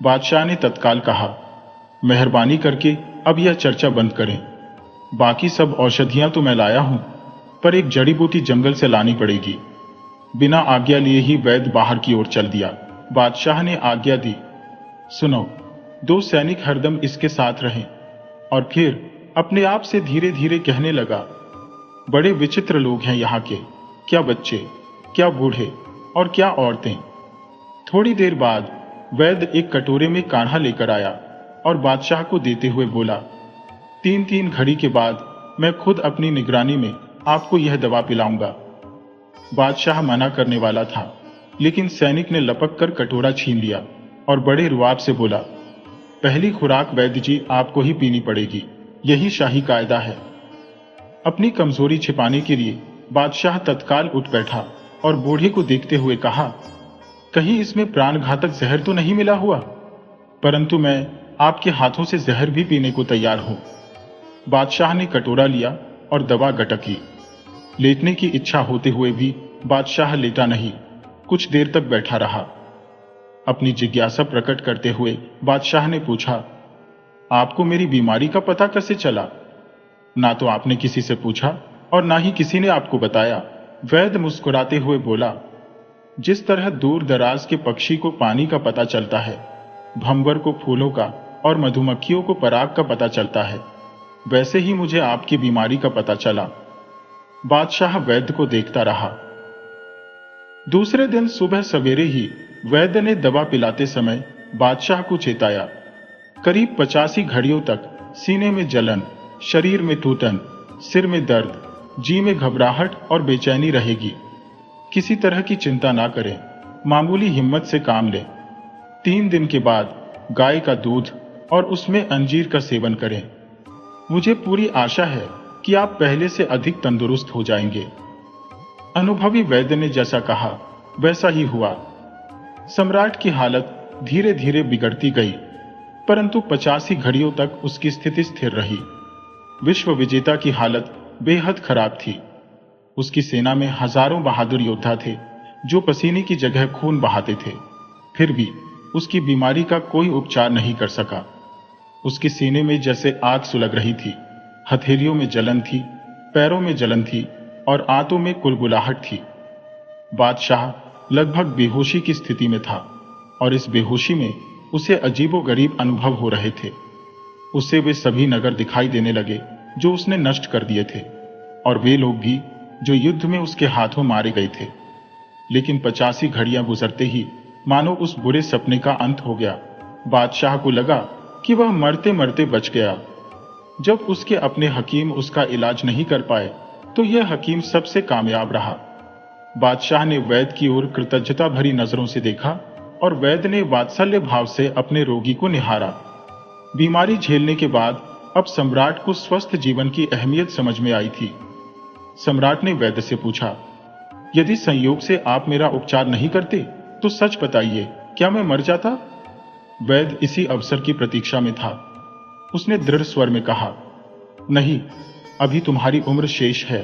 बादशाह ने तत्काल कहा, मेहरबानी करके अब यह चर्चा बंद करें। बाकी सब औषधियां तो मैं लाया हूं, पर एक जड़ी बूटी जंगल से लानी पड़ेगी। बिना आज्ञा लिए ही वैद्य बाहर की ओर चल दिया। बादशाह ने आज्ञा दी, सुनो, 2 सैनिक हरदम इसके साथ रहें। और फिर अपने आप से धीरे धीरे कहने लगा, बड़े विचित्र लोग हैं यहाँ के, क्या बच्चे, क्या बूढ़े और क्या औरतें। थोड़ी देर बाद वैद्य एक कटोरे में काढ़ा लेकर आया और बादशाह को देते हुए बोला, 3-3 घड़ी के बाद मैं खुद अपनी निगरानी में आपको यह दवा पिलाऊंगा। बादशाह मना करने वाला था, लेकिन सैनिक ने लपक कर कटोरा छीन लिया और बड़े रुआब से बोला, पहली खुराक वैद्य जी आपको ही पीनी पड़ेगी, यही शाही कायदा है। अपनी कमजोरी छिपाने के लिए बादशाह तत्काल उठ बैठा और बूढ़े को देखते हुए कहा, कहीं इसमें प्राणघातक जहर तो नहीं मिला हुआ? परंतु मैं आपके हाथों से जहर भी पीने को तैयार हूं। बादशाह ने कटोरा लिया और दवा गटकी। लेटने की इच्छा होते हुए भी बादशाह लेटा नहीं, कुछ देर तक बैठा रहा। अपनी जिज्ञासा प्रकट करते हुए बादशाह ने पूछा, आपको मेरी बीमारी का पता कैसे चला? ना तो आपने किसी से पूछा और ना ही किसी ने आपको बताया। वैद्य मुस्कुराते हुए बोला, जिस तरह दूर दराज के पक्षी को पानी का पता चलता है, भंवर को फूलों का और मधुमक्खियों को पराग का पता चलता है, वैसे ही मुझे आपकी बीमारी का पता चला। बादशाह वैद्य को देखता रहा। दूसरे दिन सुबह सवेरे ही वैद्य ने दवा पिलाते समय बादशाह को चेताया। करीब 85 घड़ियों तक सीने में जलन, शरीर में टूटन, सिर में दर्द, जी में घबराहट और बेचैनी रहेगी। किसी तरह की चिंता ना करें, मामूली हिम्मत से काम लें। 3 दिन के बाद गाय का दूध और उसमें अंजीर का सेवन करें। मुझे पूरी आशा है कि आप पहले से अधिक तंदुरुस्त हो जाएंगे। अनुभवी वैद्य ने जैसा कहा वैसा ही हुआ। सम्राट की हालत धीरे धीरे बिगड़ती गई, परंतु 85 घड़ियों तक उसकी स्थिति स्थिर रही। विश्व विजेता की हालत बेहद खराब थी। उसकी सेना में हजारों बहादुर योद्धा थे जो पसीने की जगह खून बहाते थे। फिर भी उसकी बीमारी का कोई उपचार नहीं कर सका। उसके सीने में जैसे आग सुलग रही थी, हथेलियों में जलन थी, पैरों में जलन थी और आंतों में कुलबुलाहट थी। बादशाह लगभग बेहोशी की स्थिति में था और इस बेहोशी में उसे अजीबोगरीब अनुभव हो रहे थे। उसे वे सभी नगर दिखाई देने लगे जो उसने नष्ट कर दिए थे, और वे लोग भी जो युद्ध में उसके हाथों मारे गए थे। लेकिन 85 घड़ियां गुजरते ही मानो उस बुरे सपने का अंत हो गया। बादशाह को लगा कि वह मरते मरते बच गया। जब उसके अपने हकीम उसका इलाज नहीं कर पाए तो यह हकीम सबसे कामयाब रहा। बादशाह ने वैद्य की ओर कृतज्ञता भरी नजरों से देखा और वैद्य ने वात्सल्य भाव से अपने रोगी को निहारा। बीमारी झेलने के बाद अब सम्राट को स्वस्थ जीवन की अहमियत समझ में आई थी। सम्राट ने वैद्य से पूछा, यदि संयोग से आप मेरा उपचार नहीं करते तो सच बताइए, क्या मैं मर जाता? वैद्य इसी अवसर की प्रतीक्षा में था। उसने दृढ़ स्वर में कहा, नहीं, अभी तुम्हारी उम्र शेष है।